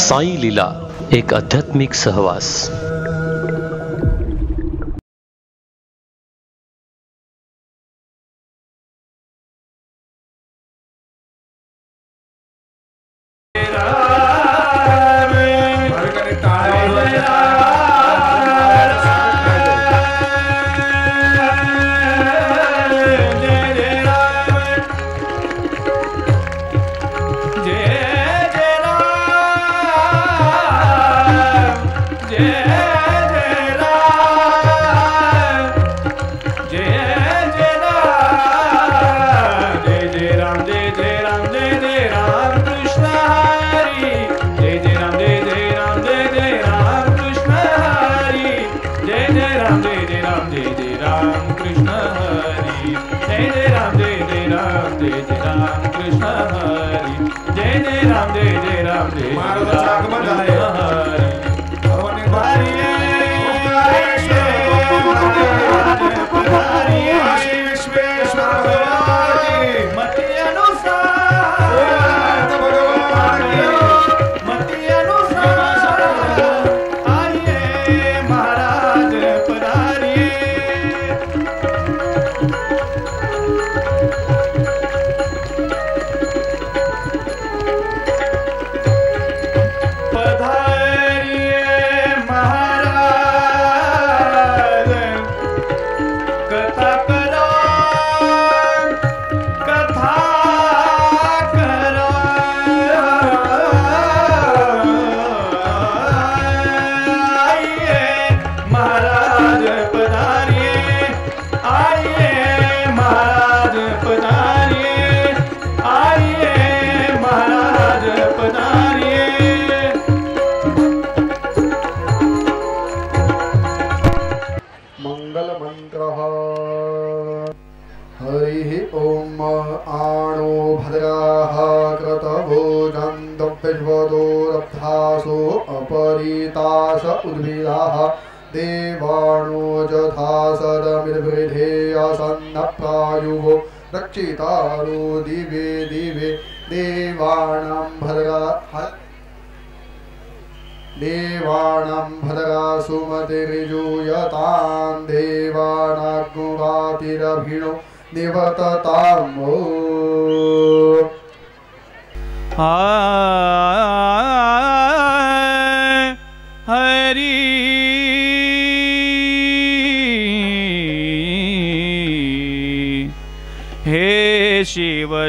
साई लीला एक आध्यात्मिक सहवास।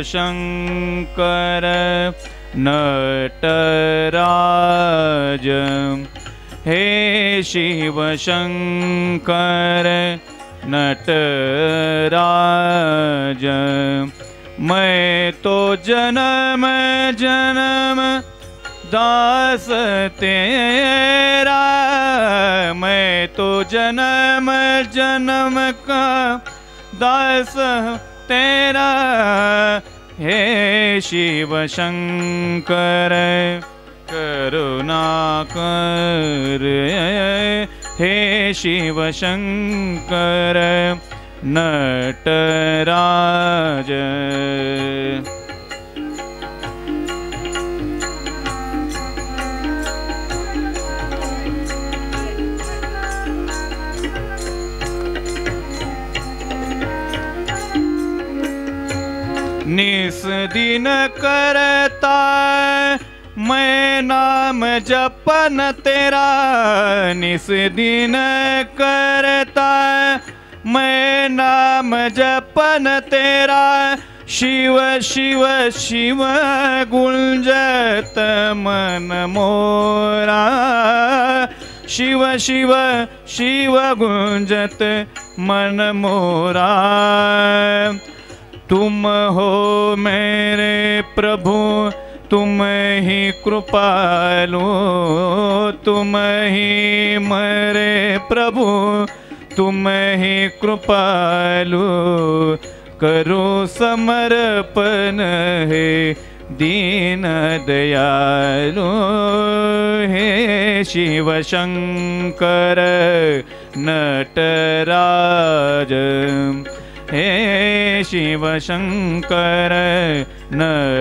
शंकर नटराज, हे शिव शंकर नटराज, मैं तो जन्म जन्म दास तेरा, मैं तो जन्म जन्म का दास तेरा, हे शिव शंकर करुणा कर, हे शिव शंकर नटराज। निस दिन करता मैं नाम जपन तेरा, निस दिन करता मैं नाम जपन तेरा, शिव शिव शिव गुंजत मन मोरा, शिव शिव शिव गुंजत मन मोरा। तुम हो मेरे प्रभु तुम ही कृपालु, तुम ही मेरे प्रभु तुम ही कृपालु, करो समर्पण हे दीन दयालु, हे शिव शंकर नटराज, हे शिव शंकर नटराज।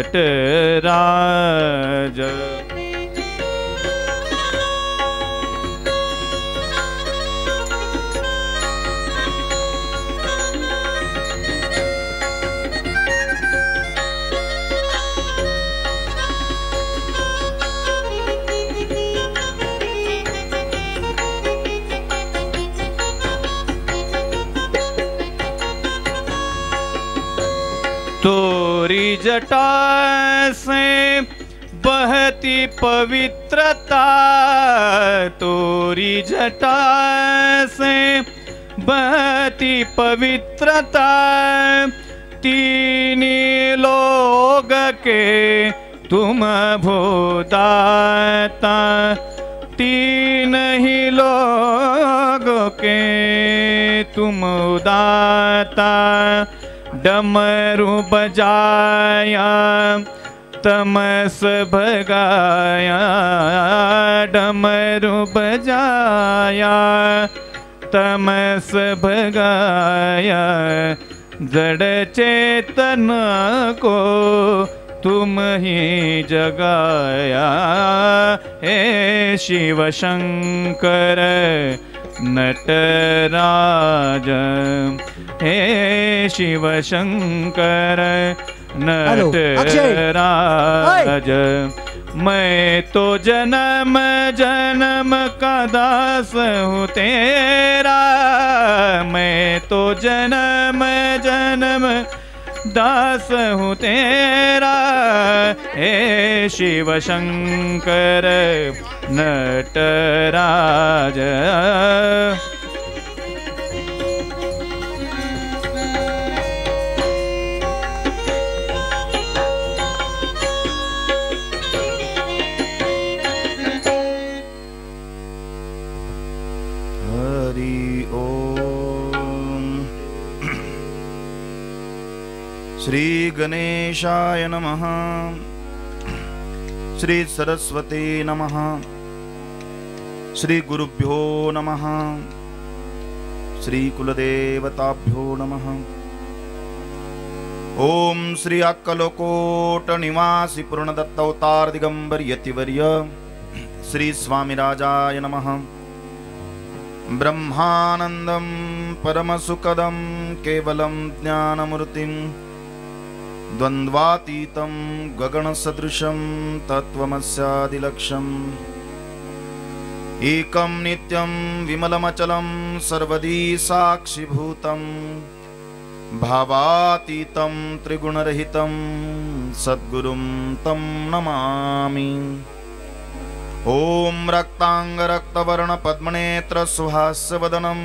तोरी जटा से बहती पवित्रता, तोरी जटा से बहती पवित्रता, तीन लोग के तुम भोदाता, तीन ही लोगों के तुम उदाता। डमरू बजाया तमस भगाया, डमरू बजाया तमस भगाया, जड़ चेतन को तुम ही जगाया। हे शिव शंकर नटराज, हे शिव शंकर नटराज। मैं तो जन्म जन्म का दास हूँ तेरा, मैं तो जन्म जन्म दास हूँ तेरा। हे शिव शंकर नटराज। श्री गणेशाय नमः, श्री सरस्वती नमः, श्री गुरुभ्यो नमः, श्री कुलदेवताभ्यो नमः। ओम श्री अक्कलकोट निवासी पूर्णदत्त अवतार दिगंबर यतिवर्य श्री स्वामी राजाय नमः। ब्रह्मानंदं परमसुखदं केवलं ज्ञानमूर्तिं द्वन्द्वातीतं गगनसदृशं तत्त्वमस्यादिलक्ष्यम् एकं नित्यं विमलमचलं सर्वदी साक्षिभूतं भावातीतं त्रिगुणरहितं सद्गुरुं तं नमामि। ॐ रक्तांगरक्तवर्ण पद्मनेत्र सुहास्यवदनं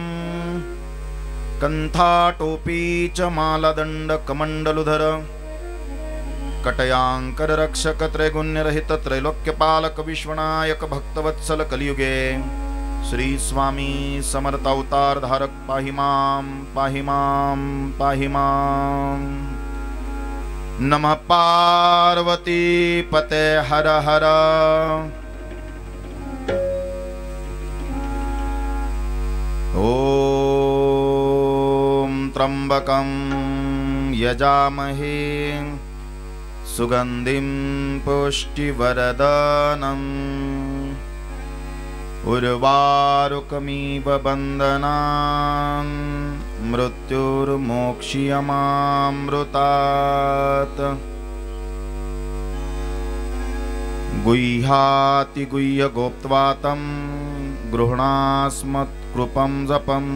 कंठाटोपी च मालादंड कमंडलुधर कटयांकर रक्षक त्रैगुण्यरहित त्रैलोक्यपालक विश्वनायक भक्तवत्सल कलियुगे श्री स्वामी समर्थ अवतार धारक पाहि मां पाहि मां पाहि मां। नमः पार्वती पते हर हर। ओम त्र्यंबकं यजामहे सुगंधिं पुष्टिवर्धनम् उर्वारुकमिव बन्धनान् मृत्युर्मोक्ष्यमामृतात्। गुह्याति गुह्य गोप्त्वातं गृह्णास्मत्कृपं जपम्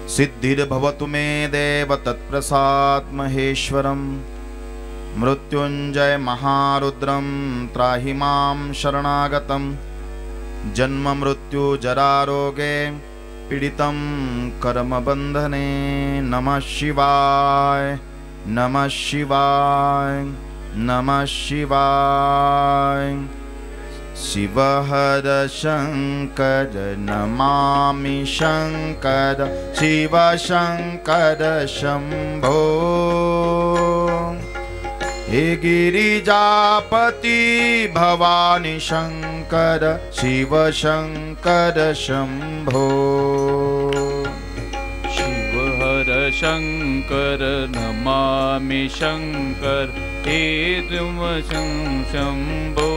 सिद्धिर्भवतु मे देव तत्प्रसाद महेश्वरम्। मृत्युंजय महारुद्रं त्राहि मां शरणागतं जन्म मृत्यु जरारोगे पीडितं कर्मबन्धने। नमः शिवाय नमः शिवाय नमः शिवाय। शिव हर शंकर नमामि शंकर शिव शंकर शंभो। हे गिरिजापति भवानी शंकर शिव शंकर शंभो। शिव हर शंकर नमामि शंकर हे तुम शंभो।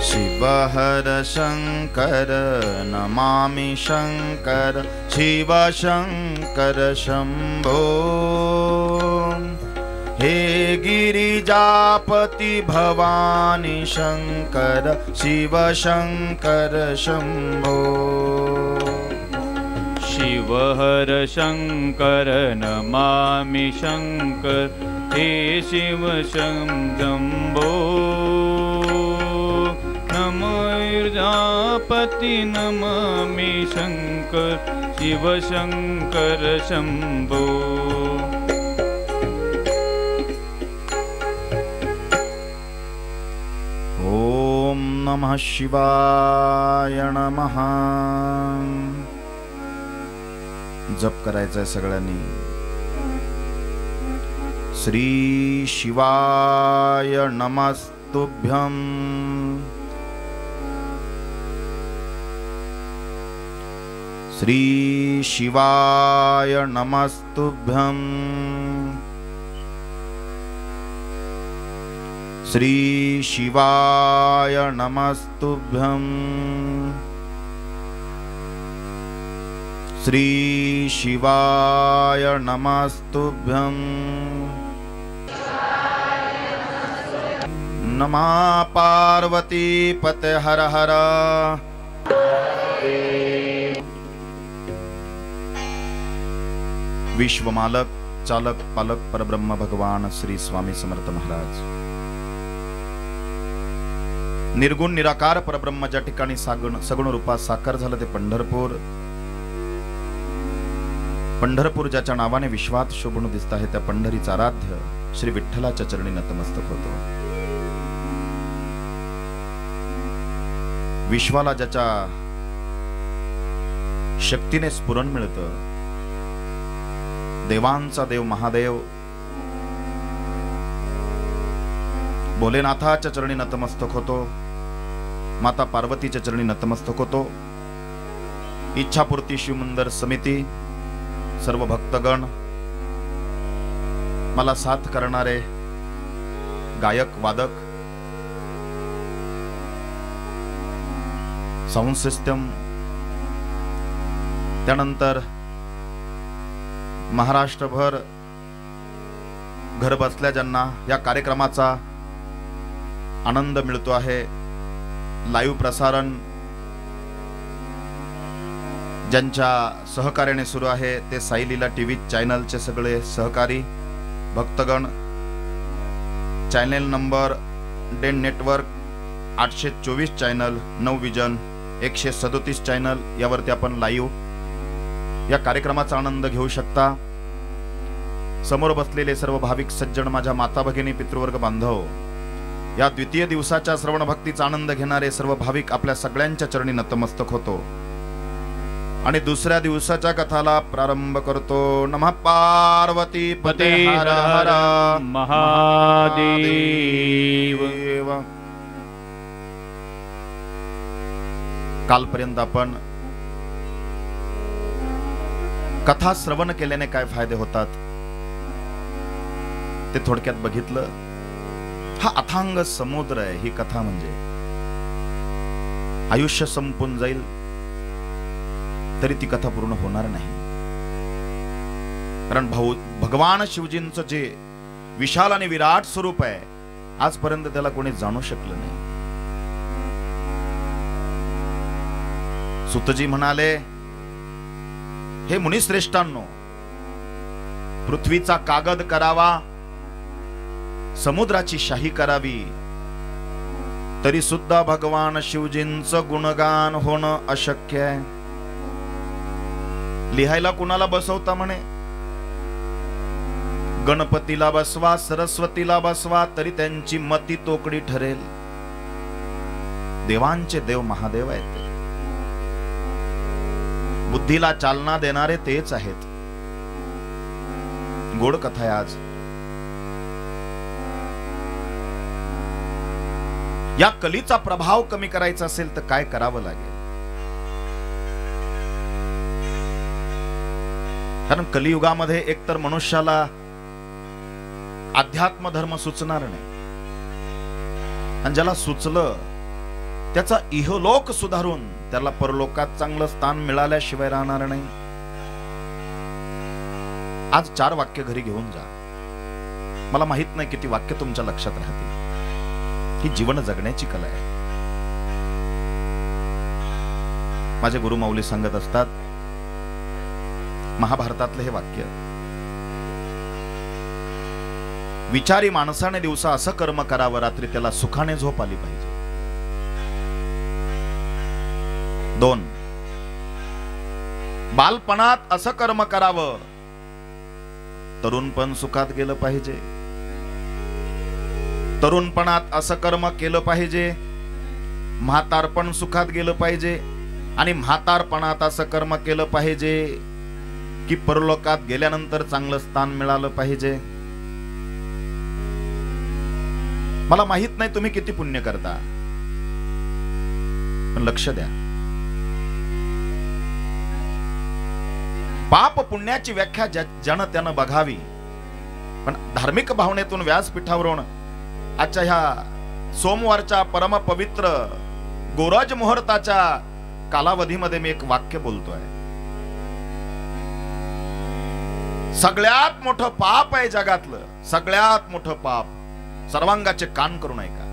शिव हर शंकर नमामि शंकर शिव शंकर शंभो। हे गिरिजापति भवानी शंकर शिव शंकर शंभो शिव हर शंकर नमामि शंकर हे शिव शंभो नमो गिरिजापति नमामि शंकर शिव शंकर शंभो ओम नमः शिवाय नमः। जप करायचा सगळ्यांनी। श्री शिवाय नमस्तुभ्यं श्री शिवाय नमस्तुभ्यं श्री शिवाय नमस्तुभ्यं श्री शिवाय नमस्तुभ्यं नमः पार्वती पते हर हर। विश्वमालक चालक पालक परब्रह्म भगवान श्री स्वामी समर्थ महाराज। निर्गुण निराकार परब्रह्म ज्या ठिकाणी सगुण रूपात साकार झालं ते पंढरपूर। पंढरपूर ज्याच्या नावाने विश्वात शोभून दिसत आहे त्या पंढरीचा आराध्य श्री विठ्ठलाच्या चरणी नतमस्तक होतो। विश्वाला ज्याच्या शक्तीने स्फुरण मिळतं, देवांचा देव महादेव भोलेनाथाच्या चरणी नतमस्तक होतो, माता पार्वतीच्या चरणी नतमस्तक होतो। इच्छापूर्ती शिवमंदिर समिती, सर्व भक्तगण, मला साथ करणारे गायक वादक, साऊंड सिस्टम, त्यानंतर महाराष्ट्रभर घर बसल्या ज्यांना या कार्यक्रमाचा आनंद मिळतो आहे, लाईव्ह प्रसारण ज्यांच्या सहकार्याने सुरू आहे ते साई लीला टीव्ही चॅनलचे सगळे सहकारी भक्तगण, channel number Den network 824 channel, Nav vision 137 channel यावरती आपण लाईव्ह या कार्यक्रमाचा आनंद घेऊ शकता। समोर बसलेले सर्व भाविक सज्जन, माझ्या माता भगिनी, पितृवर्ग बांधव, या द्वितीय दिवसाच्या श्रवण भक्तीचा आनंद घेणारे सर्व भाविक आपल्या सगळ्यांच्या चरणी नतमस्तक होतो आणि दुसऱ्या दिवसाच्या कथाला प्रारंभ करतो। नमः पार्वती पते हर हर महादेव। कालपर्यंत आपण कथा श्रवण केल्याने काय फायदे होतात ते थोडक्यात बघितलं। हा अथांग समुद्र आहे ही कथा, म्हणजे आयुष्य संपून जाईल तरी ती कथा पूर्ण होणार नाही, कारण भगवान शिवजींचं जे विशाल आणि विराट स्वरूप आहे आजपर्यंत त्याला कोणी जाणू शकलं नाही। सुतजी म्हणाले, हे मुनिश्रेष्ठांनो, पृथ्वीचा कागद करावा, समुद्राची शाही करावी, तरी सुद्धा भगवान शिवजींचं गुणगान होणं अशक्य आहे। लिहायला कुणाला बसवता म्हणे? गणपतीला बसवा, सरस्वतीला बसवा, तरी त्यांची मती तोकडी ठरेल। देवांचे देव महादेव आहेत ते, बुद्धीला चालना देणारे तेच आहेत। गोड कथा आहे आज। या कलीचा प्रभाव कमी करायचा असेल तर काय करावं लागेल? कारण कलियुगामध्ये एकतर मनुष्याला अध्यात्म धर्म सुचणार नाही, आणि ज्याला सुचलं त्याचा इहलोक सुधारून त्याला परलोकात चांगलं स्थान मिळाल्याशिवाय राहणार नाही। आज 4 वाक्य घरी घेऊन जा। मला माहित नाही किती वाक्य तुमच्या लक्षात राहतील. ही जीवन जगण्याची कला आहे. माझे गुरु माऊली सांगत असतात, महाभारतातलं हे वाक्य, विचारी माणसाने दिवसा असं कर्म करावं, रात्री त्याला सुखाने झोप आली पाहिजे. 2, बालपणात असं कर्म करावं, तरुणपण सुखात गेलं पाहिजे. तरुणपणात असं कर्म केलं पाहिजे, म्हातारपण सुखात गेलं पाहिजे. आणि म्हातारपणात असं कर्म केलं पाहिजे की परलोकात गेल्यानंतर चांगलं स्थान मिळालं पाहिजे. मला माहित नाही तुम्ही किती पुण्य करता, पण लक्ष द्या, पाप पुण्याची व्याख्या ज्यानं त्यानं बघावी. पण धार्मिक भावनेतून व्यासपीठावरून आजच्या ह्या सोमवारच्या परम पवित्र गोरज मुहूर्ताच्या कालावधीमध्ये मी एक वाक्य बोलतोय. सगळ्यात मोठं पाप आहे जगातलं, सगळ्यात मोठं पाप, सर्वांगाचे कान करून ऐका,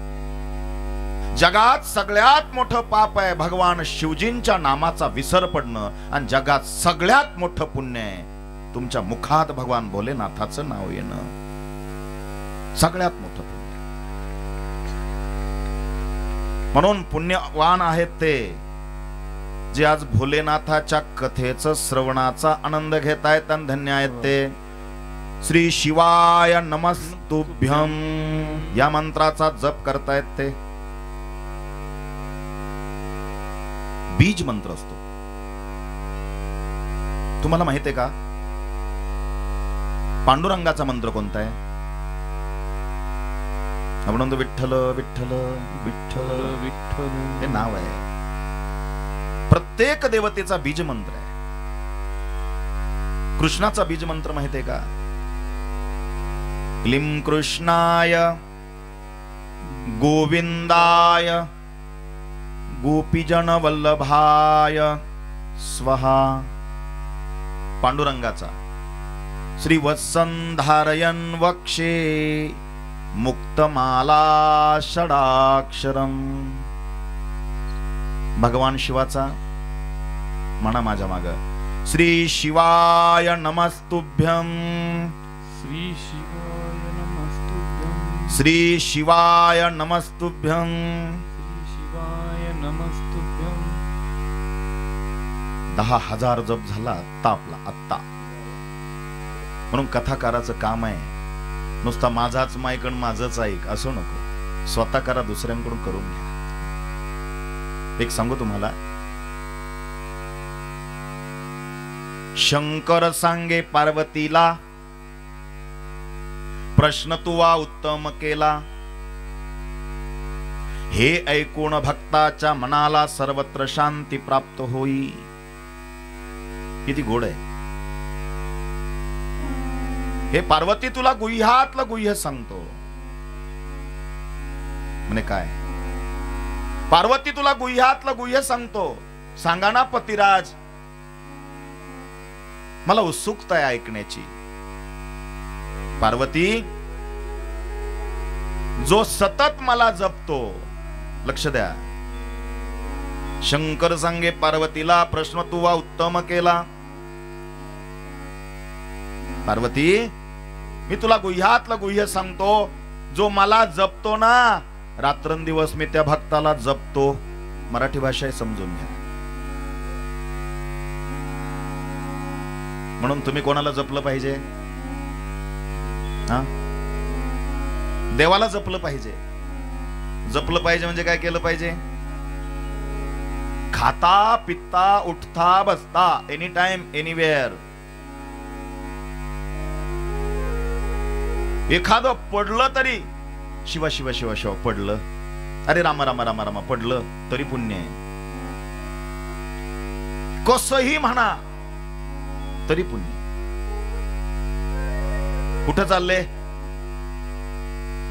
जगात सगळ्यात मोठं पाप आहे भगवान शिवजींच्या नामाचा विसर पडणं. आणि जगात सगळ्यात मोठं पुण्य आहे तुमच्या मुखात भगवान भोलेनाथाचं नाव येणं. सगळ्यात मोठं पुण्य. म्हणून पुण्यवान आहेत ते जे आज भोलेनाथाच्या कथेचं श्रवणाचा आनंद घेत आहेत आणि धन्य आहेत ते. श्री शिवाय नमस्तुभ्यम या मंत्राचा जप करतायत ते. बीज मंत्र असतो, तुम्हाला माहिती आहे का? पांडुरंगाचा मंत्र कोणता आहे? आपण विठ्ठल विठ्ठल विठ्ठल विठ्ठल हे नाव आहे. प्रत्येक देवतेचा बीज मंत्र आहे. कृष्णाचा बीज मंत्र माहिती आहे का? क्लीं कृष्णाय गोविंदाय गोपीजन वल्लभाय स्वाहा. पांडुरंगाचा श्री वत्संधारयन् वक्षे मुक्तमाला षडाक्षरम. भगवान शिवाचा म्हणा माझ्या माग, श्री शिवाय नमस्तुभ्यम श्री शिवाय नमस्तुभ्यम श्री शिवाय नमस्तुभ्यम श्री शिवाय नमस्तुभ्यम. 10,000 जप झाला तापला आत्ता. म्हणून कथाकाराचं काम आहे नुसता माझाच मायकण माझंच ऐक असं नको, स्वतः करा, दुसऱ्यांकडून करून घ्या. एक सांगू तुम्हाला, शंकर सांगे पार्वतीला, प्रश्न तुवा उत्तम केला. हे ऐकून भक्ताच्या मनाला सर्वत्र शांती प्राप्त होई. किती गोड आहे हे. पार्वती तुला गुह्यातलं गुह्य सांगतो. म्हणे काय? पार्वती तुला गुह्यातलं गुह्य सांगतो, सांगा ना पतिराज, मला उत्सुकता आहे ऐकण्याची. पार्वती, जो सतत मला जपतो, लक्ष द्या, शंकर सांगे पार्वतीला, प्रश्न तुवा उत्तम केला. पार्वती, मी तुला गुह्यातलं गुह्य सांगतो, जो मला जपतो ना, रात्रंदिवस मी त्या भक्ताला जपतो. मराठी भाषा आहे, समजून घ्या. म्हणून तुम्ही कोणाला जपलं पाहिजे? हा, देवाला जपलं पाहिजे. जपलं पाहिजे म्हणजे काय केलं पाहिजे? खाता पिता उठता बसता, एनी टाइम एनीवेअर. एखादं पडलं तरी शिवा शिवा शिवा शिवा पडलं, अरे रामा रामा रामा रामा पडलं तरी पुण्य आहे. कसंही म्हणा तरी पुण्य. कुठं चालले?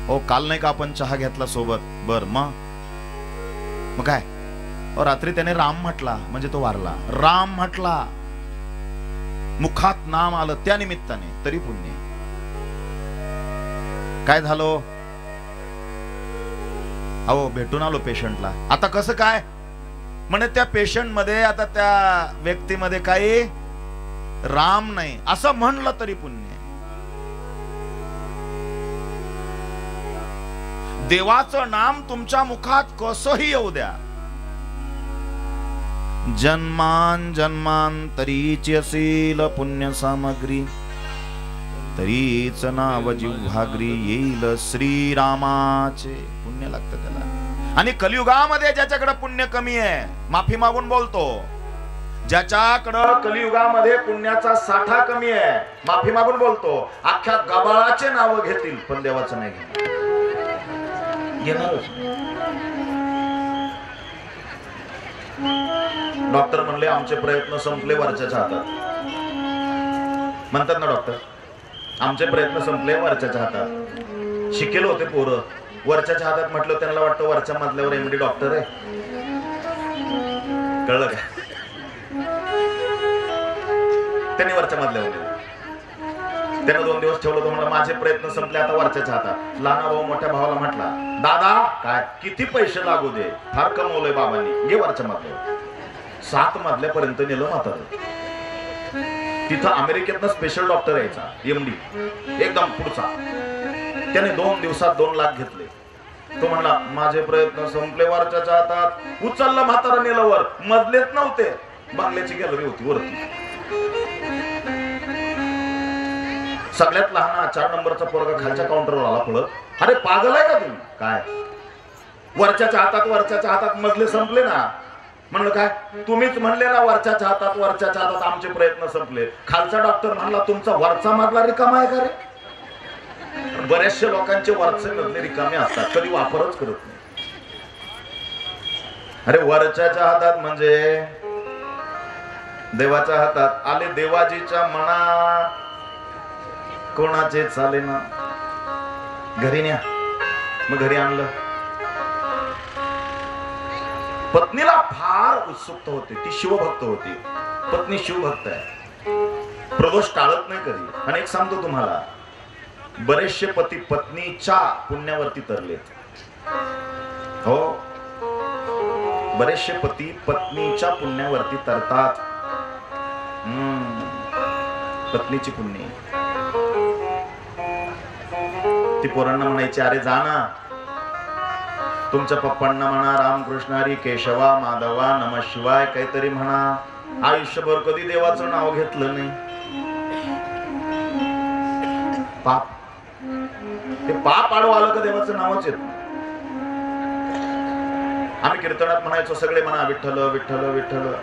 ओ काल नाही का आपण चहा घेतला सोबत? बर, मग काय? रात्री त्याने राम म्हटला म्हणजे तो वारला. राम म्हटला, मुखात नाम आलं त्या निमित्ताने, तरी पुण्य. काय झालो? अहो भेटून आलो पेशंटला. आता कसं काय म्हणे, त्या पेशंट मध्ये आता त्या व्यक्तीमध्ये काही राम नाही असं म्हणलं तरी पुण्य. देवाचं नाम तुमच्या मुखात कसंही येऊ द्या, जन्मान जन्मांतरीची असेल पुण्य सामग्री, तरीच नाव जिव्हाग्री येईल श्रीरामाचे. पुण्य लागतं त्याला. आणि कलियुगामध्ये ज्याच्याकडे पुण्य कमी आहे, माफी मागून बोलतो, ज्याच्याकडं कलियुगामध्ये पुण्याचा साठा कमी आहे, माफी मागून बोलतो, अख्ख्या गबाळाचे नाव घेतील पण देवाचं नाही घेणारच. डॉक्टर म्हणले आमचे प्रयत्न संपले वरच्याच्या हातात. म्हणतात ना डॉक्टर, आमचे प्रयत्न संपले वरच्याच्या हातात. शिकेल होते पोरं, वरच्याच्या हातात म्हटलं त्यांना वाटतं वरच्या मधल्यावर एमडी डॉक्टर आहे. कळलं का? त्यांनी वरच्या मधल्यावर त्यानं 2 दिवस ठेवलं. तो म्हणला माझे प्रयत्न संपले आता वरच्याच्या हातात. लहान भाऊ मोठ्या भावाला म्हटला, दादा काय किती पैसे लागू दे, फार कमवलंय बाबांनी, घे वरच्या मधल्यावर. 7 मधल्यापर्यंत नेलं म्हातारं. तिथं अमेरिकेतनं स्पेशल डॉक्टर यायचा, एमडी एकदम पुढचा. त्याने 2 दिवसात 2 लाख घेतले. तो म्हणला माझे प्रयत्न संपले वरच्याच्या हातात. उचललं म्हातारं, नेलं वर. मधलेच नव्हते, बांगल्याची गॅलरी होती वरती. सगळ्यात लहान 4 नंबरचा पोरगा खालच्या काउंटरवर आला पळत. अरे पागल आहे का तुम्ही? काय वरच्याच्या हातात वरच्याच्या हातात, मधले संपले ना. म्हणलं काय तुम्हीच म्हणले ना वरच्याच्या हातात वरच्याच्या हातात आमचे प्रयत्न संपले. खालचा डॉक्टर म्हणला तुमचा वरचा मधला रिकामा आहे का रे? बऱ्याचशा लोकांचे वरचे मधले रिकामे असतात, कधी वापरच करत नाही. अरे वरच्याच्या हातात म्हणजे देवाच्या हातात आले. देवाजीच्या मना कोणाचे चाले ना. घरी न्या. मग घरी आणलं. पत्नीला फार उत्सुकता होती, ती शिवभक्त होती. पत्नी शिवभक्त आहे, प्रदोष टाळत नाही कधी. आणि एक सांगतो तुम्हाला, बरेचसे पती पत्नीच्या पुण्यावरती तरलेत. हो, बरेचसे पती पत्नीच्या पुण्यावरती तरतात. पत्नीची पुण्य. ती पोरांना म्हणायची अरे जा ना, तुमच्या पप्पांना म्हणा रामकृष्ण हरी केशवा माधवा नमः शिवाय काहीतरी म्हणा. आयुष्यभर कधी देवाचं नाव घेतलं नाही. पाप, ते पाप आडवं आलं का देवाचं नावच येत नाही. आम्ही कीर्तनात म्हणायचो सगळे म्हणा विठ्ठल विठ्ठल विठ्ठल.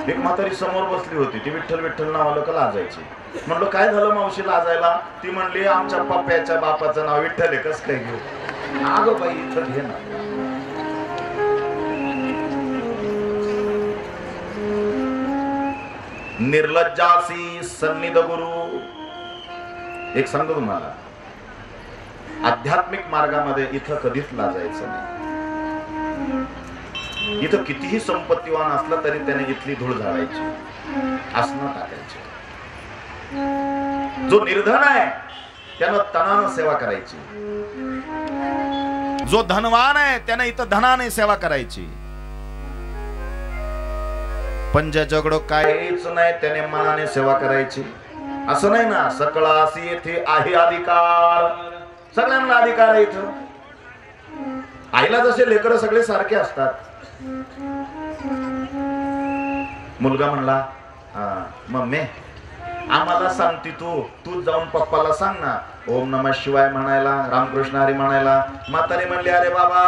एक म्हातारी समोर बसली होती, ती विठ्ठल विठ्ठल नाव आलं का लाजायची. म्हणलं काय झालं मावशी लाजायला? ती म्हणली आमच्या पप्प्याच्या बापाचं नाव विठ्ठल आहे, कस काय घेऊ? अगं बाई इथं घे ना. निर्लज्जासी सन्निध गुरु. एक सांगतो तुम्हाला, आध्यात्मिक मार्गामध्ये इथं कधीच लाजायचं नाही. इथं कितीही संपत्तीवान असला तरी त्याने इथली धूळ झाडायची, आसनं टाकायची. जो निर्धन आहे त्यानं तनानं सेवा करायची. जो धनवान आहे त्यानं इथं धनाने सेवा करायची. पण ज्याच्याकडं काहीच नाही त्याने मनाने सेवा करायची. असं नाही ना, सकळासी येथे आहे अधिकार. सगळ्यांना अधिकार आहे इथं. आईला जसे लेकरं सगळे सारखे असतात. मुलगा म्हणला मम्मी आम्हाला सांगती तू जाऊन पप्पाला सांग ना ओम नमः शिवाय म्हणायला, रामकृष्ण हरी म्हणायला. म्हातारी म्हणली अरे बाबा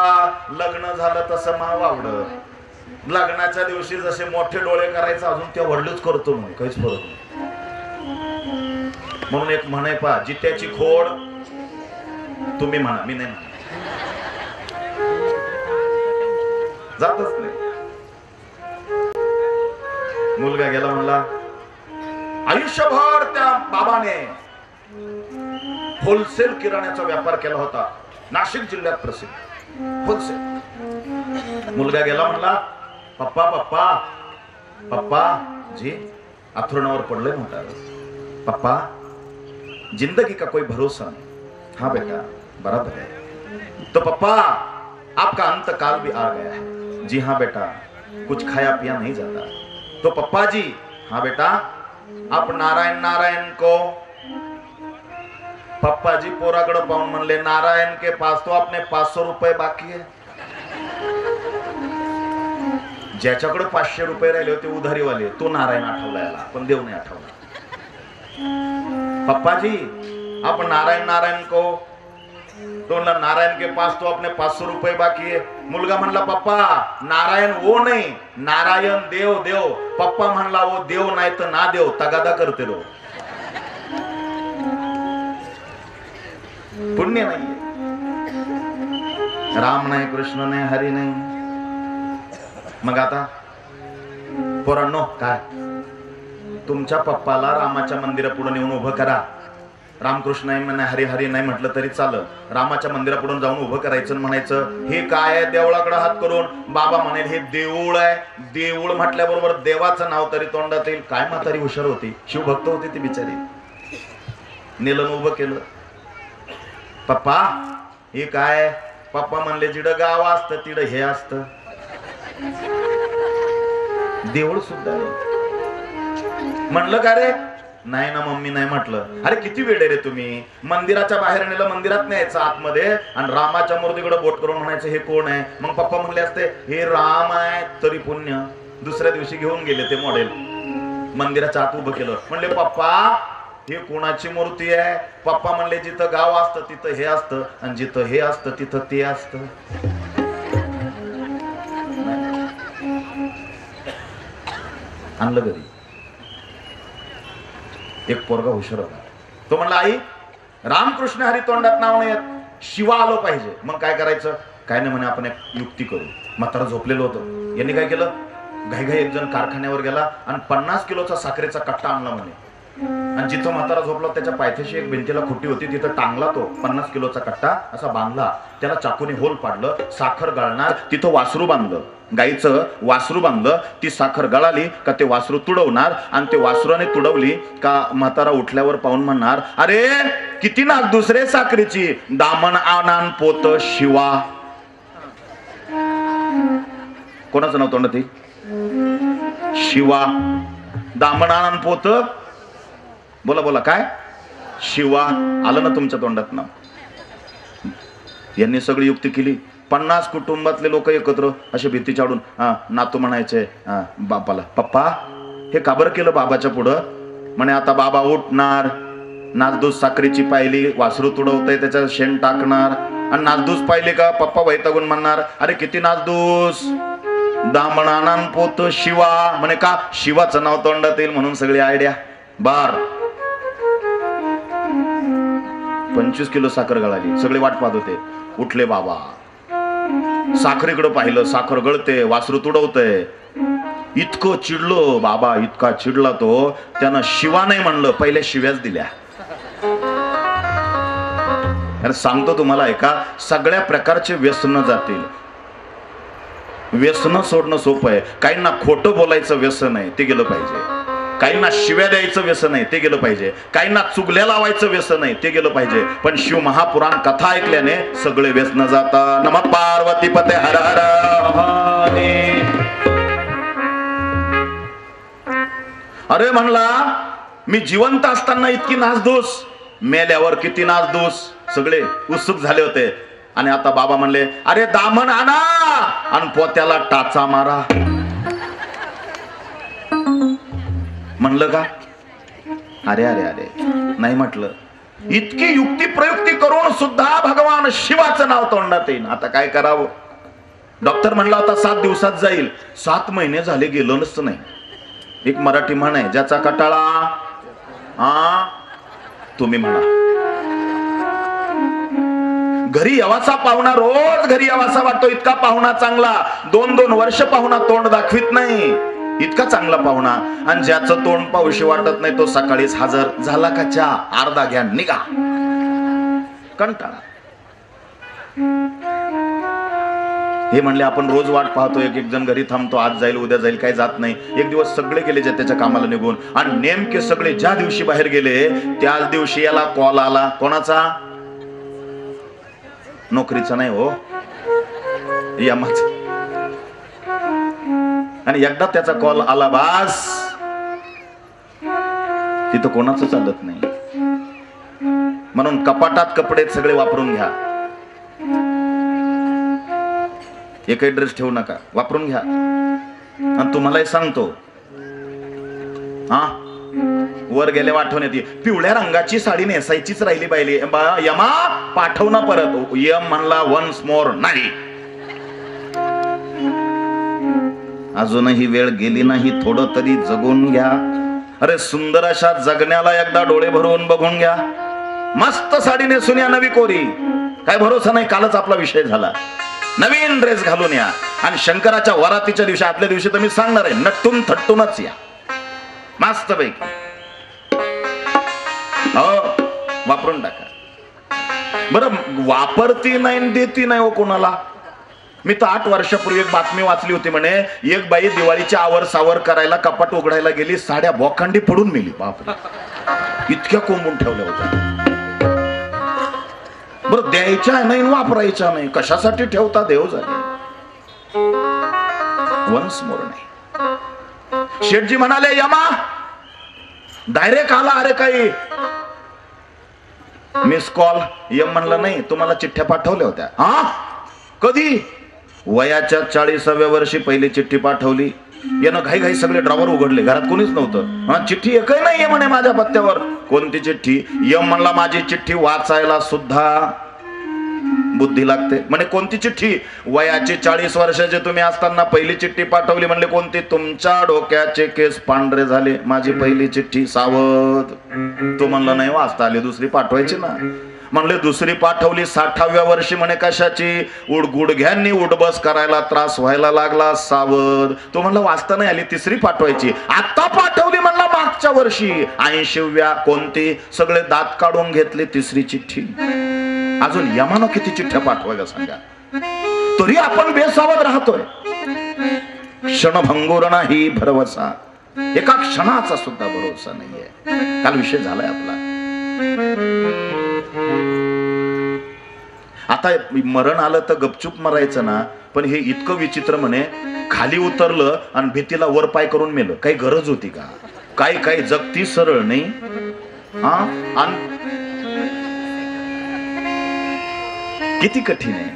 लग्न झालं तसं माव आवडं. लग्नाच्या दिवशी जसे मोठे डोळे करायचं अजून ते वडलोच करतो म्हणून काहीच फरक नाही. म्हणून एक म्हणे पा जित्याची खोड तुम्ही म्हणा, मी नाही म्हणा. जातच नाही. मुलगा गेला म्हणला. आयुष्यभर त्या बाबाने होलसेल किराण्याचा व्यापार केला होता, नाशिक जिल्ह्यात प्रसिद्ध होलसेल. मुलगा गेला म्हणला पप्पा पप्पा पप्पा जी अथरुणावर पडले म्हणतात. पप्पा जिंदगी का कोई भरोसा नहीं, हाँ बेटा बराबर है। तो पप्पा आपका अंत काल भी आ गया है। जी हाँ बेटा, कुछ खाया पिया नहीं जाता। तो पप्पा जी, हाँ बेटा, आप नारायण नारायण को, पप्पा जी पोराकडे पाहून म्हणले, नारायण के पास तो अपने 500 रुपये बाकी है। ज्याच्याकडे 500 रुपये राहिले होते उधारीवाले, तो नारायण आठवला याला, पण देव नाही आठवला। पप्पा जी आप नारायण नारायण को, तो नारायण के पास तो अपने 500 रुपये बाकी है। मुलगा म्हणला, पप्पा नारायण वो नहीं, नारायण देव देव। पप्पा म्हणला, वो देव नाही तर ना देव, तगादा करते रो, पुण्य नाहीये। राम नाही, कृष्ण नाही, हरी नाही। मग आता पोरांनो, काय तुमच्या पप्पाला रामाच्या मंदिरापुढे नेऊन उभं करा। रामकृष्ण नाही, हरी हरी नाही म्हटलं तरी चालं, रामाच्या मंदिरापुढून जाऊन उभं करायचं आणि म्हणायचं, हे काय आहे? देवळाकडे हात करून बाबा म्हणेल, हे देऊळ आहे। देऊळ म्हटल्याबरोबर देवाचं नाव तरी तोंडात येईल। काय म्हातारी हुशार होती, शिवभक्त होती ती बिचारी। नेलन उभं केलं। पप्पा हे काय? पप्पा म्हणले, जिडं गाव असतं तिडं हे असतं, देऊळ सुद्धा आहे। म्हणलं का रे? नाही ना मम्मी नाही म्हटलं। अरे किती वेळ रे तुम्ही, मंदिराच्या बाहेर नेलं, मंदिरात न्यायचं आतमध्ये, आणि रामाच्या मूर्तीकडे बोट करून म्हणायचं हे कोण आहे? मग पप्पा म्हणले असते, हे राम आहे, तरी पुण्य। दुसऱ्या दिवशी घेऊन गेले ते मॉडेल, मंदिराच्या आत उभं केलं। म्हणले, पप्पा हे कोणाची मूर्ती आहे? पप्पा म्हणले, जिथं गाव असतं तिथं हे असतं, आणि जिथं हे असतं तिथं ते असतं। आणलं घरी। एक पोरगा हुशार होता, तो म्हणला, आई रामकृष्ण हरी तोंडात नाव नाही येत, शिवा आलो पाहिजे। मग काय करायचं? काय नाही म्हणे, आपण एक युक्ती करू। म्हातारा झोपलेलं होतं, यांनी काय केलं, घाईघाई एक जण कारखान्यावर गेला आणि 50 किलोचा साखरेचा कट्टा आणला म्हणे, आणि जिथं म्हातारा झोपला त्याच्या पायथ्याशी एक भिंतीला खुटी होती, तिथं टांगला तो 50 किलोचा कट्टा असा बांधला, त्याला चाकूने होल पाडलं, साखर गाळणार, तिथं वासरू बांधलं, गाईचं वासरू बांधलं, ती साखर गळाली का ते वासरू तुडवणार, आणि ते वासरूने तुडवली का म्हातारा उठल्यावर पाहून म्हणणार, अरे किती नाक दुसरे साखरेची, दामन आनान पोत शिवा। कोणाचं नाव तोंडात? शिवा। दामन आनान पोत, बोला बोला काय? शिवा। आलं ना तुमच्या तोंडात नाव? यांनी सगळी युक्ती केली। 50 कुटुंबातले लोक एकत्र असे भीती चाडून नातू म्हणायचे बापाला, पप्पा हे का बरं केलं बाबाच्या पुढं? म्हणे, आता बाबा उठणार, नासधूस साखरेची पाहिली, वासरू तुडवतंय त्याच्यात शेण टाकणार, आणि नासधूस पाहिली का पप्पा वैतागून म्हणणार, अरे किती नासधूस, दामणानान पोत शिवा। म्हणे, का शिवाचं नाव तोंडात येईल म्हणून सगळी आयडिया बार। 25 किलो साखर गळाली, सगळे वाट पाहत होते। उठले बाबा, साखरेकडे पाहिलं, साखर गळते, वासरू तुडवतंय। इतकं चिडलो बाबा, इतका चिडला तो, त्यानं शिवा नाही म्हणलं, पहिले शिव्याच दिल्या। सांगतो तुम्हाला, ऐका, सगळ्या प्रकारचे व्यसन जातील। व्यसन सोडणं सोपं आहे। काहींना खोटं बोलायचं व्यसन आहे, ते गेलं पाहिजे। काहींना शिव्या द्यायचं व्यसन आहे, ते गेलं पाहिजे। काहींना चुगल्या लावायचं व्यसन आहे, ते गेलं पाहिजे। पण शिव महापुराण कथा ऐकल्याने सगळे व्यसन जातात। नमः पार्वती पते हर हर महादेव। अरे म्हणला, मी जिवंत असताना इतकी नासधूस, मेल्यावर किती नासधूस, सगळे उत्सुक झाले होते। आणि आता बाबा म्हणले, अरे दामन आणा आणि पोत्याला टाचा मारा। म्हणलं का? अरे अरे अरे नाही म्हटलं। इतकी युक्ती प्रयुक्ती करून सुद्धा भगवान शिवाचं नाव तोंडात येईल। आता काय करावं? डॉक्टर म्हणला होता 7 दिवसात जाईल, 7 महिने झाले गेलो नसतं नाही। एक मराठी म्हण आहे, ज्याचा कटाळा तुम्ही म्हणा। घरी यावाचा पाहुणा, रोज घरी यावाचा वाटतो, इतका पाहुणा चांगला, 2-2 वर्ष पाहुणा तोंड दाखवित नाही, इतका चांगला पाहुणा। आणि ज्याचं तोंड पाहुशी वाटत नाही तो सकाळीच हजर, झाला का चहा, अर्धा घ्या निघा, कंटाळा। हे म्हणले, आपण रोज वाट पाहतो, एक एक जण घरी थांबतो, आज जाईल उद्या जाईल, काय जात नाही। एक दिवस सगळे गेले त्याच्या कामाला निघून, आणि नेमके सगळे ज्या दिवशी बाहेर गेले त्याच दिवशी याला कॉल आला। कोणाचा? नोकरीचा नाही हो, यमाच. आणि एकदा त्याचा कॉल आला बास, तिथं कोणाचं चालत नाही. म्हणून कपाटात कपडे सगळे वापरून घ्या, एकही ड्रेस ठेवू नका, वापरून घ्या. आणि तुम्हालाही सांगतो, हा वर गेले आठवण येते, पिवळ्या रंगाची साडी नेसायचीच राहिली बायली. यमा पाठव ना परत. यम म्हणला वन्स मोर नाही, अजूनही वेळ गेली नाही, थोडं तरी जगून घ्या. अरे सुंदर अशा जगण्याला एकदा डोळे भरून बघून घ्या. मस्त साडी नेसून या नवी कोरी, काय भरोसा नाही, कालच आपला विषय झाला. नवीन ड्रेस घालून या आणि शंकराच्या वरातीच्या दिवशी, आदल्या दिवशी तर मी सांगणार आहे, नटून थट्टूनच या मस्त पैकी. हो वापरून टाका. बरं वापरती नाही देती नाही हो कोणाला. मी तर 8 वर्षापूर्वी एक बातमी वाचली होती, म्हणे एक बाई दिवाळीची आवर सावर करायला कपाट उघडायला गेली, साड्या बोखांडी पडून मेली. बापरे, इतक्या कोंबून ठेवल्या होत्या. बरं द्यायच्या नाही वापरायच्या नाही, कशासाठी ठेवता देव झाले. वन्स मोर नाही. शेठजी म्हणाले यमा डायरेक्ट आला, अरे काही मिस कॉल. यम म्हणलं नाही, तुम्हाला चिठ्ठ्या पाठवल्या होत्या. हा कधी? वयाच्या 40व्या वर्षी पहिली चिठ्ठी पाठवली. यानं घाई घाई सगळे ड्रॉवर उघडले, घरात कोणीच नव्हतं. हा चिठ्ठी एकही नाहीये म्हणे माझ्या पत्त्यावर. कोणती चिठ्ठी? यम म्हणला माझी चिठ्ठी वाचायला सुद्धा बुद्धी लागते. म्हणे कोणती चिठ्ठी? वयाचे 40 वर्षाचे तुम्ही असताना पहिली चिठ्ठी पाठवली. म्हणले कोणती? तुमच्या डोक्याचे केस पांढरे झाले, माझी पहिली चिठ्ठी, सावध. तो म्हणला नाही वाचता आली, दुसरी पाठवायची ना. म्हणले दुसरी पाठवली 60व्या वर्षी. म्हणे कशाची? गुडघ्यांनी उठबस करायला त्रास व्हायला लागला, सावध. तो म्हणला वाचता नाही आली, तिसरी पाठवायची. आता पाठवली म्हणला मागच्या वर्षी 80व्या. कोणती? सगळे दात काढून घेतले, तिसरी चिठ्ठी. अजून यमानं किती चिठ्ठ्या पाठवायला सांगा, तरी आपण बेसावध राहतोय. क्षणभंगुर नाही भरवसा, एका क्षणाचा सुद्धा भरोसा नाहीये. काल विषय झालाय आपला. आता मरण आलं तर गपचूप मरायचं ना, पण हे इतकं विचित्र. म्हणे खाली उतरलं आणि भीतीला वर पाय करून मेलं. काही गरज होती का? काही काही जगती सरळ नाही. हा किती कठीण आहे.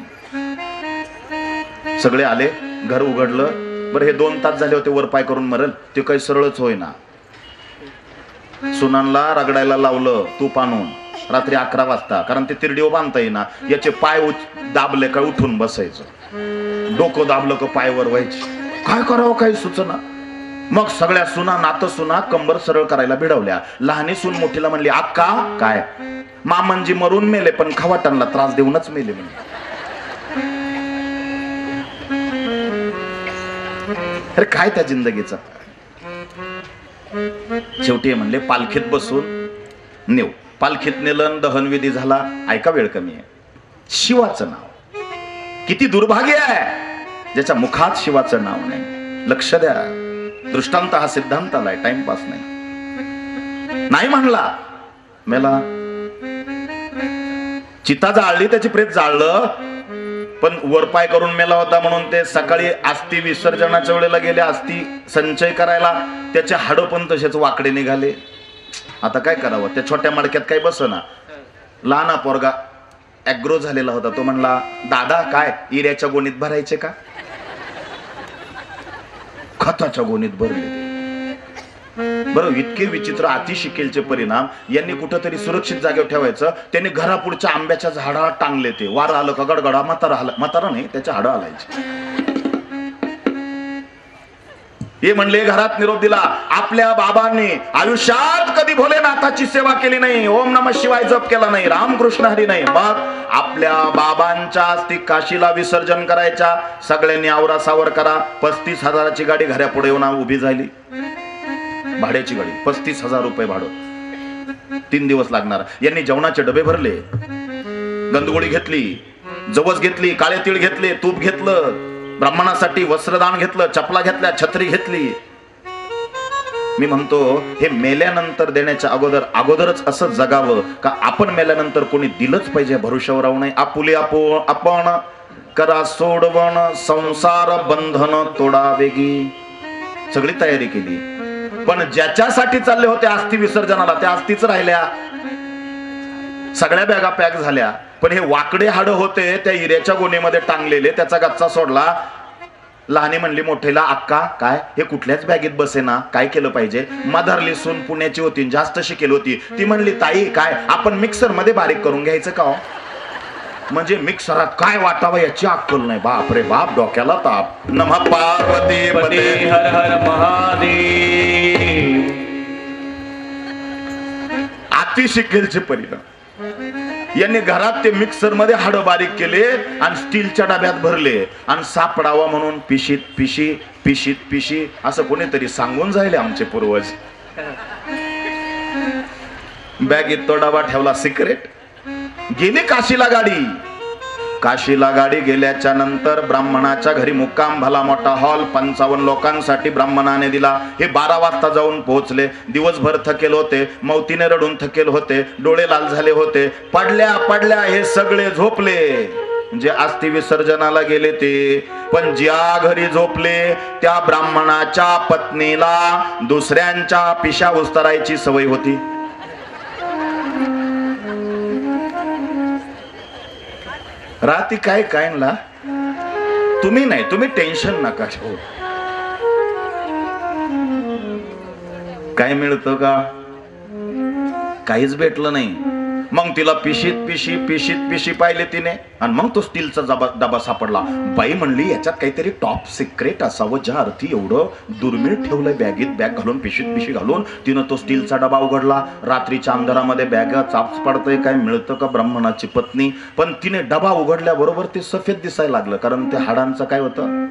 सगळे आले, घर उघडलं. बरं हे 2 तास झाले होते वर पाय करून मरल, ते काही सरळच होईना. सुनांना रगडायला लावलं तूप आणून रात्री 11 वाजता, कारण ते तिरडीवर बांधता येईना. याचे पाय दाबले का उठून बसायचं, डोकं दाबलं का पायवर व्हायचे. काय करावं काही सुचना. मग सगळ्या सुना, नातं सुना कंबर सरळ करायला भिडवल्या. लहानी सून मोठीला म्हणली अक्का काय, मामंजी मरून मेले पण खवाटांना त्रास देऊनच मेले म्हणजे. अरे काय त्या जिंदगीचा. शेवटी म्हणले पालखीत बसून नेऊ. पालखीत नेलं, दहनविधी झाला. ऐका वेळ कमी आहे. शिवाचं नाव किती दुर्भाग्य आहे ज्याच्या मुखात शिवाचं नाव नाही. लक्ष द्या, दृष्टांत हा सिद्धांत आलाय, टाइमपास नाही. नाही म्हणला मेला. चिता जाळली, त्याची प्रेत जाळलं, पण वरपाय करून मेला होता म्हणून ते सकाळी अस्थि विसर्जनाच्या वेळेला गेले अस्थि संचय करायला. त्याचे हाडं पण तसेच वाकडे निघाले. आता काय करावं, त्या छोट्या मडक्यात काही बसना. लहाना पोरगा ऍग्रो झालेला होता. तो म्हणला दादा काय इऱ्याच्या गोणीत भरायचे का? खताच्या गोणीत भरले. बरं इतके विचित्र अति शिकेलचे परिणाम. यांनी कुठंतरी सुरक्षित जागेवर ठेवायचं. त्यांनी घरापुढच्या आंब्याच्या झाडाला टांगले. ते वारं आलं का गडगडा म्हातारा नाही त्याच्या हाडं आलायचे. हे म्हणले घरात निरोप दिला. आपल्या बाबांनी आयुष्यात कधी भोलेनाथाची सेवा केली नाही, ओम नमः शिवाय जप केला नाही, रामकृष्ण हरी नाही. मग आपल्या बाबांच्या अस्थि काशीला विसर्जन करायच्या. सगळ्यांनी आवरा सावर करा. 35,000ची गाडी घरापुढे येऊन उभी झाली. भाड्याची गाडी, 35,000 रुपये भाडं, 3 दिवस लागणार. यांनी जेवणाचे डबे भरले, गंधगोळी घेतली, जवस घेतली, काळे तीळ घेतले, तूप घेतलं, ब्राह्मणासाठी वस्त्रदान घेतलं, चपला घेतल्या, छत्री घेतली. मी म्हणतो हे मेल्यानंतर देण्याच्या अगोदरच असं जगावं का आपण मेल्यानंतर कोणी दिलंच पाहिजे भरोशावर राहू नये. आपुले आपण करा सोडवण संसार बंधन तोडावेगी. सगळी तयारी केली पण ज्याच्यासाठी चालले होते अस्थि विसर्जनाला त्या अस्थीच राहिल्या. सगळ्या बॅगा पॅक झाल्या पण हे वाकडे हाड होते त्या हिऱ्याच्या गोणीमध्ये टांगलेले. त्याचा गच्चा सोडला. लहानी म्हणली मोठेला अक्का काय हे कुठल्याच बॅगेत बसे ना, काय केलं पाहिजे. मधारली सून पुण्याची होती जास्त शिकेल होती. ती म्हणली ताई काय आपण मिक्सर मध्ये बारीक करून घ्यायचं का हो? म्हणजे मिक्सरात काय वाटावं याची अक्कल नाही. बाप रे बाप डोक्याला ताप. नमः पार्वती पते हर हर महादेव. अति शिकेलचे परिणाम. यांनी घरात ते मिक्सर मध्ये हाड बारीक केले आणि स्टीलच्या डब्यात भरले आणि सापडावा म्हणून पिशीत पिशी असं कोणीतरी सांगून जायले आमचे पूर्वज. बॅगेत तो डबा ठेवला सिक्रेट. गेली काशीला गाडी. काशीला गाडी गेल्याच्या नंतर ब्राह्मणाच्या घरी मुक्काम. भला मोठा हॉल 55 लोकांसाठी ब्राह्मणाने दिला. हे 12 वाजता जाऊन पोहोचले. दिवसभर थकेल होते. मौतीने रडून थकेल होते. डोळे लाल झाले होते. पडल्या हे सगळे झोपले. जे अस्थि विसर्जनाला गेले ते. पण ज्या घरी झोपले त्या ब्राह्मणाच्या पत्नीला दुसऱ्यांच्या पिशा उस्तरायची सवय होती. राती काय ना तुम्ही नाही, तुम्ही टेन्शन नका घेऊ. काय मिळतं का? काहीच भेटलं नाही. मग तिला पिशीत पाहिले तिने आणि मग तो स्टीलचा डबा सापडला. बाई म्हणली याच्यात काहीतरी टॉप सिक्रेट असावं ज्या अर्थी एवढं दुर्मिळ ठेवलंय बॅगेत. बॅग घालून पिशी घालून तिनं तो स्टीलचा डबा उघडला. रात्रीच्या अंधारामध्ये बॅग चाप पडतंय काय मिळतं का? ब्राह्मणाची पत्नी. पण तिने डबा उघडल्याबरोबर ते सफेद दिसायला लागलं कारण ते हाडांचा काय होतं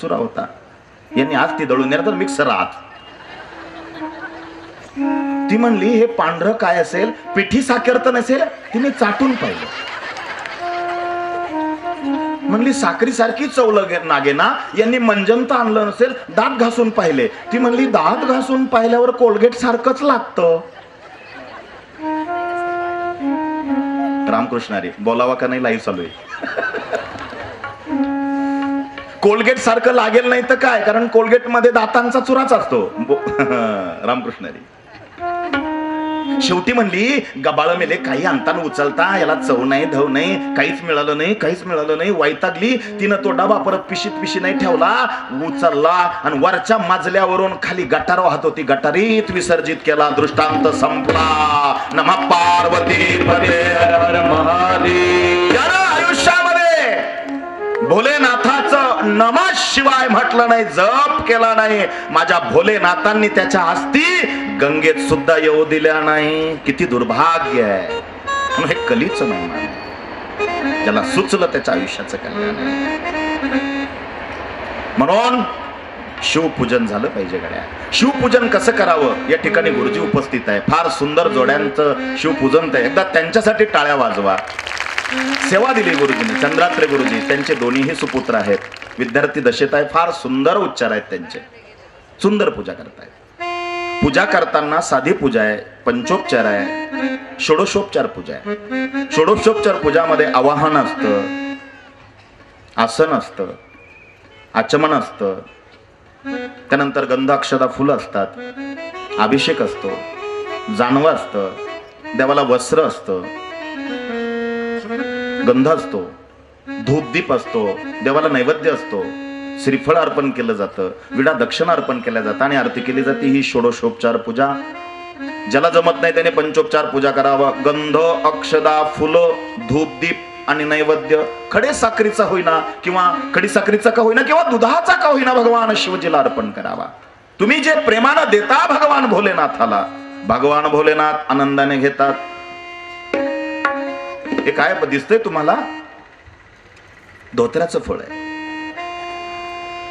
चुरा होता. यांनी आज ती दळून नेलं तर मिक्सर आत. ती म्हणली हे पांढरं काय असेल? पिठी साखर तर नसेल? तिने चाटून पाहिलं. म्हणली साखरी सारखी चव नागे ना. यांनी मंजंत आणलं नसेल. दात घासून पाहिले. ती म्हणली दात घासून पाहिल्यावर कोलगेट सारखंच लागतं. रामकृष्णारी बोलावा का नाही? लाईव्ह चालू आहे. कोलगेट सारखं लागेल नाही तर काय, कारण कोलगेट मध्ये दातांचा चुराच असतो. रामकृष्णारी शेवटी म्हणली गबाळ मेले काही अंतान उचलता याला चव नाही धव नाही काहीच मिळालं नाही. वैतागली. तिनं तो डबा परत पिशी नाही ठेवला. उचलला आणि वरच्या मजल्यावरून खाली गटार वाहत होती गटारीत विसर्जित केला. दृष्टांत संपला. नमः पार्वती पते हर हर महादेव. आयुष्यामध्ये भोलेनाथाचं नमः शिवाय म्हटलं नाही, जप केला नाही. माझ्या भोलेनाथांनी त्याच्या अस्थी गंगेत सुद्धा येऊ दिल्या नाही. किती दुर्भाग्य आहे. हे कलीचं महिमा. ज्याला सुचलं त्याच्या आयुष्याचं कल्याण आहे. म्हणून शिवपूजन झालं पाहिजे गड्या. शिवपूजन कसं करावं या ठिकाणी गुरुजी उपस्थित आहे. फार सुंदर जोड्यांचं शिवपूजन आहे. एकदा त्यांच्यासाठी टाळ्या वाजवा. सेवा दिली गुरुजींनी. चंद्रात्रे गुरुजी त्यांचे दोन्हीही सुपुत्र आहेत. विद्यार्थी दशेत आहे. फार सुंदर उच्चार आहेत त्यांचे. सुंदर पूजा करतायत. पूजा करताना साधी पूजा आहे, पंचोपचार आहे, षोडशोपचार पूजा आहे. षोडशोपचार पूजामध्ये आवाहन असतं, आसन असतं, आचमन असतं, त्यानंतर गंध अक्षता फुलं असतात, अभिषेक असतो, जानवं असतं, देवाला वस्त्र असतं, गंध असतो, धूपदीप असतो, देवाला नैवेद्य असतो, श्रीफळ अर्पण केलं जातं, विडा दक्षिणा अर्पण केल्या जातं आणि आरती केली जाते. ही षोडशोपचार पूजा. ज्याला जमत नाही त्याने पंचोपचार पूजा करावा. गंध अक्षदा फुलं धूपदीप आणि नैवेद्य खडे साखरीचा होईना किंवा खडी साखरीचा का होईना किंवा दुधाचा का होईना भगवान शिवजीला अर्पण करावा. तुम्ही जे प्रेमानं देता भगवान भोलेनाथाला, भगवान भोलेनाथ आनंदाने घेतात. हे काय दिसतंय तुम्हाला? धोत्र्याचं फळ आहे.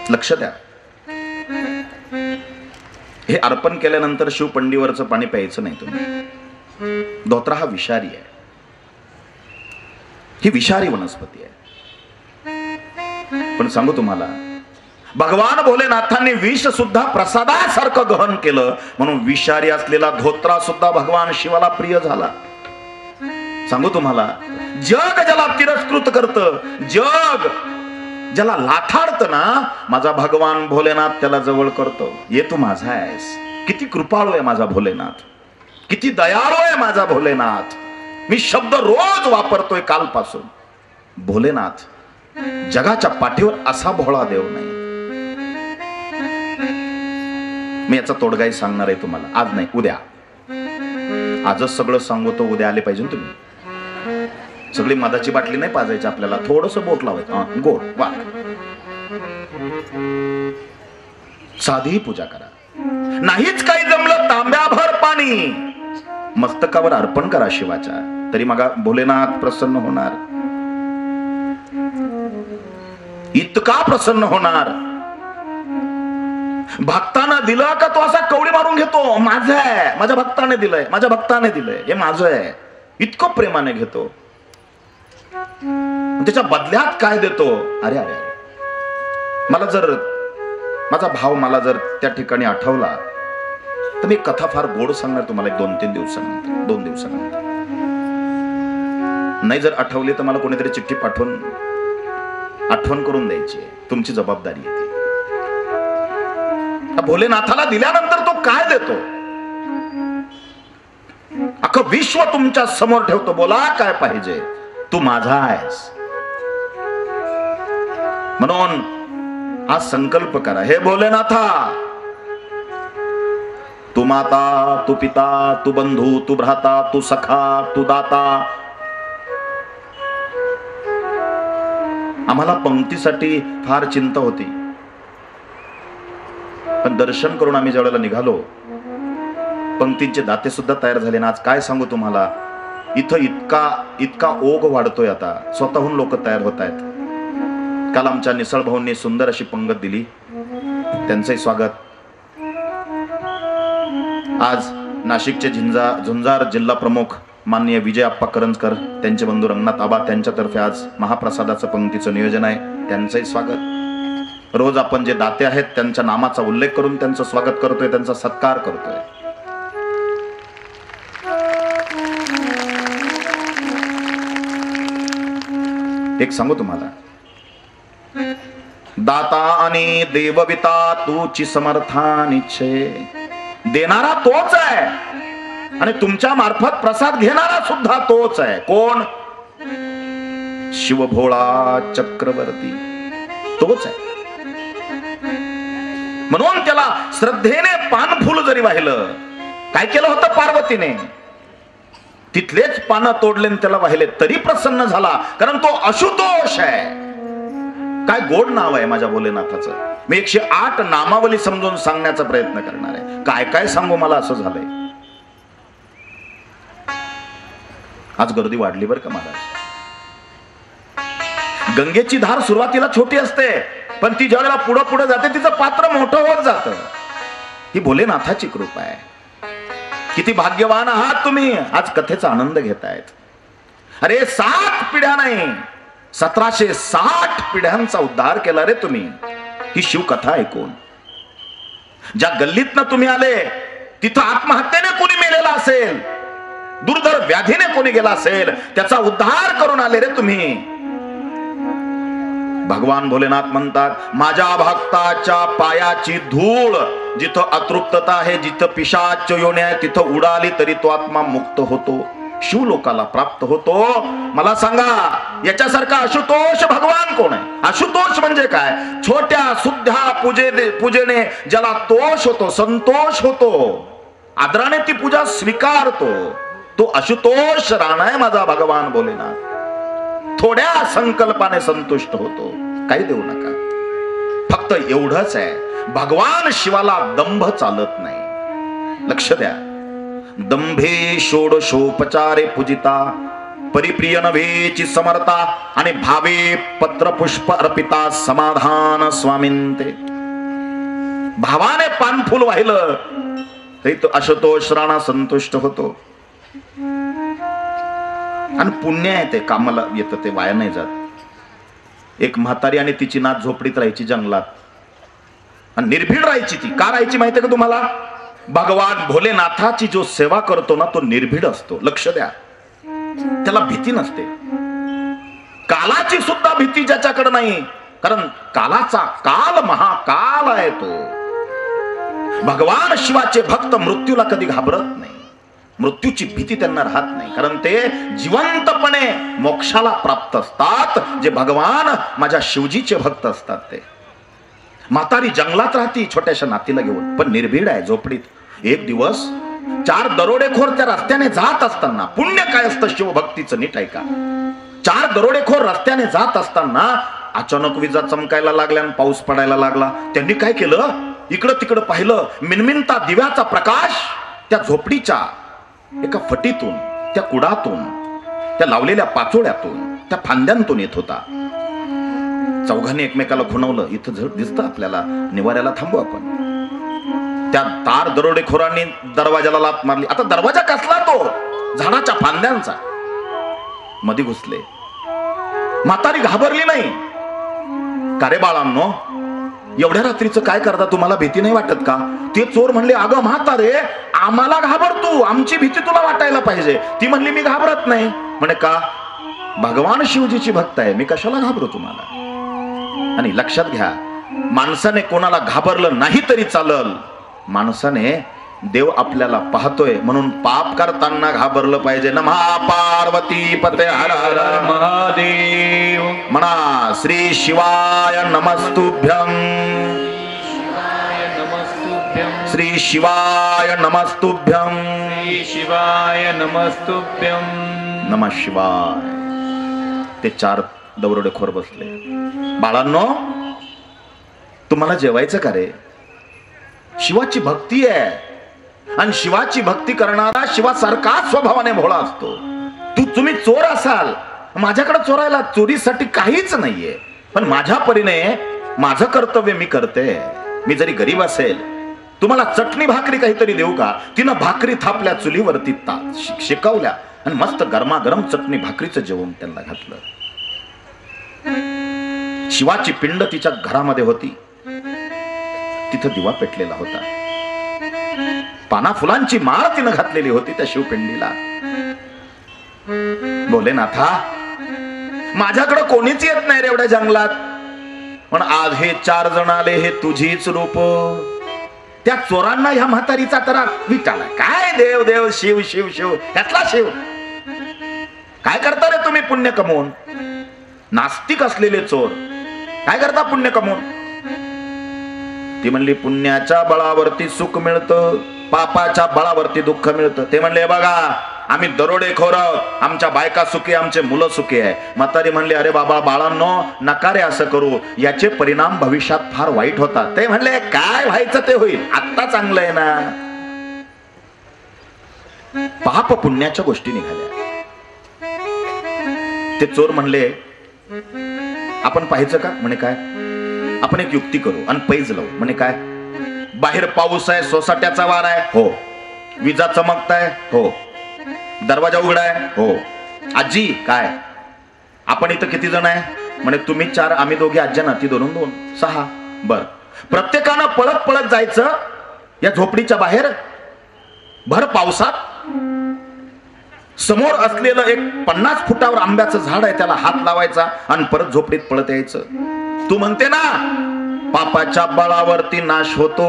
लक्ष द्या. हे अर्पण केल्यानंतर शिवपंडीवरचं पाणी प्यायचं नाही तुम्ही. धोत्रा हा विषारी आहे. ही विषारी वनस्पती आहे. पण सांगू तुम्हाला भगवान भोलेनाथांनी विष सुद्धा प्रसादासारखं ग्रहण केलं, म्हणून विषारी असलेला धोत्रा सुद्धा भगवान शिवाला प्रिय झाला. सांगू तुम्हाला, जग ज्याला तिरस्कृत करतं, जग ज्याला लाथाडतं ना, माझा भगवान भोलेनाथ त्याला जवळ करतो. ये तू माझा आहेस. किती कृपाळू आहे माझा भोलेनाथ, किती दयाळू आहे माझा भोलेनाथ. मी शब्द रोज वापरतोय कालपासून. भोलेनाथ जगाच्या पाठीवर असा भोळा देव नाही. मी याचा तोडगाही सांगणार आहे तुम्हाला, आज नाही उद्या. आजच सगळं सांगतो, उद्या आले पाहिजे तुम्ही. सगळी मधाची बाटली नाही पाजायची आपल्याला, थोडस बोट लावायचं, गोड वा. साधी पूजा करा. नाहीच काही जमलं, तांब्याभर पाणी मस्तकावर अर्पण करा शिवाच्या, तरी मग भोलेनाथ प्रसन्न होणार. इतका प्रसन्न होणार. भक्तानं दिलं का तो असा कवडी मारून घेतो, माझं आहे, माझ्या भक्ताने दिलंय, माझ्या भक्ताने दिलंय, हे माझं आहे, इतकं प्रेमाने घेतो. त्याच्या बदल्यात काय देतो? अरे अरे अरे, मला जर माझा भाव मला जर त्या ठिकाणी आठवला तर मी कथा फार गोड सांगणार तुम्हाला. 2-3 दिवसानंतर, 2 दिवसानंतर. नाही जर आठवली तर मला कोणीतरी चिठ्ठी पाठवून आठवण करून द्यायची, तुमची जबाबदारी आहे. भोलेनाथाला दिल्यानंतर तो काय देतो? अख्खं विश्व तुमच्या समोर ठेवतो. बोला काय पाहिजे, तू माझा आहेस. म्हणून हा संकल्प करा, हे भोलेनाथा, तू माता, तू पिता, तू बंधू, तू भ्राता, तू सखा, तू दाता. आम्हाला पंक्तीसाठी फार चिंता होती, पण दर्शन करून आम्ही ज्यावेळेला निघालो, पंक्तींचे दाते सुद्धा तयार झाले ना. आज काय सांगू तुम्हाला, इथं इतका ओघ वाढतोय आता, स्वतःहून लोक तयार होत आहेत. काल आमच्या निसळ भाऊंनी सुंदर अशी पंगत दिली, त्यांचंही स्वागत. आज नाशिकचे झुंजार जिल्हा प्रमुख माननीय विजय आप्पा करंजकर, त्यांचे बंधू रंगनाथ आबा, त्यांच्यातर्फे आज महाप्रसादाचं पंक्तीचं नियोजन आहे, त्यांचंही स्वागत. रोज आपण जे दाते आहेत त्यांच्या नामाचा उल्लेख करून त्यांचं स्वागत करतोय, त्यांचा सत्कार करतोय. एक सांगू तुम्हाला, दाता आणि देवविता तूची समर्थानिच्छे. देणारा तोच आहे आणि तुमच्या मार्फत प्रसाद घेणारा सुद्धा तोच आहे. कोण? शिवभोळा चक्रवर्ती, तोच आहे. म्हणून त्याला श्रद्धेने पानफुल जरी वाहिलं, काय केलं होतं पार्वतीने, तिथलेच पानं तोडले त्याला वाहिले तरी प्रसन्न झाला, कारण तो अशुतोष आहे. काय गोड नाव आहे माझ्या भोलेनाथाचं. मी 108 नामावली समजून सांगण्याचा प्रयत्न करणार आहे. काय काय सांगू, मला असं झालंय. आज गर्दी वाढली बरं का महाराज. गंगेची धार सुरुवातीला छोटी असते, पण ती ज्यावेळेला पुढं पुढे जाते तिचं पात्र मोठं होत जातं. ही भोलेनाथाची कृपा आहे. किती भाग्यवान आहात तुम्ही, आज कथेचा आनंद घेतायत. अरे 7 पिढ्या नाही, 1760 पिढ्यांचा उद्धार केला रे तुम्ही. ही शिवकथा ऐकून ज्या गल्लीतनं तुम्ही आले तिथं आत्महत्येने कोणी मेलेला असेल, दुर्धर व्याधीने कोणी गेला असेल, त्याचा उद्धार करून आले रे तुम्ही. भगवान भोलेनाथ म्हणतात, माझ्या भक्ताच्या पायाची धूळ जिथं अतृप्तता आहे, जिथं पिशाच योनी आहे, तिथं उडाली तरी तो आत्मा मुक्त होतो, शिवलोकाला प्राप्त होतो. मला सांगा, याच्यासारखा आशुतोष भगवान कोण आहे? आशुतोष म्हणजे काय? छोट्या सुद्धा पूजेने ज्याला तोष होतो, संतोष होतो, आदराने ती पूजा स्वीकारतो, तो आशुतोष राणा आहे माझा भगवान भोलेनाथ. थोड्या संकल्पाने संतुष्ट होतो, काही देऊ नका. फक्त एवढंच आहे, भगवान शिवाला दंभ चालत नाही. लक्ष द्या. दंभे षोडशोपचारे पूजिता, परिप्रिय नव्हेची समर्था, आणि भावे पत्रपुष्प अर्पिता समाधान स्वामींते. भावाने पानफुल वाहिलं तरी तो आशुतोष राणा संतुष्ट होतो. आणि पुण्य आहे ते, कामाला येतं ते, वाया नाही जात. एक म्हातारी आणि तिची नात झोपडीत राहायची जंगलात. आणि निर्भीड राहायची. ती का राहायची माहिती आहे का तुम्हाला? भगवान भोलेनाथाची जो सेवा करतो ना तो निर्भीड असतो. लक्ष द्या, त्याला भीती नसते. कालाची सुद्धा भीती ज्याच्याकडे नाही, कारण कालाचा काल महाकाल आहे तो. भगवान शिवाचे भक्त मृत्यूला कधी घाबरत नाही. मृत्यूची भीती त्यांना राहत नाही, कारण ते जिवंतपणे मोक्षाला प्राप्त असतात. जे भगवान माझ्या शिवजीचे भक्त असतात ते. म्हातारी जंगलात राहती छोट्याशा नातीला घेऊन, पण निर्भीड आहे झोपडीत. एक दिवस 4 दरोडेखोर त्या रस्त्याने जात असताना, पुण्य काय असतं शिवभक्तीचं नीट ऐका. 4 दरोडेखोर रस्त्याने जात असताना अचानक विजा चमकायला लागल्या आणि पाऊस पडायला लागला. त्यांनी काय केलं, इकडं तिकडं पाहिलं. मिनमिनता दिव्याचा प्रकाश त्या झोपडीच्या एका फटीतून, त्या कुडातून, त्या लावलेल्या पाचोळ्यातून, त्या फांद्यांतून येत होता. चौघांनी एकमेकाला खुणवलं, इथं झड दिसतं आपल्याला, निवाऱ्याला थांबू आपण. त्या तार दरोडेखोरांनी दरवाजाला लाथ मारली. आता दरवाजा कसला तो? झाडाच्या फांद्यांचा. मध्ये घुसले. म्हातारी घाबरली नाही. का रे बाळांनो, एवढ्या रात्रीचं काय करता? तुम्हाला भीती नाही वाटत का? ते चोर म्हणले, अगं म्हातारे, आम्हाला घाबरतो, आमची भीती तुला वाटायला पाहिजे. ती म्हणली, मी घाबरत नाही. म्हणे का? भगवान शिवजीची भक्त आहे, मी कशाला घाबरू तुम्हाला? आणि लक्षात घ्या, माणसाने कोणाला घाबरलं नाही तरी चालल. माणसाने देव आपल्याला पाहतोय म्हणून पाप करताना घाबरलं पाहिजे. नमः पार्वती पते हर हर महादेव. म्हणा श्री शिवाय नमस्तुभ्यं. श्री शिवाय नमस्तुभ्यं. श्री शिवाय नमस्तुभ्यं. नमः शिवाय. ते 4 दरोडेखोर बसले. बाळांनो, तुम्हाला जेवायचं का रे? शिवाची भक्ती आहे, आणि शिवाची भक्ती करणारा शिवासारखा स्वभावाने भोळा असतो. तुम्ही चोर असाल, माझ्याकडे चोरायला चोरीसाठी काहीच नाहीये, पण माझ्या परीने माझं कर्तव्य मी करते. मी जरी गरीब असेल, तुम्हाला चटणी भाकरी काहीतरी देऊ का? तिनं भाकरी थापल्या चुलीवरती शिकवल्या आणि मस्त गरमागरम चटणी भाकरीचं जेवण त्यांना घातलं. शिवाची पिंड तिच्या घरामध्ये होती. तिथं दिवा पेटलेला होता. पाना फुलांची माळ तिनं घातलेली होती त्या शिवपिंडीला. भोलेनाथा, माझ्याकडे कोणीच येत नाही रे एवढ्या जंगलात, पण आज हे 4 जण आले, हे तुझीच रूप. त्या चोरांना ह्या म्हातारीचा तरा विचारला, काय देव देव शिव शिव शिव, त्यातला शिव. काय करता रे तुम्ही पुण्य कमवून? नास्तिक असलेले चोर काय करता पुण्य कमवून? ती म्हणली, पुण्याच्या बळावरती सुख मिळतं, पापाच्या बळावरती दुःख मिळतं. ते म्हणले, बघा आम्ही दरोडेखोर, आमच्या बायका सुखी, आमचे मुलं सुखी आहे. म्हातारी म्हणली, अरे बाबा बाळांनो, नका रे असं करू, याचे परिणाम भविष्यात फार वाईट होतात. ते म्हणले, काय व्हायचं ते होईल, आत्ता चांगलं आहे ना. पाप पुण्याच्या गोष्टी निघाल्या. ते चोर म्हणले, आपण पाहायचं का? म्हणे काय? आपण एक युक्ती करू आणि पैज लावू. म्हणे काय? बाहेर पाऊस आहे, सोसाट्याचा वार आहे, हो. विजा चमकताय, हो. दरवाजा उघडाय, हो. आजी काय? आपण इथं किती जण आहे? म्हणे तुम्ही 4, आम्ही दोघे, आजी नाती 2 6. बर, प्रत्येकानं पळत पळत जायचं या झोपडीच्या बाहेर. भर पावसात समोर असलेलं एक 50 फुटावर आंब्याचं झाड आहे, त्याला हात लावायचा आणि परत झोपडीत पळत यायचं. तू म्हणते ना, पापाच्या बळावरती नाश होतो,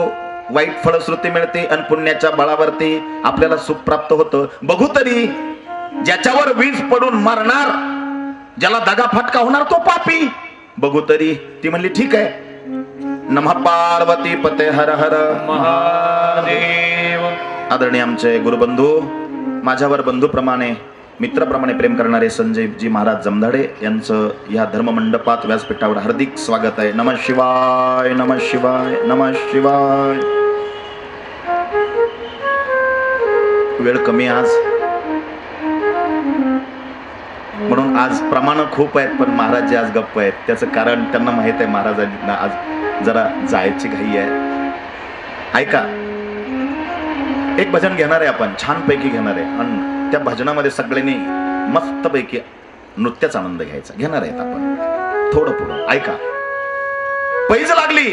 वाईट फलश्रुती मिळते, आणि पुण्याच्या बळावरती आपल्याला सुख प्राप्त होतं. बघू तरी, ज्याच्यावर वीज पडून मरणार, ज्याला दगा फटका होणार तो पापी. बघू तरी. ती म्हणली, ठीक आहे. नमः पार्वती पते हर हर महादेव. आदरणीय आमचे गुरुबंधू, माझ्यावर बंधूप्रमाणे, मित्रप्रमाणे प्रेम करणारे संजयजी महाराज जमधाडे यांचं या धर्ममंडपात व्यासपीठावर हार्दिक स्वागत आहे. नमः शिवाय, नमः शिवाय, नमः शिवाय. वेळ कमी आज, म्हणून आज प्रमाण खूप आहेत, पण महाराज आज गप्प आहेत. त्याचं कारण त्यांना माहित आहे, महाराजांना आज जरा जायची घाई आहे. ऐका, एक भजन घेणार आहे आपण, छानपैकी घेणार आहे, आणि त्या भजनामध्ये सगळ्यांनी मस्तपैकी नृत्याचा आनंद घ्यायचा. घेणार आहेत आपण थोडं पुढं. ऐका, पैज लागली,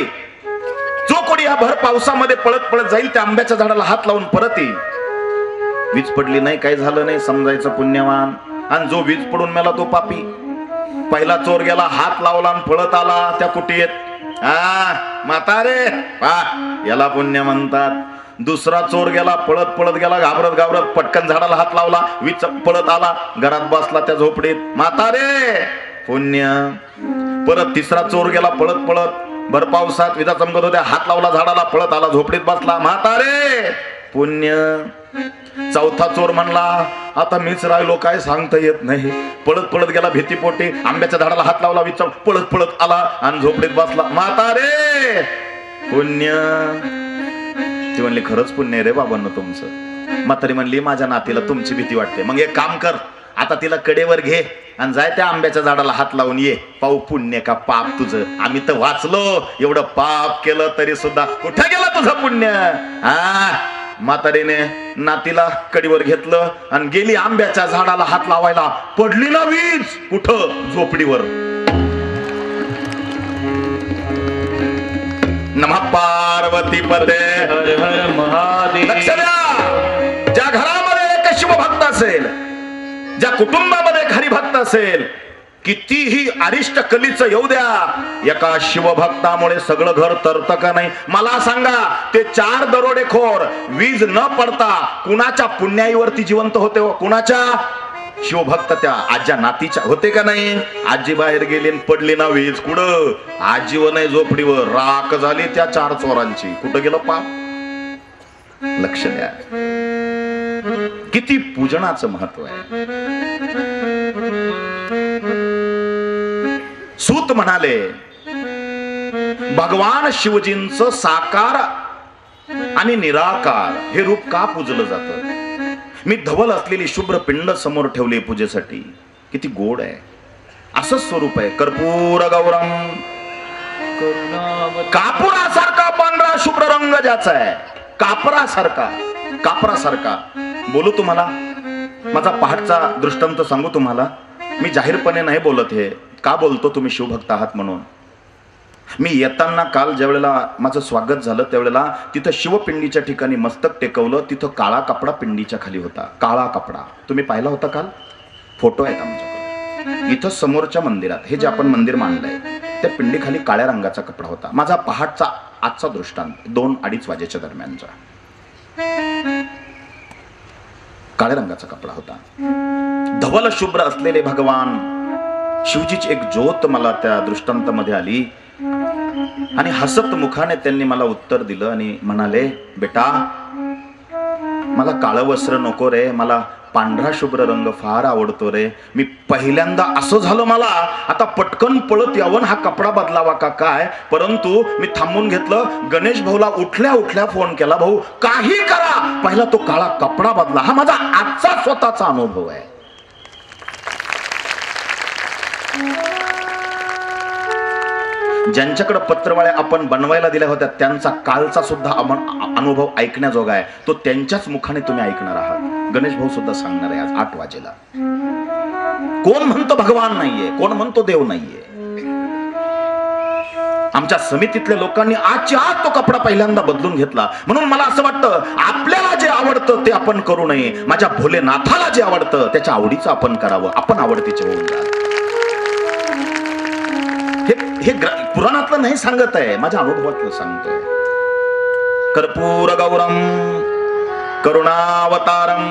जो कोणी या भर पावसामध्ये पळत पळत जाईल त्या आंब्याच्या झाडाला हात लावून परत येईल. वीज पडली नाही, काही झालं नाही, समजायचं पुण्यवान. आणि जो वीज पडून मेला तो पापी. पहिला चोर गेला, हात लावला आणि पळत आला त्या कुटीत. म्हातारे याला पुण्य म्हणतात. दुसरा चोर गेला, पळत पळत गेला, घाबरत घाबरत पटकन झाडाला हात लावला, वीज पळत आला, घरात बसला त्या झोपडीत, म्हातारे पुण्य. परत तिसरा चोर गेला पळत पळत, भर पावसात विजा चमकत होत्या, हात लावला झाडाला, पळत आला, झोपडीत बसला, म्हातारे पुण्य. चौथा चोर म्हणला आता मीच राहिलो, काय सांगता येत नाही. पळत पळत गेला भीतीपोटी, आंब्याच्या झाडाला हात लावला, विचार पळत पळत आला आणि झोपडीत बसला, म्हातारे पुण्य. ती म्हणली खरंच पुण्य रे बाबांनो तुमचं. म्हातारी म्हणली माझ्या नातीला तुमची भीती वाटते, मग एक काम कर, आता तिला कडेवर घे आणि जाय त्या आंब्याच्या झाडाला हात लावून ये, पाहू पुण्य का पाप तुझं. आम्ही तर वाचलो, एवढं पाप केलं तरी सुद्धा कुठे गेला तुझं पुण्य. म्हातारीने नातीला कडीवर घेतलं आणि गेली आंब्याच्या झाडाला हात लावायला. पडली ना वीज, कुठं, झोपडीवर. नमः पार्वती पते हर हर महादेव. लक्ष द्या, ज्या घरामध्ये एक शिवभक्त असेल, ज्या कुटुंबामध्ये एक हरिभक्त असेल, कितीही अरिष्ट कलीचं येऊ द्या, एका शिवभक्तामुळे सगळं घर तरतं का नाही. मला सांगा, ते 4 दरोडेखोर वीज न पडता कुणाच्या पुण्याईवरती जिवंत होते हो? कुणाच्या? शिवभक्त त्या आज्या नातीच्या होते का नाही. आजी बाहेर गेली आणि पडली ना वीज, कुठं, आजीवर नाही झोपडीवर, राख झाली त्या 4 चोरांची. कुठं गेलं पाप. लक्ष द्या, किती पूजनाचं महत्व आहे. सूत म्हणाले भगवान शिवजींचं साकार आणि निराकार हे रूप का पूजलं जातं. मी धवल असलेली शुभ्र पिंड समोर ठेवले पूजेसाठी. किती गोड आहे, असंच स्वरूप आहे. कर्पूर गौरम, कापुरासारखा पांढरा शुभ्र रंग ज्याचा आहे, कापरासारखा, कापरासारखा. बोलू तुम्हाला माझा पहाटचा दृष्टांत सांगू तुम्हाला. मी जाहीरपणे नाही बोलत, हे का बोलतो, तुम्ही शिवभक्त आहात म्हणून. मी येताना काल ज्या वेळेला माझं स्वागत झालं त्यावेळेला तिथं शिवपिंडीच्या ठिकाणी मस्तक टेकवलं, तिथं काळा कपडा पिंडीच्या खाली होता. काळा कपडा तुम्ही पाहिला होता काल, फोटो आहेत आमच्याकडे. इथं समोरच्या मंदिरात, हे जे आपण मंदिर मांडलंय त्या पिंडी खाली काळ्या रंगाचा कपडा होता. माझा पहाटचा आजचा दृष्टांत 2-2:30 वाजेच्या दरम्यानचा काळ्या रंगाचा कपडा होता. धवल शुभ्र असलेले भगवान शिवजीची एक ज्योत मला त्या दृष्टांतामध्ये आली आणि हसत मुखाने त्यांनी मला उत्तर दिलं आणि म्हणाले, बेटा मला काळं वस्त्र नको रे, मला पांढरा शुभ्र रंग फार आवडतो रे. मी पहिल्यांदा असं झालं मला आता पटकन पळत यावं, हा कपडा बदलावा का काय. परंतु मी थांबून घेतलं. गणेश भाऊला उठल्या उठल्या फोन केला, भाऊ काही करा, पहिला तो काळा कपडा बदला. हा माझा आजचा स्वतःचा अनुभव आहे. ज्यांच्याकडे पत्रवाळ्या आपण बनवायला दिल्या होत्या त्यांचा कालचा सुद्धा अनुभव ऐकण्याजोगा आहे. तो त्यांच्याच मुखाने तुम्ही ऐकणार आहात. गणेश भाऊ सुद्धा सांगणार आहे आज 8 वाजेला. कोण म्हणतो भगवान नाहीये, कोण म्हणतो देव नाहीये. आमच्या समितीतल्या लोकांनी आजच्या आज तो कपडा पहिल्यांदा बदलून घेतला. म्हणून मला असं वाटतं आपल्याला जे आवडतं ते आपण करू नये. माझ्या भोलेनाथाला जे आवडतं त्याच्या आवडीचं आपण करावं. आपण आवडतीचे होऊन जा. हे पुराणातलं नाही सांगत आहे, माझ्या अनुभवातलं सांगतोय. कर्पूर गौरम करुणावतारम.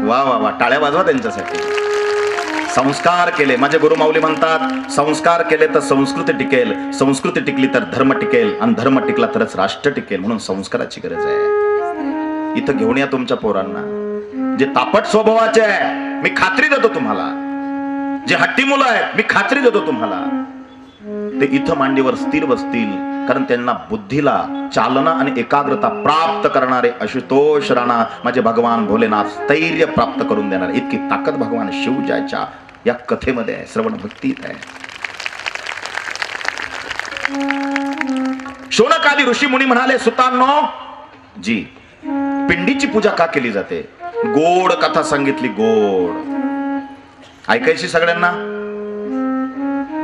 वा वा वा, टाळ्या वाजवा त्यांच्यासाठी. संस्कार केले, माझे गुरु माऊली म्हणतात संस्कार केले तर संस्कृती टिकेल, संस्कृती टिकली तर धर्म टिकेल आणि धर्म टिकला तरच राष्ट्र टिकेल. म्हणून संस्काराची गरज आहे. इथं घेऊन या तुमच्या पोरांना. जे तापट स्वभावाचे आहे मी खात्री देतो तुम्हाला, जे हट्टी मुलं आहेत मी खात्री देतो तुम्हाला, ते इथं मांडीवर स्थिर बसतील. कारण त्यांना बुद्धीला चालना आणि एकाग्रता प्राप्त करणारे आशुतोष राणा माझे भगवान भोलेनाथ स्थैर्य प्राप्त करून देणार. इतकी ताकद भगवान शिवजाच्या या कथेमध्ये आहे, श्रवण भक्तीत आहे. शौनकादी ऋषी मुनी म्हणाले, सुतांनो जी पिंडीची पूजा का केली जाते. गोड कथा सांगितली, गोड. ऐकायची सगळ्यांना.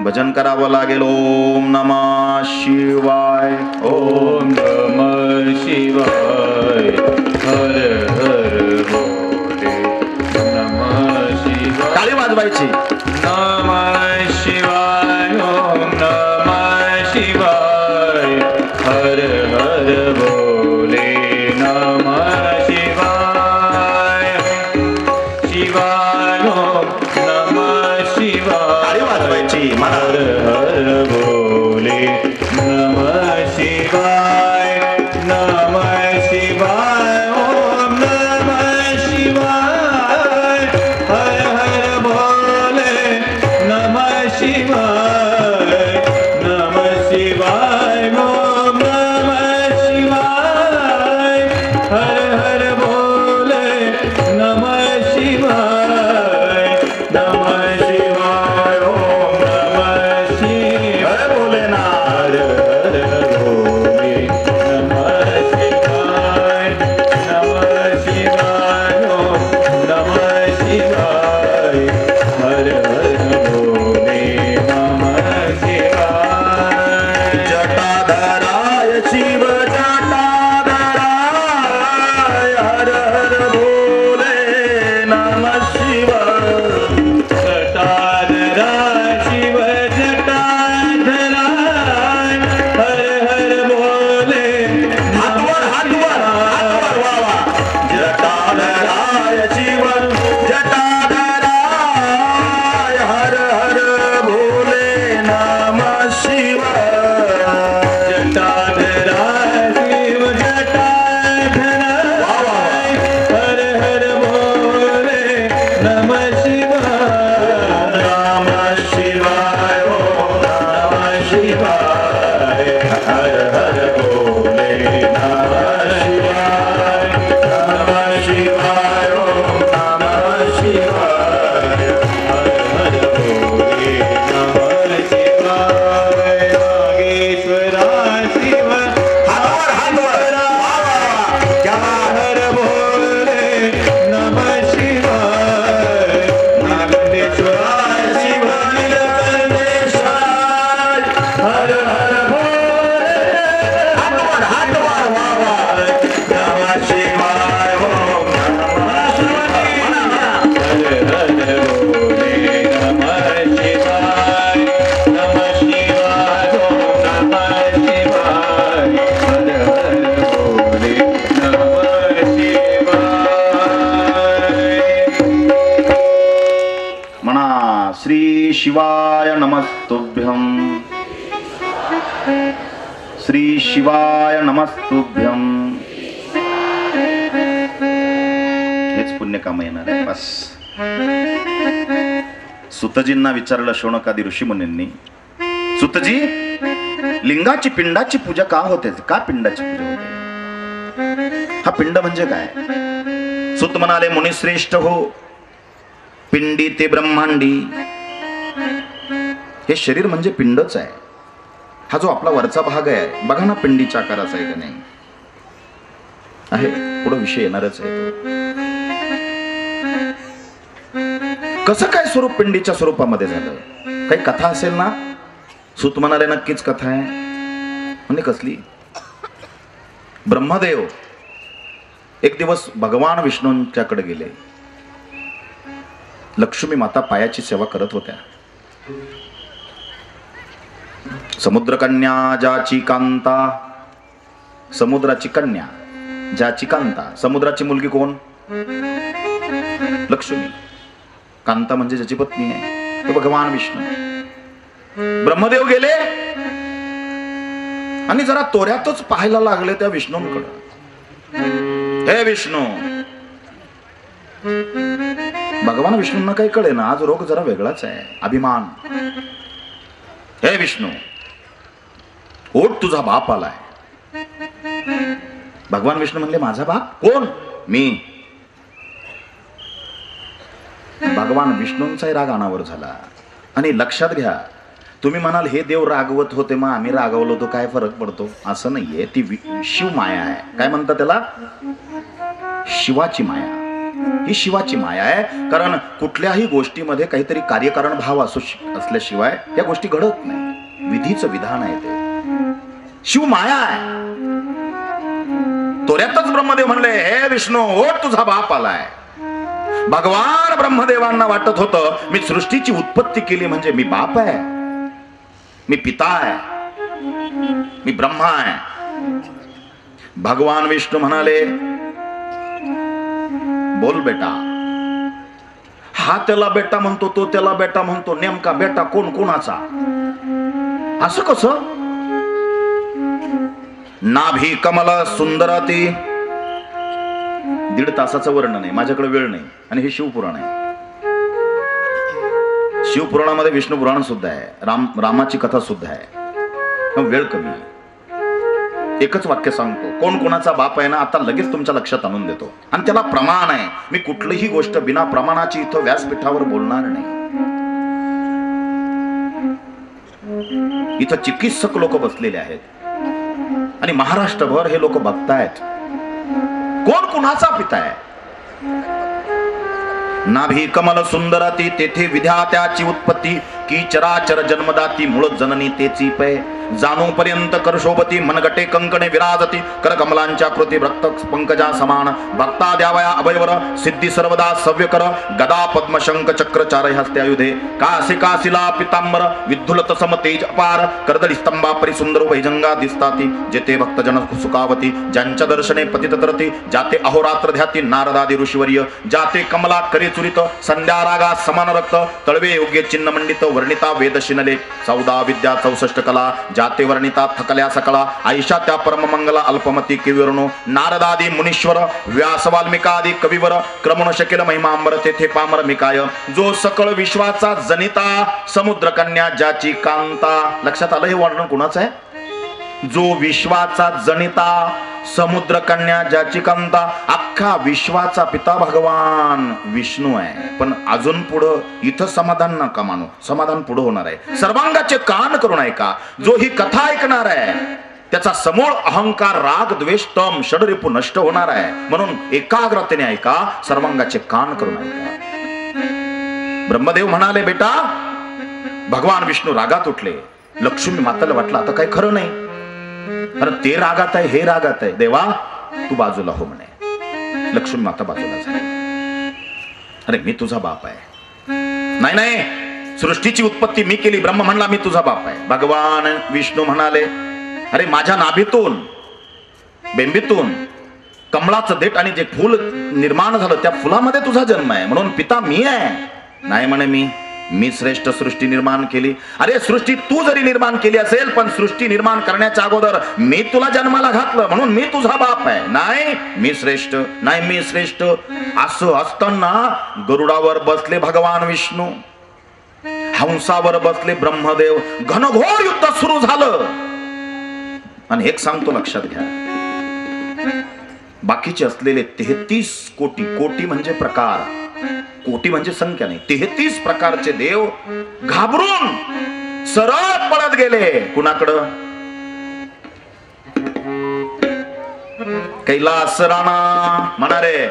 भजन करावं लागेल. ओम नमः शिवाय. ओम नमः शिवाय. हर हर भोले नमः शिवाय. टाळी वाजवायची. नमः शिवाय. ओम नमः शिवाय. हर हर भोले नमः शिवाय. शिवाय ओम नमः शिवाय. टाळी वाजवायची. हर हर भोले नमः शिवाय. नमः शिवाय. ओम नमः शिवाय. हर हर भोले नमः शिवाय. नमः शिवाय. ओम नमः शिवाय. हर हर भोले नमः शिवाय. नमः शिवाय. ओम नमः शिवाय. भोलेनाथ. हर हर भोले नमः शिवाय. नमः शिवाय. ओम नमः शिवाय. हर हर भोले नमः शिवाय. जटाधराय शिव जटाधराय. हर हर भोले नमः शिवाय. जटाधराय शिव जटाधराय. हर हर भोले हातवर हातवर हातवर वावा. जटाधराय शिव जटाधराय. हर हर भोले नमः शिवाय. जटाधराय शिव जटाधराय. हर हर भोले नमः शिवाय. नमः शिवाय. ओम नमः शिवाय. हर हर भोले नमः शिवाय. नमः शिवाय. ओम नमः शिवाय. हर हर भोले नमः शिवाय. नागेश्वराय शिव हातवर हातवर वावा. क्या हर भोले नमः शिवाय. नागेश्वराय शिव नीलकंठेश्वर. हर हर भोले हातवर हातवर वावा. नमः शिवाय. ओम नमः शिवाय. म्हणा, म्हणा. हर हर भोले नमः शिवाय. नमः शिवाय. ओम नमः शिवाय. हर हर भोले नमः शिवाय. म्हणा श्री शिवाय नमस्तुभ्यं. श्री शिवाय नमस्तुभ्यं. हेच पुण्य काम येणार आहे. बस. सुतजींना विचारलं शौनकादी ऋषीमुनींनी. सुतजी, लिंगाची पिंडाची पूजा का होते? का पिंडाची पूजा होते? हा पिंड म्हणजे काय? सुत म्हणाले, मुनिश्रेष्ठ हो, पिंडी ते ब्रह्मांडी. हे शरीर म्हणजे पिंडच आहे. हा जो आपला वरचा भाग आहे बघा ना, पिंडीच्या आकाराचा आहे का नाही? आहे. पुढे विषय येणारच आहे तो. कसं काय स्वरूप पिंडीच्या स्वरूपामध्ये झालं? काही कथा असेल ना? सुत म्हणाले, नक्कीच कथा आहे. म्हणजे कसली? ब्रह्मदेव एक दिवस भगवान विष्णूंच्याकडे गेले. लक्ष्मी माता पायाची सेवा करत होत्या. समुद्रकन्या ज्याची कांता. समुद्राची कन्या ज्याची कांता. समुद्राची मुलगी कोण? लक्ष्मी. कांता म्हणजे ज्याची पत्नी आहे तो भगवान विष्णू. ब्रह्मदेव गेले आणि जरा तोऱ्यातच पाहायला लागले त्या विष्णूंकडे. हे विष्णू. भगवान विष्णूंना काही कळे ना, आज रोग जरा वेगळाच आहे. अभिमान. हे विष्णू, ओट तुझा बाप आलाय. भगवान विष्णू म्हणले, माझा बाप कोण? मी. भगवान विष्णूंचाही राग अनावर झाला. आणि लक्षात घ्या, तुम्ही म्हणाल हे देव रागवत होते मग आम्ही रागवलो तो काय फरक पडतो? असं नाहीये. ती शिव माया आहे. काय म्हणतात त्याला? शिवाची माया. ही शिवाची माया आहे. कारण कुठल्याही गोष्टीमध्ये काहीतरी कार्यकारण भाव असल्याशिवाय या गोष्टी घडत नाही. विधीचं विधान आहे ते. शिव माया आहे. तोऱ्यातच ब्रह्मदेव म्हणले, हे विष्णू ओट तुझा बाप आलाय. भगवान ब्रह्मदेवांना वाटत होतं मी सृष्टीची उत्पत्ती केली म्हणजे मी बाप आहे, मी पिता आहे, मी ब्रह्मा आहे. भगवान विष्णू म्हणाले, बोल बेटा. हा त्याला बेटा म्हणतो, तो त्याला बेटा म्हणतो. नेमका बेटा कोण कोणाचा? असं कसं? नाभी कमल सुंदराती. 1.5 तासाचं वर्णन आहे, माझ्याकडे वेळ नाही. आणि हे शिवपुराण आहे. शिवपुराणामध्ये विष्णू पुराण सुद्धा आहे, रामाची कथा सुद्धा आहे. वेळ कमी. एकच वाक्य सांगतो, कोण कोणाचा बाप आहे ना, आता लगेच तुमच्या लक्षात आणून देतो. आणि त्याला प्रमाण आहे. मी कुठलीही गोष्ट बिना प्रमाणाची इथं व्यासपीठावर बोलणार नाही. इथं चिकित्सक लोक बसलेले आहेत आणि महाराष्ट्रभर हे लोक बघतायत कोण कुणाचा पिता आहे. नाभी कमल सुंदराती तेथे विद्यात्याची उत्पत्ती की चराचर जन्मदाती मूळ जननी तेची पै. जाणू पर्यंत करशोभती मनगटे कंकणे विराजती कर कमलांच्या कृती रक्त पंकजा समान. भक्ता द्यावया अभयवर सिद्धी सर्वदा सव्य कर. गदा पद्म शंख चक्र चारही हस्त्यायुधे कासे कासिला पितांबर विद्युलत सम तेज अपार. कर्दळी स्तंभा परिसुंदर वैजंगा दिसताती जेते भक्तजन सुखावती. ज्यांच्या दर्शने पतित तरती जाते अहोरात्र ध्याती नारदादी ऋषीवर्य. जाते कमला करे चुरित संध्या रागा समान रक्त. तळवे योग्य चिन्ह मंडित वर्णिता वेद शिनले. 14 विद्या 64 कला जाते वर्णिता थकल्या सकला. आयशा त्या परममंगला अल्पमती किविरणो. नारदादी मुनीश्वर व्यास वाल्मिकादी कविवर. क्रमण शकेल महिमांबर तेथे पामर मिकाय. जो सकळ विश्वाचा जनिता समुद्र कन्या ज्याची कांता. लक्षात आलं हे वर्णन कुणाचं आहे? जो विश्वाचा जनिता समुद्र कन्या ज्याची कांता. अख्खा विश्वाचा पिता भगवान विष्णू आहे. पण अजून पुढं इथं समाधान नका मानू, समाधान पुढं होणार आहे. सर्वांगाचे कान करून ऐका. जो ही कथा ऐकणार आहे त्याचा समूळ अहंकार राग द्वेष तम षडरिपू नष्ट होणार आहे. म्हणून एकाग्रतेने ऐका, सर्वांगाचे कान करून ऐका. ब्रह्मदेव म्हणाले, बेटा भगवान विष्णू रागात उठले. लक्ष्मी माताला वाटलं आता काही खरं नाही, अरे ते रागात आहे हे रागात आहे. देवा तू बाजूला हो म्हणे. लक्ष्मी माता बाजूला झाली. अरे मी तुझा बाप आहे. नाही नाही, सृष्टीची उत्पत्ती मी केली. ब्रह्म म्हणला मी तुझा बाप आहे. भगवान विष्णू म्हणाले, अरे माझ्या नाभीतून बेंबीतून कमळाचं देठ आणि जे फूल निर्माण झालं त्या फुलामध्ये तुझा जन्म आहे. म्हणून पिता मी आहे. नाही म्हणे मी श्रेष्ठ सृष्टी निर्माण केली. अरे सृष्टी तू जरी निर्माण केली असेल पण सृष्टी निर्माण करण्याच्या अगोदर मी तुला जन्माला घातलं म्हणून मी तुझा बाप आहे. नाही मी श्रेष्ठ, नाही मी श्रेष्ठ. असं असताना गरुडावर बसले भगवान विष्णू, हंसावर बसले ब्रह्मदेव. घनघोर युद्ध सुरू झालं. आणि एक सांगतो लक्षात घ्या, बाकीचे असलेले 33 कोटी, कोटी म्हणजे प्रकार, कोटी म्हणजे संख्या नाही, 33 प्रकारचे देव घाबरून सरळ पळत गेले. कुणाकडं? कैलास राणा म्हणारे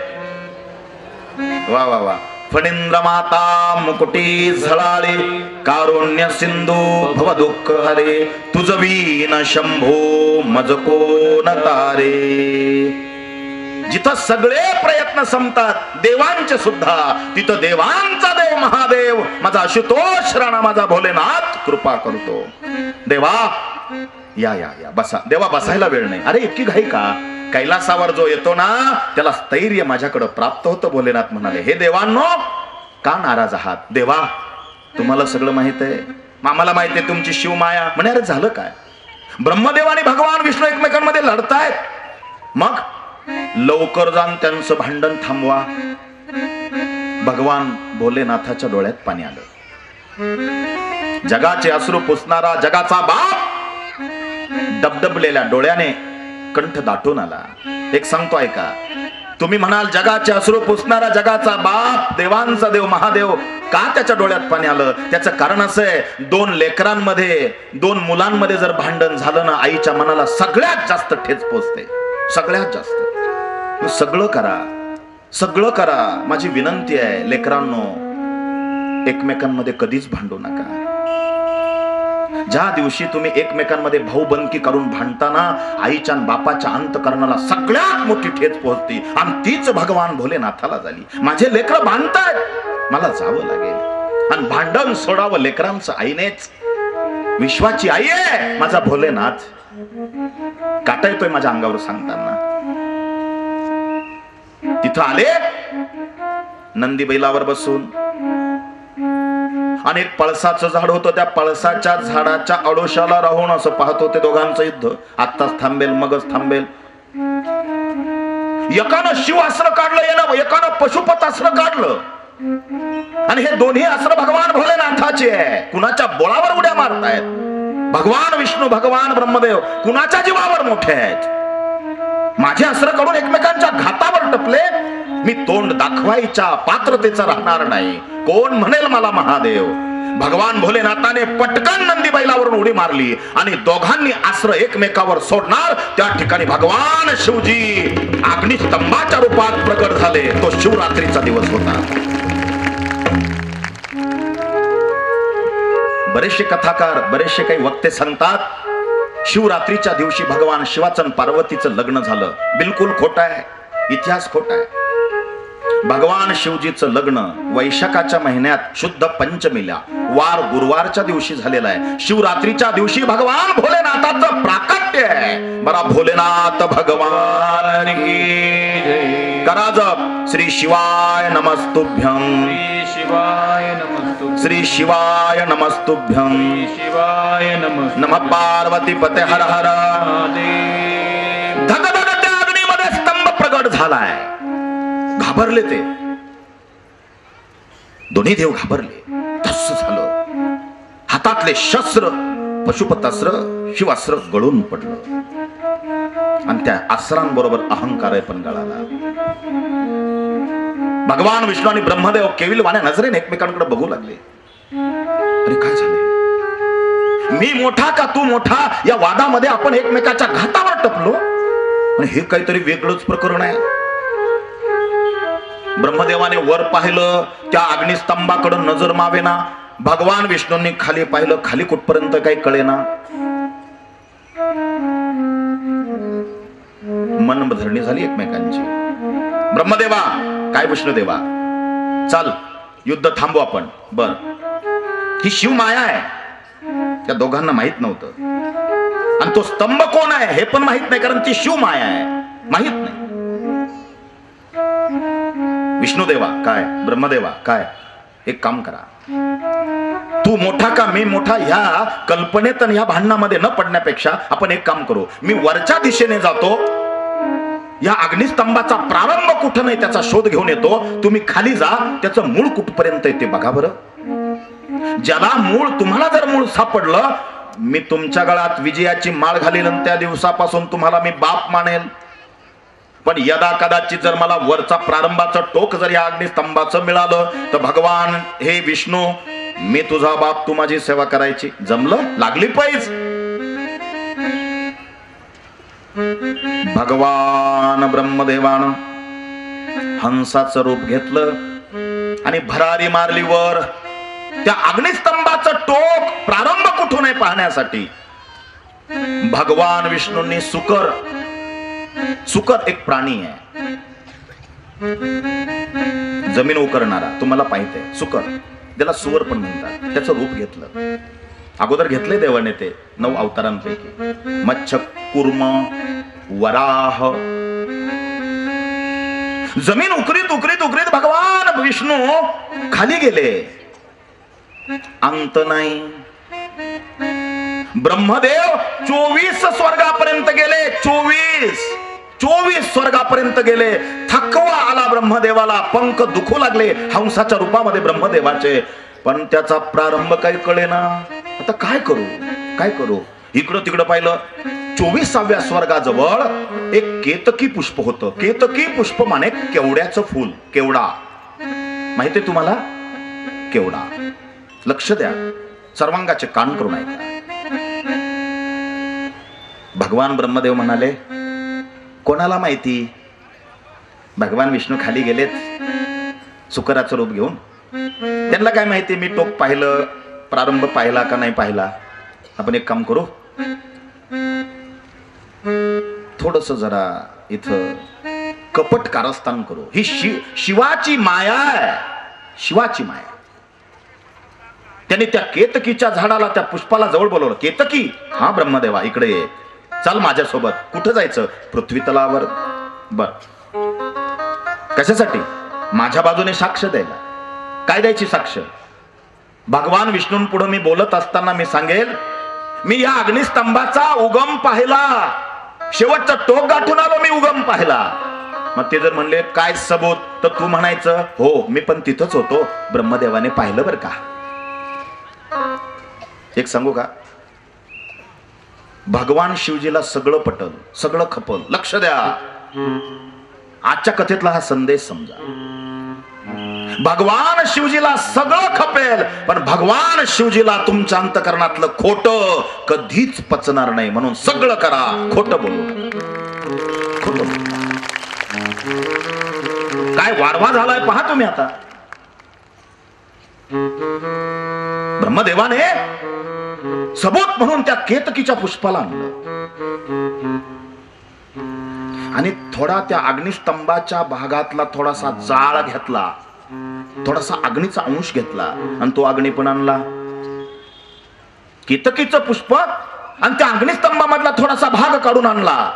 वा वा वा. फणींद्र माता मुकुटी झळाळे कारुण्य सिंधू भव दुःख हरे. तुझवीन शंभो मज कोण तारे. जिथं सगळे प्रयत्न संपतात देवांचे सुद्धा, तिथं देवांचा देव महादेव माझा आशुतोष राणा माझा भोलेनाथ कृपा करतो. देवा या या या बसा. देवा बसायला वेळ नाही. अरे इतकी घाई का? कैलासावर जो येतो ना त्याला स्थैर्य माझ्याकडे प्राप्त होतं. भोलेनाथ म्हणाले, हे देवांनो का नाराज आहात? देवा तुम्हाला सगळं माहित आहे, आम्हाला माहित आहे तुमची शिवमाया. म्हणे अरे झालं काय? ब्रह्मदेव आणि भगवान विष्णू एकमेकांमध्ये लढतायत. मग लवकर जाऊन त्यांचं भांडण थांबवा. भगवान भोलेनाथाच्या डोळ्यात पाणी आलं. जगाचे अश्रू पुसणारा जगाचा बाप डबडबलेल्या डोळ्याने कंठ दाटून आला. एक सांगतो ऐका, तुम्ही म्हणाल जगाचे अश्रू पुसणारा जगाचा बाप देवांचा देव महादेव का त्याच्या डोळ्यात पाणी आलं? त्याचं कारण असं आहे, 2 लेकरांमध्ये 2 मुलांमध्ये जर भांडण झालं ना आईच्या मनाला सगळ्यात जास्त ठेच पोचते. सगळ्यात जास्त. सगळं करा सगळं करा, माझी विनंती आहे लेकरांनो, एकमेकांमध्ये कधीच भांडू नका. ज्या दिवशी तुम्ही एकमेकांमध्ये भाऊबंदकी करून भांडताना आईच्या आणि बापाच्या अंतकरणाला सगळ्यात मोठी ठेच पोहोचते आणि तीच भगवान भोलेनाथाला झाली. माझे लेकर भांडतायत, मला जावं लागेल आणि भांडण सोडावं लेकरांचं आईनेच. विश्वाची आई आहे माझा भोलेनाथ. काटा येतोय माझ्या अंगावर सांगताना. तिथं आले नंदी बैलावर बसून आणि एक पळसाचं झाड होतं. त्या पळसाच्या झाडाच्या अडोशाला राहून असं पाहत होते दोघांचं युद्ध. आत्ताच थांबेल मगच थांबेल. एकानं शिवास्त्र काढलं, एकानं पशुपतास्त्र काढलं आणि हे दोन्ही अस्त्र भगवान भोलेनाथाचे आहे. कुणाच्या बोळावर उड्या मारतायत. भगवान विष्णू भगवान ब्रह्मदेव कुणाच्या जीवावर मोठे आहेत. माझे अस्त्र काढून एकमेकांच्या घातावर टपले. मी तोंड दाखवायच्या पात्रतेचा राहणार नाही. कोण म्हणेल मला महादेव. भगवान भोलेनाथाने पटकन नंदी बैलावरून उडी मारली आणि दोघांनी अस्त्र एकमेकावर सोडणार. त्या ठिकाणी भगवान शिवजी अग्निस्तंभाच्या रूपात प्रकट झाले. तो शिवरात्रीचा दिवस होता. बरेचसे कथाकार, बरेचसे काही वक्ते सांगतात शिवरात्रीच्या दिवशी भगवान शिवाचं आणि पार्वतीचं लग्न झालं. बिलकुल खोटा आहे, इतिहास खोटा आहे. भगवान शिवजीचं लग्न वैशाखाच्या महिन्यात शुद्ध पंचमीला वार गुरुवारच्या दिवशी झालेलं आहे. शिवरात्रीच्या दिवशी भगवान भोलेनाथाचं प्राकट्य आहे. बरा भोलेनाथ भगवान की जय. करा जप. श्री शिवाय नमस्तुभ्यं, शिवाय नमस्तु, श्री शिवाय नमस्तुभ्यं, शिवाय नमस्तु. नमः पार्वती पते हर हर. धगधग त्या अग्नीमध्ये स्तंभ प्रगट झालाय. घाबरले ते दोन्ही देव घाबरले. तस झालं. हातातले शस्त्र पशुपतास्त्र शिवास्त्र गळून पडलं आणि त्या अस्त्रांबरोबर अहंकार पण गळाला. भगवान विष्णू आणि ब्रह्मदेव केविलवाण्या नजरेने एकमेकांकडे बघू लागले. अरे काय झाले. मी मोठा का तू मोठा या वादामध्ये आपण एकमेकाच्या घातावर टपलो. आणि हे काहीतरी वेगळंच प्रकरण आहे. ब्रह्मदेवाने वर पाहिलं, त्या अग्निस्तंभाकडे नजर मावेना. भगवान विष्णूंनी खाली पाहिलं, खाली कुठपर्यंत काही कळेना. मन धरणी झाली एकमेकांची. ब्रह्मदेवा काय विष्णुदेवा, चाल युद्ध थांबू आपण. बर, ही शिव माया आहे. त्या दोघांना माहित नव्हतं. आणि तो स्तंभ कोण आहे हे पण माहित नाही, कारण ती शिव माया आहे. माहित नाही. विष्णुदेवा काय, ब्रह्मदेवा काय, एक काम करा. तू मोठा का मी मोठा ह्या कल्पनेत आणि ह्या भांडणामध्ये न पडण्यापेक्षा आपण एक काम करू. मी वरच्या दिशेने जातो. या अग्निस्तंभाचा प्रारंभ कुठं नाही त्याचा शोध घेऊन येतो. तुम्ही खाली जा. त्याचं मूळ कुठपर्यंत येते बघा बरं. ज्याला मूळ, तुम्हाला जर मूळ सापडलं, मी तुमच्या गळ्यात विजयाची माळ घालील आणि त्या दिवसापासून तुम्हाला मी बाप मानेल. पण यदा कदाचित जर मला वरचा प्रारंभाचं टोक जर या अग्निस्तंभाचं मिळालं तर भगवान हे विष्णू, मी तुझा बाप, तू माझी सेवा करायची. जमलं, लागली पैज. भगवान ब्रह्मदेवानं हंसाचं रूप घेतलं आणि भरारी मारली वर. त्या अग्निस्तंभाचं टोक प्रारंभ कुठून आहे पाहण्यासाठी भगवान विष्णूंनी सुकर, सुकर एक प्राणी आहे जमीन उकरणारा, तुम्हाला माहिती आहे. सुकर, त्याला सुवर पण म्हणतात. त्याचं रूप घेतलं. अगोदर घेतले देवाने ते 9 अवतारांपैकी. मच्छ, कुर्म, वराह. जमीन उकरीत उकरीत उकरीत भगवान विष्णू खाली गेले. अंत नाही. ब्रह्मदेव 24 स्वर्गापर्यंत गेले. 24 स्वर्गापर्यंत गेले. थकवा आला ब्रह्मदेवाला. पंख दुखू लागले हंसाच्या रूपामध्ये ब्रह्मदेवाचे. पण त्याचा प्रारंभ काही कळेना. आता काय करू, काय करू. इकडं तिकडं पाहिलं. 24व्या स्वर्गाजवळ एक केतकी पुष्प होतं. केतकी पुष्प माने केवड्याचं फूल. केवडा माहितीये तुम्हाला? केवडा. लक्ष द्या, सर्वांगाचे कान करून ऐका. भगवान ब्रह्मदेव म्हणाले, कोणाला माहिती भगवान विष्णू खाली गेलेत सुकराचं रूप घेऊन. त्यांना काय माहिती मी टोक पाहिलं, प्रारंभ पाहिला का नाही पाहिला. आपण एक काम करू, थोडस जरा इथं कपट कारस्थान करू. ही शिवाची माया आहे, शिवाची माया. त्याने त्या केतकीच्या झाडाला, त्या पुष्पाला जवळ बोलवलं. केतकी, हा ब्रह्मदेवा इकडे ये, चल माझ्यासोबत. कुठं जायचं? पृथ्वी तलावर. बर, कशासाठी? माझ्या बाजूने साक्ष द्यायला. काय द्यायची साक्ष? भगवान विष्णूंपुढे मी बोलत असताना मी सांगेल, मी या अग्निस्तंभाचा उगम पाहिला, शेवटचा टोक गाठून आलो, मी उगम पाहिला. मग ते जर म्हणले काय सबूत, तर तू म्हणायचं हो मी पण तिथंच होतो, ब्रह्मदेवाने पाहिलं बर का. एक सांगू का, भगवान शिवजीला सगळं पटल, सगळं खपल. लक्ष द्या, आजच्या कथेतला हा संदेश समजा. भगवान शिवजीला सगळं खपेल, पण भगवान शिवजीला तुमच्या अंतकरणातलं खोटं कधीच पचणार नाही. म्हणून सगळं करा, खोटं बोलू नका. खोटं बोलू. काय वाढवा झालाय पहा तुम्ही आता. ब्रह्मदेवाने सबूत म्हणून त्या केतकीच्या पुष्पाला आणलं आणि थोडा त्या अग्निस्तंभाच्या भागातला थोडासा जाळ घेतला, थोडासा अग्नीचा अंश घेतला आणि तो अग्नी पण आणला. केतकीचं पुष्प आणि त्या अग्निस्तंभामधला थोडासा भाग काढून आणला.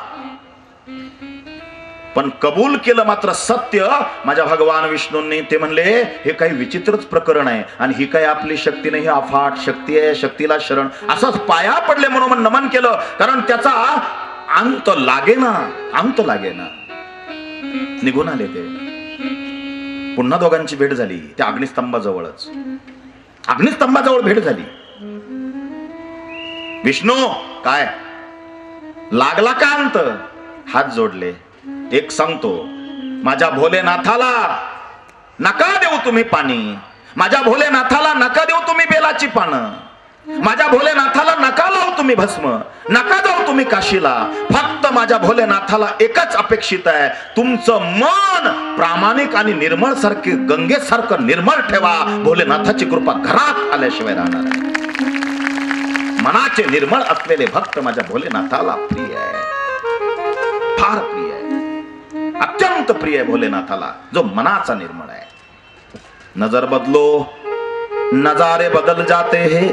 पण कबूल केलं मात्र सत्य माझ्या भगवान विष्णूंनी. ते म्हणले हे काही विचित्रच प्रकरण आहे आणि ही काही आपली शक्ती नाही, अफाट शक्ती आहे, शक्तीला शरण. असंच पाया पडले म्हणून नमन केलं, कारण त्याचा अंत लागेना, अंत लागेना. निघून आले ते. पुन्हा दोघांची भेट झाली त्या अग्निस्तंभाजवळच. अग्निस्तंभाजवळ भेट झाली. विष्णू काय लागला का अंत? हात जोडले. एक सांगतो, माझ्या भोलेनाथाला नका देऊ तुम्ही पाणी, माझ्या भोलेनाथाला नका देऊ तुम्ही बेलाची पानं, माझ्या भोलेनाथाला नका लावू तुम्ही भस्म, नका जाऊ तुम्ही काशीला. फक्त माझ्या भोलेनाथाला एकच अपेक्षित आहे, तुमचं मन प्रामाणिक आणि निर्मळ सारखे गंगेसारखं निर्मळ ठेवा. भोलेनाथाची कृपा घरात आल्याशिवाय राहणार आहे. मनाचे निर्मळ असलेले भक्त माझ्या भोलेनाथाला प्रिय आहे, फार प्रिय आहे, अत्यंत प्रिय आहे भोलेनाथाला जो मनाचा निर्मळ आहे. नजर बदलो नजारे बदल जाते हैं,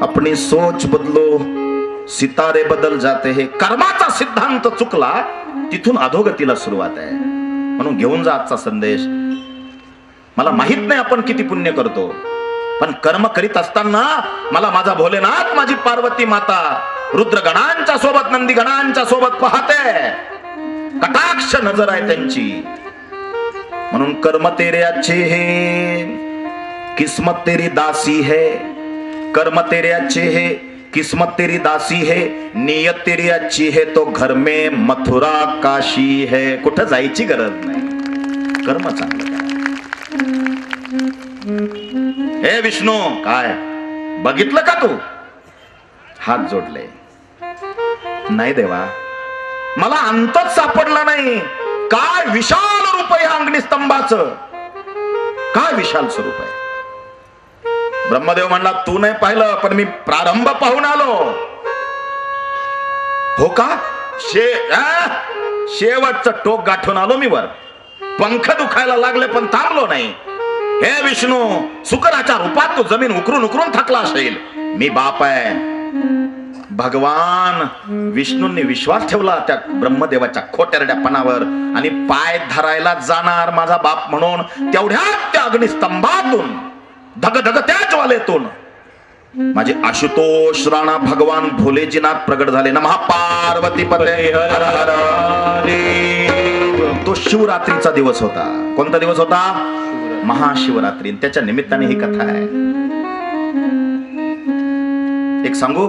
अपनी सोच बदलो सितारे बदल जाते हैं. कर्माचा सिद्धांत चुकला तिथून अधोगतीला सुरुवात आहे. म्हणून घेऊन जा आजचा संदेश. मला माहित नाही आपण किती पुण्य करतो, पण कर्म करीत असताना मला माझा भोलेनाथ, माझी पार्वती माता रुद्रगणांच्या सोबत, नंदी गणांच्या सोबत पाहते. कटाक्ष नजर आहे त्यांची. म्हणून कर्म तेरे अच्छे है, किस्मत तेरी दासी है. कर्म तेरे अच्छे है, किस्मत तेरी दासी है, नियत तेरी अच्छी है तो घर में मथुरा काशी है. कुठं जायची गरज नाही, कर्म चांगलं करा. हे विष्णू काय बघितलं का तू? हात जोडले. नाही देवा, मला अंतच सापडला नाही. काय विशाल रूप आहे अग्निस्तंभाचं, काय विशाल स्वरूप आहे. ब्रह्मदेव म्हणला तू नाही पाहिलं, पण मी प्रारंभ पाहून आलो. हो का? शेवटचं टोक गाठून आलो मी वर. पंख दुखायला लागले पण थांबलो नाही. हे विष्णू, सुकराच्या रूपात तू जमीन उकरून उकरून थकला असेल. मी बाप आहे. भगवान विष्णूंनी विश्वास ठेवला त्या ब्रह्मदेवाच्या खोट्यारड्यापणावर आणि पाय धरायला जाणार माझा बाप म्हणून. तेवढ्यात त्या अग्निस्तंभातून, धगधगत्या ज्वालेतून माझे आशुतोष राणा भगवान भोलेजीनाथ प्रगट झाले. नमः पार्वती पते हर हर. तो शिवरात्रीचा दिवस होता. कोणता दिवस होता? महाशिवरात्री. त्याच्या निमित्ताने ही कथा आहे. एक सांगू,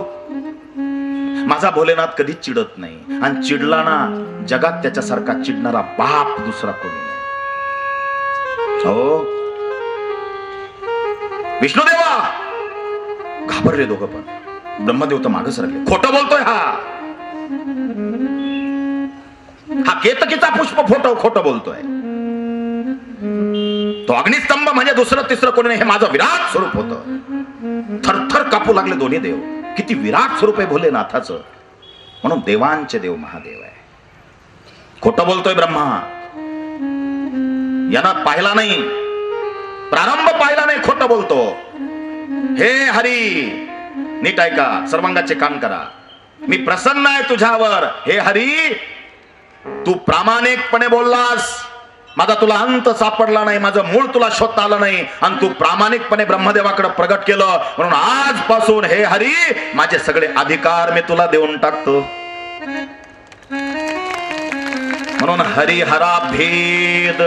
माझा भोलेनाथ कधीच चिडत नाही आणि चिडला ना जगात त्याच्यासारखा चिडणारा बाप दुसरा कोणी नाही. हो विष्णुदेवा घाबरले दोघं, पण ब्रह्मदेव तर मागे सरकले. खोटं बोलतोय हा. हा केतकीचा पुष्प फोटो खोटं बोलतोय. तो अग्निस्तंभ म्हणजे दुसरं तिसरं कोणी नाही, हे माझं विराट स्वरूप होतं. थरथर कापू लागले दोन्ही देव. किती विराट स्वरूप आहे भोलेनाथाचं. म्हणून देवांचे देव महादेव आहे. खोटं बोलतोय ब्रह्मा. यानं पाहिला नाही, प्रारंभ पाहिला नाही, खोटं बोलतो. हे हरी, नीट ऐका, सर्वांगाचे कान करा. मी प्रसन्न आहे तुझ्यावर. हे हरी, तू प्रामाणिकपणे बोललास. माझा तुला अंत सापडला नाही, माझं मूळ तुला शोधता आलं नाही, आणि तू प्रामाणिकपणे ब्रह्मदेवाकडे प्रगट केलं. म्हणून आजपासून हे हरी, माझे सगळे अधिकार मी तुला देऊन टाकतो. म्हणून हरिहरा भेद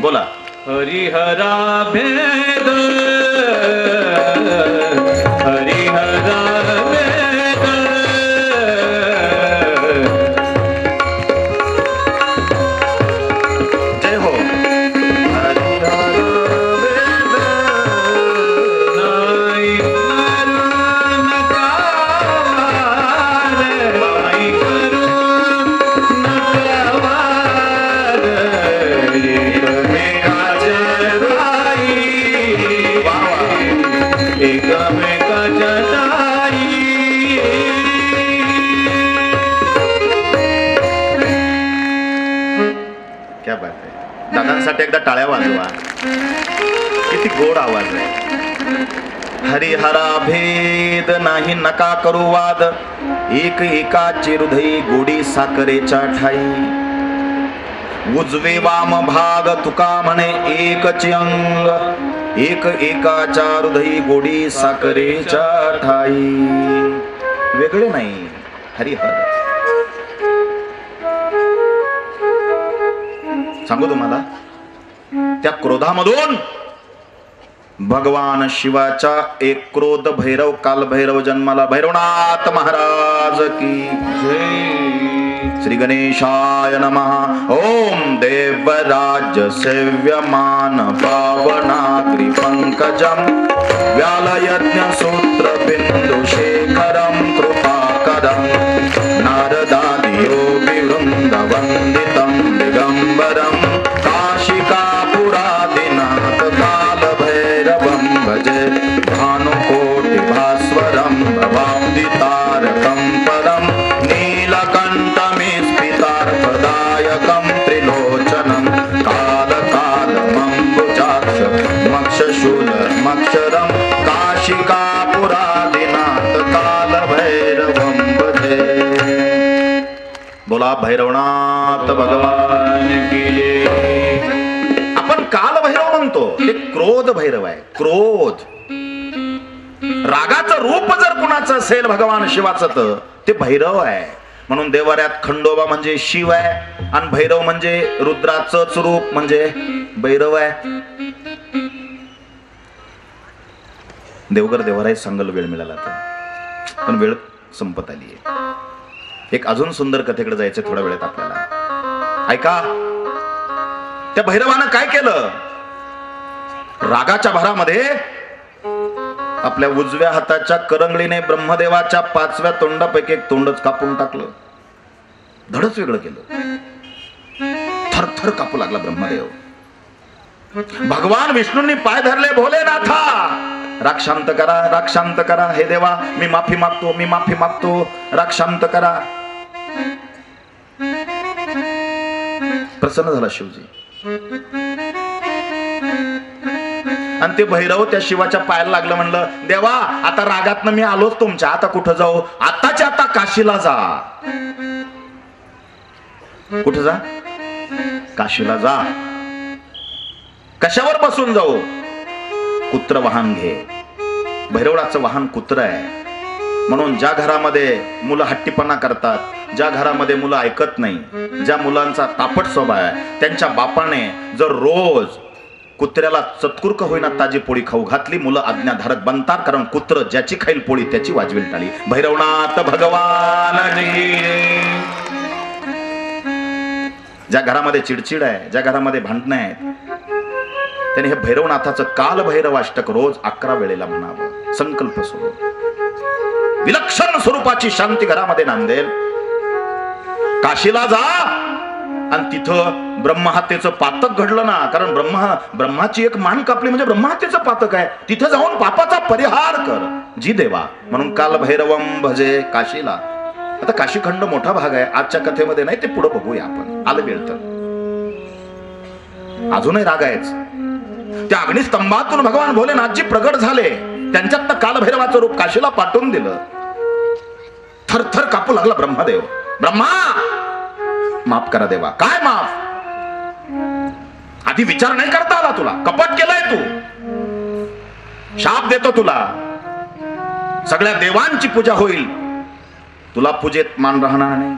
बोला. हरिहरा भेद, हरिहरा भेद, जय हो. हरिहरा भेद नाही करू नका वाद, नाही करू नका वाद, एकमेकाच्या राई, एकमेकाच्या राई. क्या बात आहे. दादांसाठी एकदा टाळ्या वाजवा. किती गोड आवाज आहे. हरिहरा भेद नाही नका करू वाद, एक एकाची हृदयी गोडी साखरेच्या ठाई. उजवे वाम भाग तुका म्हणे एकचे अंग, एक एकाच्या हृदयी गोडी साखरेच्या ठाई. वेगळे नाही हरिहर. सांगू तुम्हाला, त्या क्रोधामधून भगवान शिवाचा एक क्रोध भैरव काल भैरव जन्माला. भैरवनाथ महाराज की जय. श्री गणेशाय नमः. ओम देवराज सेव्यमान पावनाग्रि पंकजम व्यालयज्ञ सूत्र बिंदु शेखरम कृपाकरम नारदादि योगी वृंद वंदितम दिगंबरम काशिकापुरादिनाथ काल भैरवं भजे भानुकोटि भास्वरं भवाब्दितारकं परं नीलकण्ठमेस्मितार्थदायकं त्रिलोचनं कालकालमम्बुजाक्ष मक्षशूलमक्षरं काशिकापुरादिनाथ काल भैरवं भजे. बोला भैरवनाथ भगवान की जय. आपण काल भैरव म्हणतो, ते क्रोध भैरव आहे. क्रोध रागाचं रूप जर कुणाचं असेल भगवान शिवाचं, तर ते भैरव आहे. म्हणून देवाऱ्यात खंडोबा म्हणजे शिव आहे, आणि भैरव म्हणजे रुद्राचंच रूप म्हणजे भैरव आहे. देवगर देवाराय सांगल वेळ मिळाला तर, पण वेळ संपत आली आहे. एक अजून सुंदर कथेकडे जायचं थोड्या वेळात आपल्याला. ऐका, त्या भैरवानं काय केलं. रागाच्या भरामध्ये आपल्या उजव्या हाताच्या करंगळीने ब्रह्मदेवाच्या 5व्या तोंडापैकी एक तोंडच कापून टाकलं. धडच वेगळं केलं. थरथर कापू लागला ब्रह्मदेव. भगवान विष्णूंनी पाय धरले. भोलेनाथा, राग शांत करा, राग शांत करा. हे देवा, मी माफी मागतो, मी माफी मागतो, राग शांत करा. प्रसन्न झाला शिवजी. आणि ते भैरव त्या शिवाच्या पायाला लागलं. म्हणलं, देवा, आता रागातनं मी आलोच तुमच्या, आता कुठं जाऊ. आताच्या आता काशीला जा. कुठं जा. काशीला जा. कशावर बसून जाऊ. कुत्र वाहन घे. भैरवडाचं वाहन कुत्र आहे. म्हणून ज्या घरामध्ये मुलं हट्टीपणा करतात, ज्या घरामध्ये मुलं ऐकत नाही, ज्या मुलांचा तापट स्वभाव आहे, त्यांच्या बापाने जर रोज कुत्र्याला चतकुर्क होईना ताजी पोळी खाऊ घातली, मुलं आज्ञाधारक बनतात. कारण कुत्र ज्याची खाईल पोळी त्याची वाजवेल टाळी. भैरवनाथ भगवान. ज्या घरामध्ये चिडचिड आहे, ज्या घरामध्ये भांडणं आहेत, त्याने हे भैरवनाथाचं काल भैरवाष्टक रोज 11 वेळेला म्हणावं. संकल्प सुरू. विलक्षण स्वरूपाची शांती घरामध्ये नांदेल. काशीला जा. आणि तिथं ब्रह्महत्येचं पातक घडलं ना, कारण ब्रह्माची एक मान कापली म्हणजे ब्रह्महत्येचं पातक आहे. तिथं जाऊन पापाचा परिहार कर जी देवा. म्हणून काल भैरवम भजे काशीला. आता काशीखंड मोठा भाग आहे, आजच्या कथेमध्ये नाही, ते पुढे बघूया आपण, आलं वेळ तर. अजूनही राग आहेच. त्या अग्निस्तंभातून भगवान भोलेनाथजी प्रगट झाले, त्यांच्यात कालभैरवाचं रूप काशीला पाठवून दिलं. थरथर कापू लागला ब्रह्मदेव. ब्रह्मा माफ करा देवा. काय माफ? आधी विचार नाही करता आला तुला? कपट केलाय तू. शाप देतो तुला. सगळ्या देवांची पूजा होईल, तुला पूजेत मान राहणार नाही.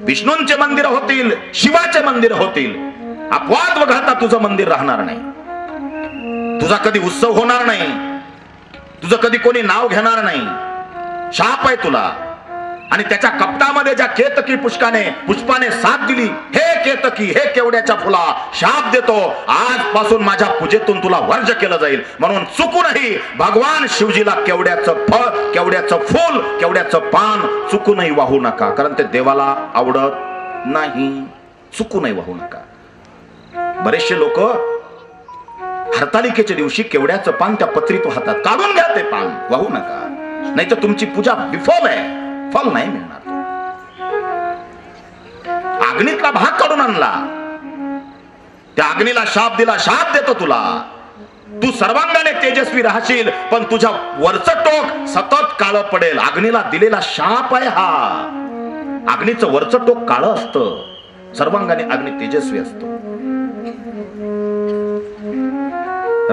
विष्णूंचे मंदिर होतील, शिवाचे मंदिर होतील, अपवाद वगळता तुझं मंदिर राहणार नाही. तुझा कधी उत्सव होणार नाही, तुझं कधी कोणी नाव घेणार नाही. शाप आहे तुला. आणि त्याच्या कपटामध्ये ज्या केतकी पुष्पाने साथ दिली, हे केतकी, हे केवड्याच्या फुला, शाप देतो, आजपासून माझ्या पूजेतून तुला वर्ज केलं जाईल. म्हणून चुकूनही भगवान शिवजीला केवड्याचं फळ, केवड्याचं फूल, केवड्याचं पान चुकूनही वाहू नका, कारण ते देवाला आवडत नाही. चुकूनही वाहू नका. बरेचसे लोक हरतालिकेच्या दिवशी केवड्याचं पान त्या पत्रीत वाहतात. काढून घ्या ते पान, वाहू नका, नाही तर तुमची पूजा विफल आहे, फल नाही मिळणार. अग्नीतला भाग काढून आणला, त्या अग्नीला शाप दिला, शाप देतो तुला. तू सर्वांगाने तेजस्वी राहशील, पण तुझ्या वरचं टोक सतत काळं पडेल. अग्नीला दिलेला शाप आहे हा. अग्नीचं वरचं टोक काळं असतं, सर्वांगाने अग्नी तेजस्वी असतो.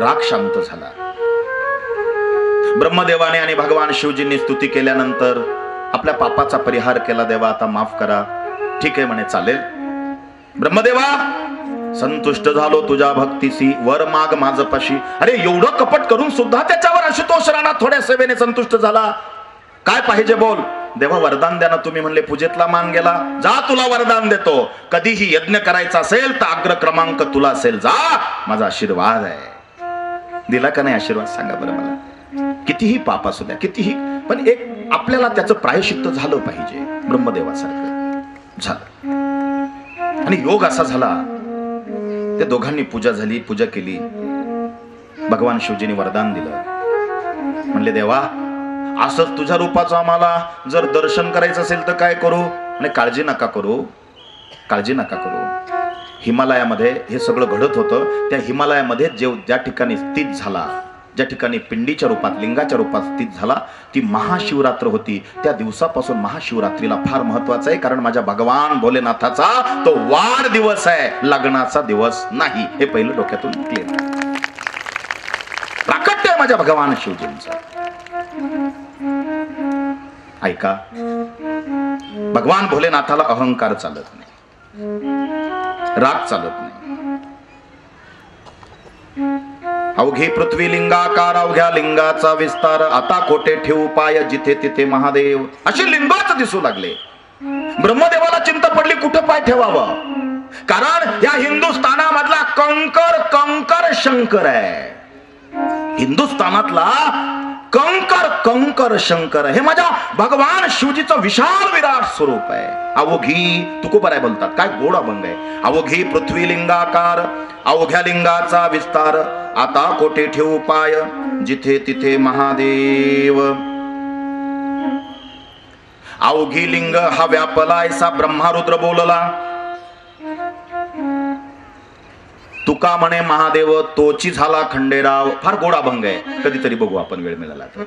राग शांत झाला. ब्रह्मदेवाने आणि भगवान शिवजींनी स्तुती केल्यानंतर आपल्या पापाचा परिहार केला. देवा आता माफ करा. ठीक आहे म्हणे, चालेल. ब्रह्मदेवा संतुष्ट झालो तुझ्या भक्तीसी, वर माग माझ पाशी. अरे एवढं कपट करून सुद्धा त्याच्यावर आशुतोष राणा थोड्या सेवेने संतुष्ट झाला. काय पाहिजे बोल. देवा वरदान द्या ना. तुम्ही म्हणले पूजेतला मान गेला, जा तुला वरदान देतो. कधीही यज्ञ करायचा असेल तर अग्र क्रमांक तुला असेल, जा, माझा आशीर्वाद आहे. दिला का नाही आशीर्वाद? सांगा बरं मला. कितीही पाप असू द्या, कितीही, पण एक आपल्याला त्याचं प्रायश्चित्त झालं पाहिजे. ब्रह्मदेवासारखं झालं. आणि योग असा झाला, त्या दोघांनी पूजा झाली, पूजा केली. भगवान शिवजीने वरदान दिलं. म्हणले देवा असंच तुझ्या रूपाचं आम्हाला जर दर्शन करायचं असेल तर काय करू? आणि काळजी नका करू, काळजी नका करू. हिमालयामध्ये हे सगळं घडत होतं. त्या हिमालयामध्ये ज्या ठिकाणी स्थित झाला, ज्या ठिकाणी पिंडीच्या रूपात, लिंगाच्या रूपात स्थित झाला, ती महाशिवरात्र होती. त्या दिवसापासून महाशिवरात्रीला फार महत्वाचं आहे, कारण माझ्या भगवान भोलेनाथाचा तो वाढदिवस आहे, लग्नाचा दिवस नाही. हे पहिलं डोक्यातून क्लिअर. प्राकट्य आहे माझ्या भगवान शिवजींचं. ऐका, भगवान भोलेनाथाला अहंकार चालत नाही, राग चालत नाही. अवघी पृथ्वी लिंगाकार, अवघ्या लिंगाचा विस्तार, आता कोठे ठेवू पाय, जिथे तिथे महादेव. असे लिंगाच दिसू लागले. ब्रह्मदेवाला चिंता पडली कुठं पाय ठेवावं, कारण या हिंदुस्थानामधला कंकर कंकर शंकर आहे. हिंदुस्थानातला कंकर कंकर शंकर हे माझ्या भगवान शिवजीचं विशाल विराट स्वरूप आहे. अवघी तुकोबराय बोलतात, काय गोड अभंग आहे. अवघी पृथ्वी लिंगाकार, अवघ्या लिंगाचा विस्तार, आता कोठे ठेवू पाय, जिथे तिथे महादेव. अवघी लिंग हा व्यापला, ऐसा ब्रह्मारुद्र बोलला. तुका म्हणे महादेव तोची झाला खंडेराव. फार गोड अभंग आहे, कधीतरी बघू आपण वेळ मिळाला तर.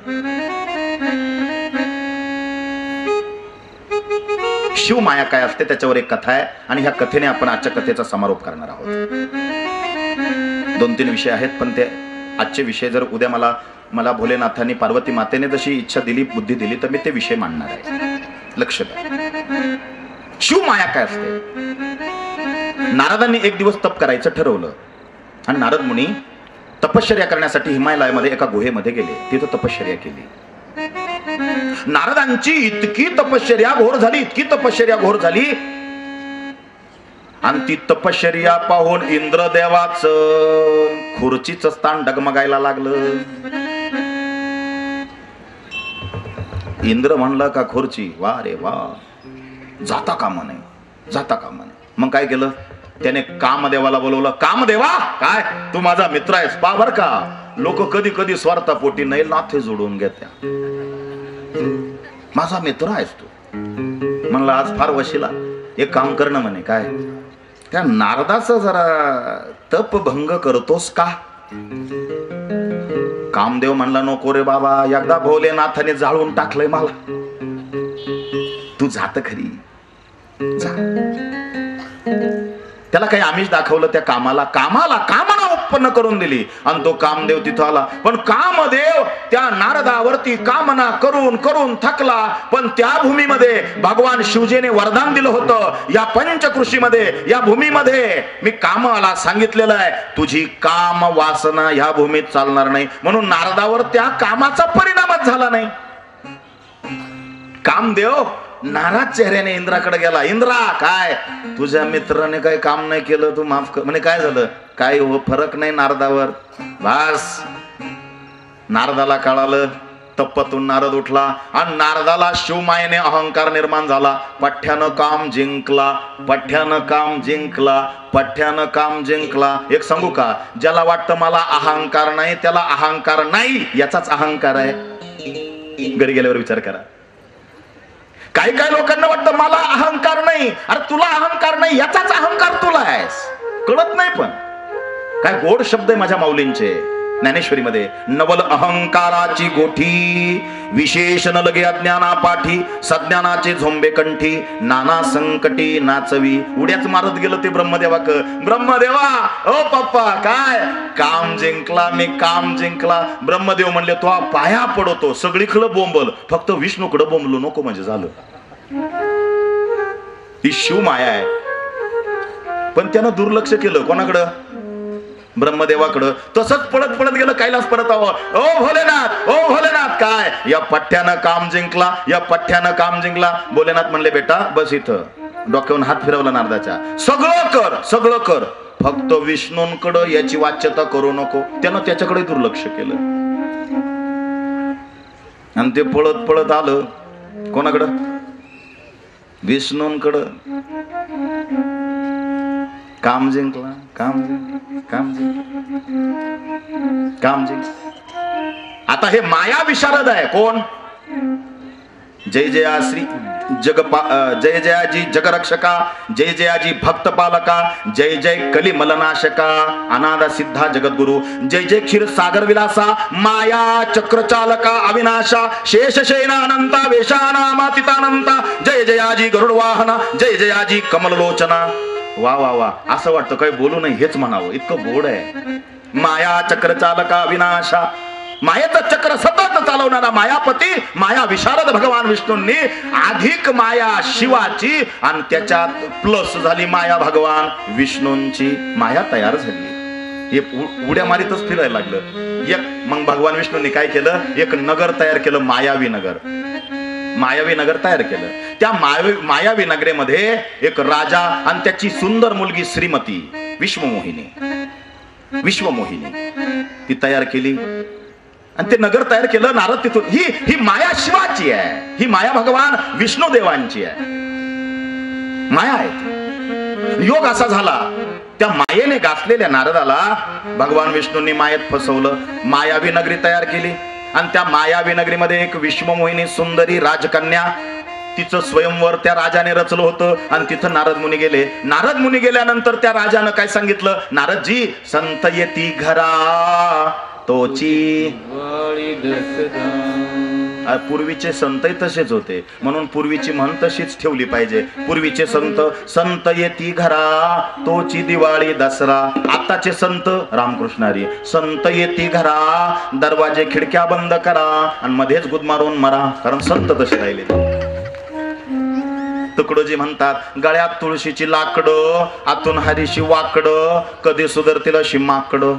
शिव माया काय असते त्याच्यावर एक कथा आहे, आणि ह्या कथेने आपण आजच्या कथेचा समारोप करणार आहोत. 2-3 विषय आहेत, पण ते आजचे विषय जर उद्या मला भोलेनाथांनी, पार्वती मातेने जशी इच्छा दिली, बुद्धी दिली, तर मी ते विषय मांडणार आहे. लक्ष द्या. शिव माया काय असते. नारदांनी एक दिवस तप करायचं ठरवलं, आणि नारद मुनी तपश्चर्या करण्यासाठी हिमालयामध्ये एका गुहेमध्ये गेले. तिथं तपश्चर्या केली. नारदांची इतकी तपश्चर्या घोर झाली, इतकी तपश्चर्या घोर झाली, आणि ती तपश्चर्या पाहून इंद्रदेवाचं खुर्चीचं स्थान डगमगायला लागलं. इंद्र म्हणलं का खुर्ची, वा रे वा, जाता कामा नाही. जाता कामा नये. मग काय केलं त्याने? कामदेवाला बोलवलं. कामदेवा, काय तू माझा मित्र आहेस पा बर का. लोक कधी कधी स्वार्थापोटी नाही नाथे जोडून घेत्या. माझा मित्र आहेस तू. म्हणलं आज फार वशिला, एक काम करणं म्हणे. काय? त्या नारदाचं जरा तप भंग करतोस का? कामदेव म्हणला नको रे बाबा, एकदा भोलेनाथाने जाळून टाकलंय मला. तू जात खरी जा. त्याला काही आमिष दाखवलं त्या कामाला कामना उत्पन्न करून दिली आणि तो कामदेव तिथं आला. पण कामदेव त्या नारदावरती कामना करून करून थकला. पण त्या भूमीमध्ये भगवान शिवजीने वरदान दिलं होतं. या पंचकृषीमध्ये, या भूमीमध्ये मी कामाला सांगितलेलं आहे तुझी काम वासना या भूमीत चालणार नाही. म्हणून नारदावर त्या कामाचा परिणामच झाला नाही. कामदेव नाराज चेहऱ्याने इंद्राकडे गेला. इंद्रा, काय तुझ्या मित्राने काही काम नाही केलं, तू माफ कर. म्हणे काय झालं? काय हो फरक नाही नारदावर. बस नारदाला कळालं. तप्पतून नारद उठला आणि नारदाला शिवमायेने अहंकार निर्माण झाला. पठ्ठ्यानं काम जिंकला, पठ्ठ्यानं काम जिंकला, पठ्ठ्यानं काम जिंकला. एक सांगू का, ज्याला वाटतं मला अहंकार नाही त्याला अहंकार नाही याचाच अहंकार आहे. घरी गेल्यावर विचार करा. काही काही लोकांना वाटतं मला अहंकार नाही. अरे तुला अहंकार नाही याचाच अहंकार तुला आहेस, कळत नाही. पण काय गोड शब्द आहे माझ्या माऊलींचे ज्ञानेश्वरीमध्ये. नवल अहंकाराची गोठी, विशेषण लगे अज्ञाना पाठी, सज्ञानाचे झोंबे कंठी, नाना संकटी नाचवी. उड्याच मारत गेलं ते ब्रह्मदेवाक. ब्रह्मदेवा, ओ पप्पा, काय काम जिंकला मी, काम जिंकला. ब्रह्मदेव म्हणले तो पाया पडतो, सगळीकडे बोंबल, फक्त विष्णूकडे बोंबलो नको म्हणजे झालं. ही शिव माया आहे. पण त्यानं दुर्लक्ष केलं. कोणाकडं? ब्रह्मदेवाकडं. तसंच पळत पळत गेलं कैलास परत. ओ भोलेनाथ, ओ भोलेनाथ, काय या पठ्ठ्यानं काम जिंकला, या पठ्ठ्यानं काम जिंकला. भोलेनाथ म्हणले बेटा बस इथं. डोक्यावरून हात फिरवला नारदाच्या. सगळं कर, सगळं कर, फक्त विष्णूंकडं याची वाच्यता करू नको. त्यानं त्याच्याकडे दुर्लक्ष केलं आणि ते पळत पळत आलं. कोणाकडं? विष्णूंकडं. काम जिंकला, काम जिंक, काम जिंक, काम जिंक. आता हे माया विशारद आहे. कोण? जय जया श्री जय जयाजी जगरक्षका, जय जयाजी भक्तपालका, जय जय कलिमलनाशका, अनादा सिद्धा जगद्गुरु, जय जय क्षीर सागर विलासा, माया चक्रचालका अविनाशा, शेषशयना अनंता वेशानामातितानंता, जय जयाजी गरुड वाहना, जय जयाजी कमललोचना. वा वा वा, असं वाटतं काही बोलू नाही हेच म्हणावं, इतकं गोड आहे. माया चक्र चालका विनाशा, मायेचं चक्र सतत चालवणारा मायापती, माया विशारद भगवान विष्णूंनी अधिक माया शिवाची आणि त्याच्यात प्लस झाली माया भगवान विष्णूंची. माया तयार झाली. हे उड्या मारीतच फिरायला लागलं. एक मग भगवान विष्णूंनी काय केलं? एक नगर तयार केलं, मायावी नगर. मायावी नगर तयार केलं. त्या मायावी नगरेमध्ये एक राजा आणि त्याची सुंदर मुलगी श्रीमती विश्वमोहिनी ती तयार केली आणि ते नगर तयार केलं. नारद तिथून ही माया शिवाची आहे, ही माया भगवान विष्णू देवांची आहे, माया आहे. योग असा झाला, त्या मायेने गाठलेल्या नारदाला भगवान विष्णूंनी मायेत फसवलं. मायावी नगरी तयार केली आणि त्या मायावी नगरीमध्ये एक विश्वमोहिनी सुंदरी राजकन्या, तिचं स्वयंवर त्या राजाने रचलं होतं आणि तिथं नारद मुनी गेले. नारद मुनी गेल्यानंतर त्या राजानं काय सांगितलं? नारदजी, संत येती घरा तोची. पूर्वीचे संतही तसेच होते, म्हणून पूर्वीची म्हण तशीच ठेवली पाहिजे. पूर्वीचे संत, संत येती घरा तोची दिवाळी दसरा. आताचे संत रामकृष्णारी, संत येती घरा दरवाजे खिडक्या बंद करा आणि मध्येच गुद मारून मरा. कारण संत तसे राहिले. तुकडोजी म्हणतात, गळ्यात तुळशीची लाकडं, आतून हरीशी वाकडं, कधी सुधरतील अशी माकडं.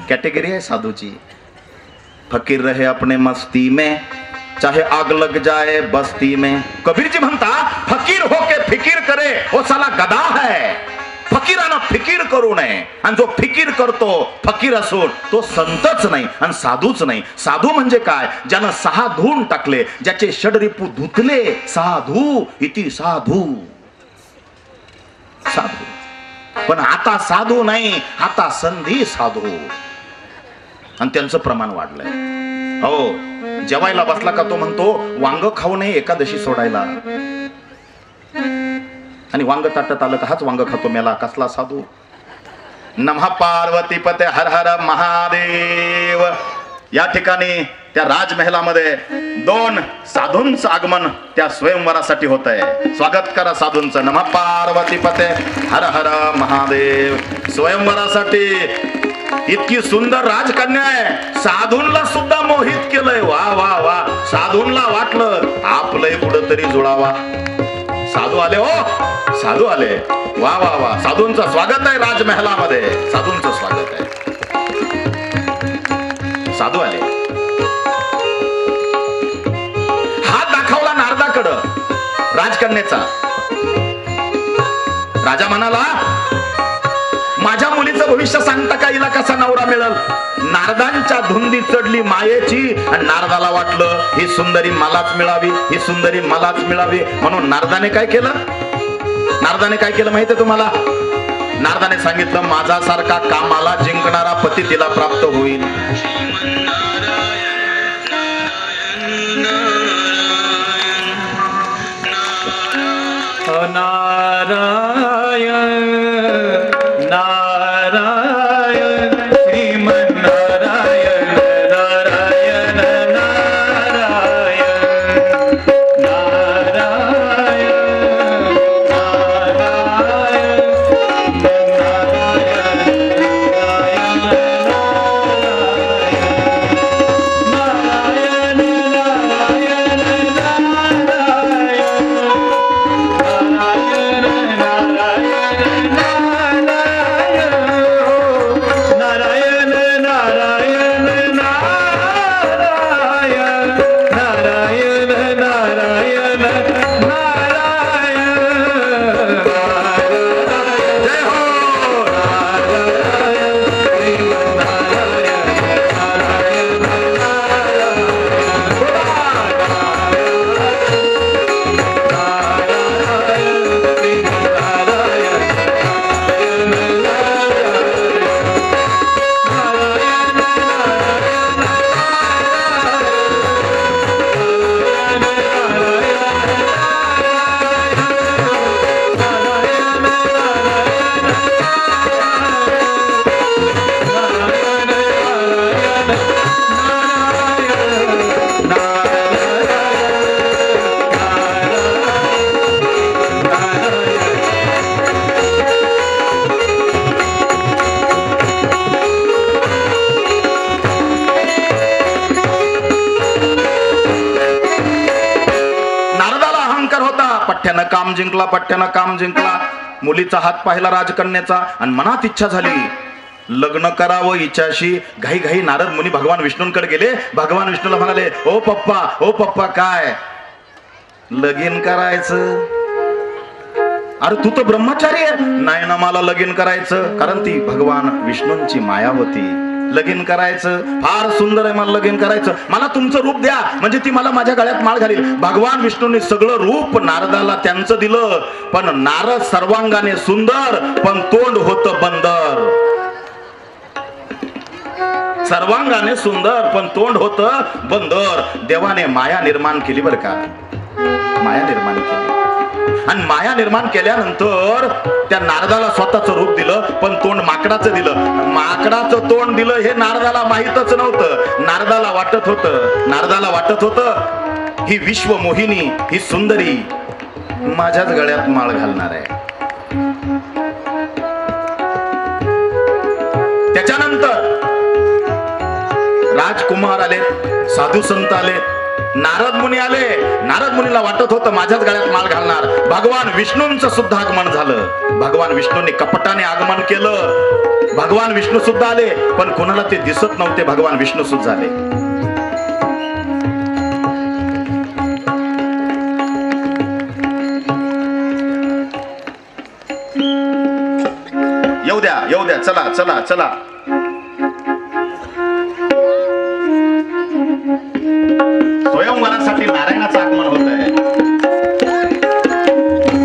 कैटेगरी है साधु जी. फकीर रहे अपने मस्ती में, चाहे आग लग जाए बस्ती में. कबीर जी म्हणता, फकीर होके फिकीर करे वो साला गधा है. फकीरानं फिकीर करू नये. आणि जो फिकीर करतो फकीर असून तो संतच नाही आणि साधूच नाही. साधू म्हणजे काय? ज्यानं 6 धुवून टाकले, ज्याचे षडरिपू धुतले. साधू इति साधू. साधू. पण आता साधू नाही, आता संधी साधू. आणि त्यांचं प्रमाण वाढलंय. हो, जेवायला बसला का तो म्हणतो वांग खाऊ नये एकादशी सोडायला. आणि वांग ताटत आलं का हाच वांग खातो मेला. कसला साधू. नमः पार्वती पते हर हर महादेव. या ठिकाणी त्या राजमहलामध्ये 2 साधूंचं आगमन त्या स्वयंवरासाठी होत आहे. स्वागत करा साधूंचं. नमः पार्वती पते हर हर महादेव. स्वयंवरासाठी इतकी सुंदर राजकन्या आहे, साधूंना सुद्धा मोहित केलंय. वा वा वा. साधूंना वाटलं आपलंही कुठंतरी जुळावा. साधू आले. हो, साधू आले. वा वा वा. साधूंचं स्वागत आहे राजमहलामध्ये. साधूंचं स्वागत आहे. साधू आले. हात दाखवला नारदाकडं राजकन्याचा. राजा म्हणाला माझ्या मुलीचं भविष्य सांगता का, हिला कसा नवरा मिळेल. नारदांच्या धुंदी चढली मायेची आणि नारदाला वाटलं ही सुंदरी मलाच मिळावी, ही सुंदरी मलाच मिळावी. म्हणून नारदाने काय केलं? नारदाने काय केलं माहितीये तुम्हाला? नारदाने सांगितलं माझ्यासारखा कामाला जिंकणारा पती तिला प्राप्त होईल. नारायण नारायण श्रीमन्नारायण नारायण नारायण नारायण पठ्ठ्यानं काम जिंकला, पठ्ठ्यानं काम जिंकला. मुलीचा हात पाहिला राजकन्याचा आणि मनात इच्छा झाली लग्न करावं हिच्याशी. घाई घाई नारद मुनी भगवान विष्णूंकडे गेले. भगवान विष्णूला म्हणाले ओ पप्पा काय लगीन करायचं? अरे तू तर ब्रह्मचारी आहे. नाही ना मला लगीन करायचं, कारण ती भगवान विष्णूंची माया होती. लगीन करायचं फार सुंदर आहे, मला लगीन करायचं. मला तुमचं रूप द्या म्हणजे ती मला माझ्या गळ्यात माळ घालील. भगवान विष्णूंनी सगळं रूप नारदाला त्यांचं दिलं, पण नारद सर्वांगाने सुंदर पण तोंड होतं बंदर. सर्वांगाने सुंदर पण तोंड होतं बंदर. देवाने माया निर्माण केली बरं का, माया निर्माण केली. आणि माया निर्माण केल्यानंतर त्या नारदाला स्वतःचं रूप दिलं, पण तोंड माकडाचं दिलं. माकडाचं तोंड दिलं हे नारदाला माहीतच नव्हतं. नारदाला वाटत होतं ही विश्व मोहिनी, ही सुंदरी माझ्याच गळ्यात माळ घालणार आहे. त्याच्यानंतर राजकुमार आले, साधू संत आले, नारद मुनी आले. नारद मुनीला वाटत होतं माझ्याच गळ्यात माळ घालणार. भगवान विष्णूंचं सुद्धा आगमन झालं. भगवान विष्णूंनी कपटाने आगमन केलं. भगवान विष्णू सुद्धा आले, पण कोणाला ते दिसत नव्हते. भगवान विष्णू सुद्धा आले. चला चला चला. स्वयंवरासाठी नारायणाचं आगमन होत आहे.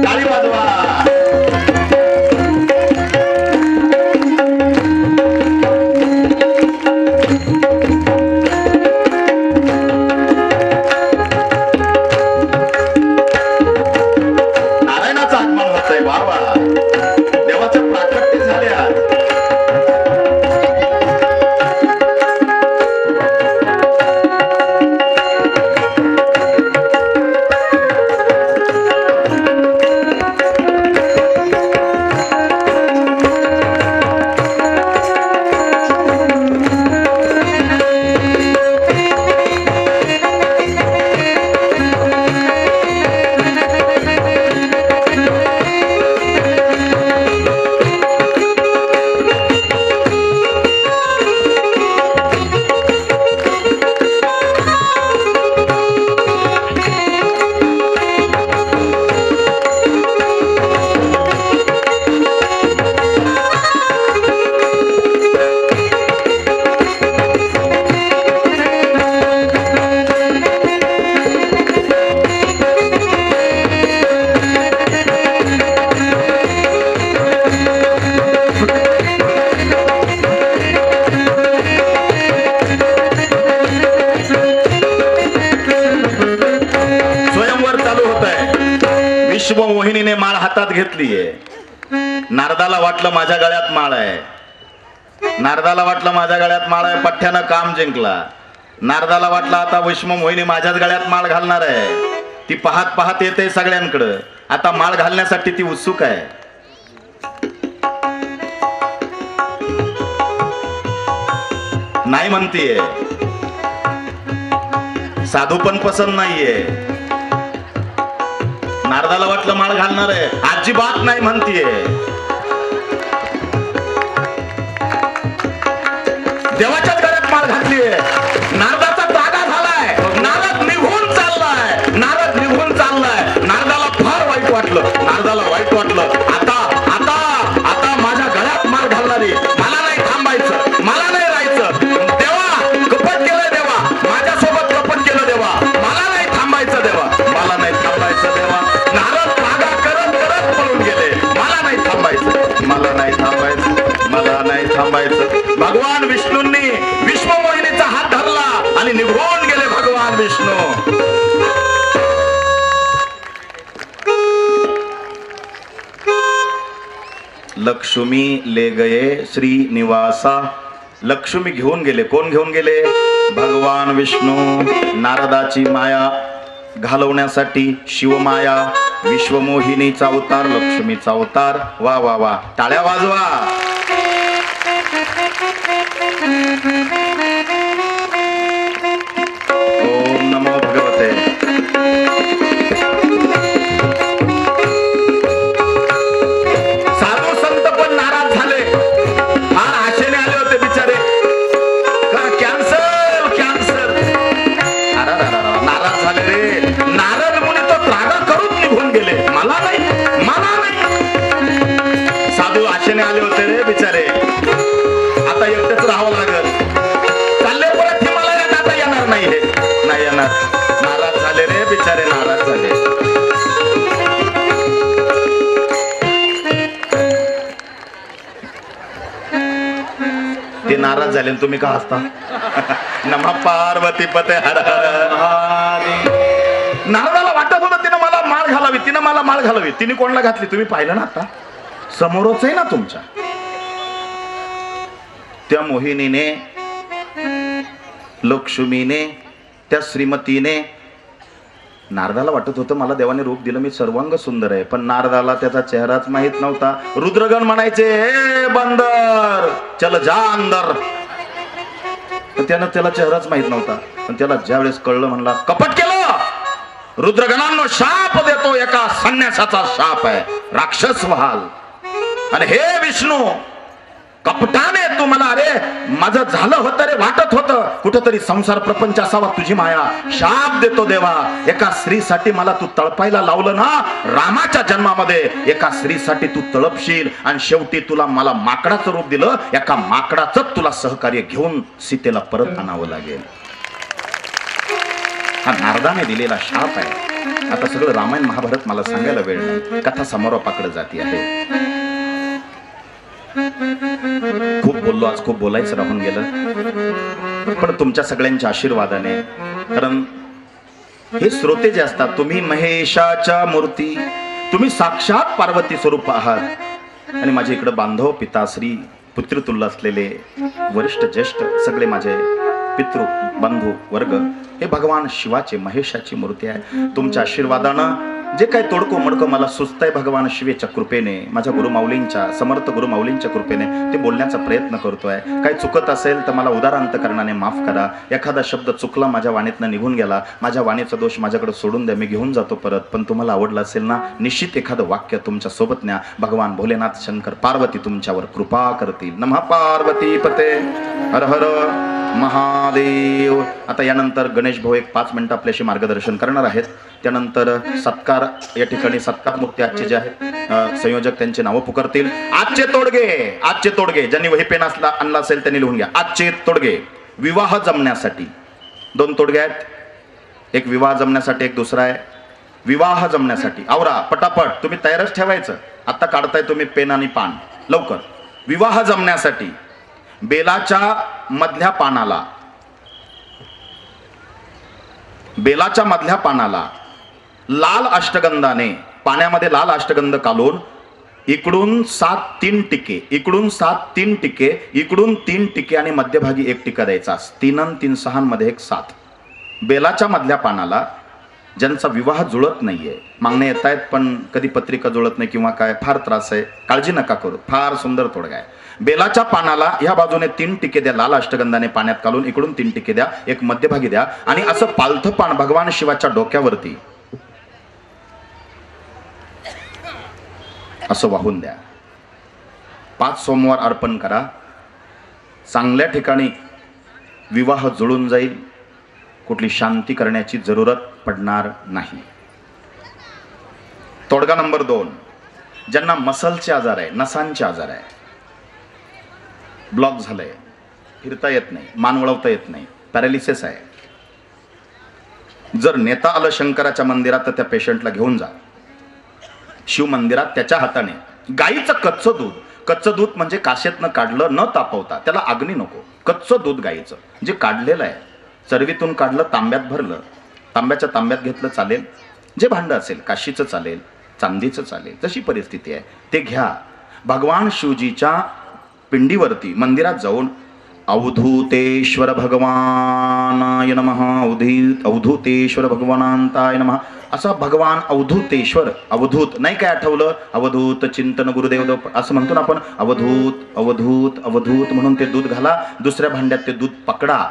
टाळी वाजवा. नारायणाचं आगमन होत आहे. वा वा, देवाचं प्राकट्य झाले आज. मोहिनीने माळ हातात घेतलीये. नारदाला वाटलं माझ्या गळ्यात माळ आहे. नारदाला वाटलं माझ्या गळ्यात माळ आहे. पठ्ठ्यानं काम जिंकला. नारदाला वाटलं आता विष्णू मोहिनी माझ्याच गळ्यात माळ घालणार आहे. ती पाहत पाहत येते सगळ्यांकडं. आता माळ घालण्यासाठी ती उत्सुक आहे. नाही म्हणतीये. साधू पण पसंत नाहीये. नारदाला वाटलं माळ घालणार आहे. अजिबात नाही म्हणतीये. देवाच्याच गळ्यात माळ घातलीये. नारदाचा जागा झालाय. नारद निघून चाललाय. नारद निघून चाललाय. नारदाला फार वाईट वाटलं. नारदाला वाईट वाटलं. आता आता आता माझ्या गळ्यात माळ घालणारी. मला नाही थांबायचं. मला नाही राहायचं. देवा कपट केलं. देवा माझ्यासोबत कपट केलं. देवा मला नाही थांबायचं. देवा मला नाही थांबायचं. देवा नारद मागा करत करत पळून गेले. मला नाही थांबायचं. मला नाही थांबायचं. मला नाही थांबायचं. भगवान विष्णूंनी विश्व मोहिनीचा हात धरला आणि निघून गेले भगवान विष्णू. लक्ष्मी ले गये श्रीनिवासा. लक्ष्मी घेऊन गेले. कोण घेऊन गेले? भगवान विष्णू. नारदाची माया घालवण्यासाठी शिवमाया, विश्वमोहिनीचा अवतार, लक्ष्मीचा अवतार. वा वा वा, टाळ्या वाजवा. ओम नमो भगवते. साधू संत पण नाराज झाले. फार आशेने आले होते बिचारे. Cancel cancel. नाराज झाले रे. नारद मुनी तो त्रागा करून निघून गेले. मला नाही. मला नाही. साधू आशेने आले होते रे बिचारे. आता एकटेच राहावं लागल. चालले परत हिमालयात. आता येणार नाही. हे नाही येणार. नाराज झाले रे बिचारे. नाराज झाले. ते नाराज झाले. तुम्ही का हसता? नमः पार्वती पते हर हर. नारदाला वाटत होतं तिनं मला माळ घालावी. तिनं मला माळ घालावी. तिने कोणाला घातली? तुम्ही पाहिलं ना. आता समोरच आहे ना तुमच्या. त्या मोहिनीने, लक्ष्मीने, त्या श्रीमतीने. नारदाला वाटत होतं मला देवाने रूप दिलं, मी सर्वांग सुंदर आहे. पण नारदाला त्याचा चेहराच माहित नव्हता. रुद्रगण म्हणायचे, ए बंदर चल जा अंदर. त्यानं त्याला चेहराच माहित नव्हता. पण त्याला ज्यावेळेस कळलं, म्हणला कपट केलं. रुद्रगणांनो शाप देतो. एका संन्यासाचा शाप आहे. राक्षस व्हाल. आणि हे विष्णू, कपटाने तू मला, अरे माझं झालं होतं रे, वाटत होतं कुठंतरी संसार प्रपंच असावा तुझी माया. शाप देतो देवा, एका स्त्रीसाठी मला तू तळपायला लावलं ना, रामाच्या जन्मामध्ये एका स्त्रीसाठी तू तळपशील आणि शेवटी तुला मला माकडाचं रूप दिलं, एका माकडाचं तुला सहकार्य घेऊन सीतेला परत आणावं लागेल. हा नारदाने दिलेला शाप आहे. आता सगळं रामायण महाभारत मला सांगायला वेळ नाही, कथा समोरापाकडे जाती आहे. खूप बोललो आज, खूप बोलायचं राहून गेलं, पण तुमच्या सगळ्यांच्या आशीर्वादाने, कारण हे श्रोते जे असतात, तुम्ही महेशाच्या मूर्ती, तुम्ही साक्षात पार्वती स्वरूप आहात आणि माझे इकडे बांधव पिताश्री पुत्रतुल्य असलेले वरिष्ठ ज्येष्ठ सगळे माझे पितृ बंधू वर्ग हे भगवान शिवाचे महेशाची मूर्ती आहे. तुमच्या आशीर्वादानं जे काही तोडको मडको मला सुचतंय भगवान शिवेच्या कृपेने, माझ्या गुरुमाऊलींच्या समर्थ गुरुमाऊलींच्या कृपेने ते बोलण्याचा प्रयत्न करतोय. काही चुकत असेल तर मला उदारांतकरणाने माफ करा. एखादा शब्द चुकला, माझ्या वाणीतनं निघून गेला, माझ्या वाणीचा दोष माझ्याकडे सोडून द्या, मी घेऊन जातो परत. पण तुम्हाला आवडलं असेल ना, निश्चित एखादं वाक्य तुमच्या सोबत न्या. भगवान भोलेनाथ शंकर पार्वती तुमच्यावर कृपा करतील. नमः पार्वती पते हर हर महादेव. आता यानंतर गणेश भाऊ एक 5 मिनिटं आपल्याशी मार्गदर्शन करणार आहेत. त्यानंतर सत्कार, या ठिकाणी सत्कार मूर्ती आजचे जे आहेत संयोजक त्यांचे नावं पुकारतील. आजचे तोडगे ज्यांनी वही पेन आणला असेल त्यांनी लिहून घ्या. आजचे तोडगे विवाह जमण्यासाठी 2 तोडगे आहेत. एक विवाह जमण्यासाठी, एक दुसरा आहे विवाह जमण्यासाठी. आवरा पटापट, तुम्ही तयारच ठेवायचं. आता काढताय तुम्ही पेन आणि पान, लवकर. विवाह जमण्यासाठी बेलाच्या मधल्या पानाला लाल अष्टगंधाने, पाण्यामध्ये लाल अष्टगंध काढून इकडून 3 टिके, इकडून 3 टिके, इकडून 3 टिके आणि मध्यभागी 1 टिका द्यायचा. 3 आणि 3 6 मध्ये 1 7. बेलाच्या मधल्या पानाला ज्यांचा विवाह जुळत नाहीये, मागणे येत आहेत पण कधी पत्रिका जुळत नाही किंवा काय, फार त्रास आहे, काळजी नका करू, फार सुंदर तोडगा आहे. बेलाच्या पानाला ह्या बाजूने 3 टिके द्या, लाल अष्टगंधाने पाण्यात काढून इकडून 3 टिके द्या, एक मध्यभागी द्या आणि असं पालथं पान भगवान शिवाच्या डोक्यावरती असं वाहून द्या. 5 सोमवार अर्पण करा. चांगल्या ठिकाणी विवाह जुळून जाईल, कुठली शांती करण्याची जरूरत पडणार नाही. तोडगा नंबर 2, ज्यांना मसलचे आजार आहे, नसांचे आजार आहे, ब्लॉक झालंय, फिरता येत नाही, मान वळवता येत नाही, पॅरालिसिस आहे, जर नेता आलं शंकराच्या मंदिरात तर त्या पेशंटला घेऊन जा. शिव मंदिरात त्याच्या हाताने गाईचं कच्चं दूध म्हणजे काशेतनं काढलं न तापवता, त्याला अग्नी नको, कच्चं दूध गाईचं जे काढलेलं आहे, चरवीतून काढलं, तांब्यात भरलं, तांब्याच्या तांब्यात घेतलं चालेल, जे भांड असेल काशीचं चालेल, चांदीचं चालेल, जशी परिस्थिती आहे ते घ्या. भगवान शिवजीच्या पिंडीवरती मंदिरात जाऊन अवधूतेश्वर भगवानाय नमः, अवधूतेश्वर भगवानांताय नमः, असा भगवान अवधूतेश्वर, अवधूत नाही काय आठवलं, अवधूत चिंतन गुरुदेव असं म्हणतो ना आपण, अवधूत अवधूत अवधूत म्हणून ते दूध घाला. दुसऱ्या भांड्यात ते दूध पकडा.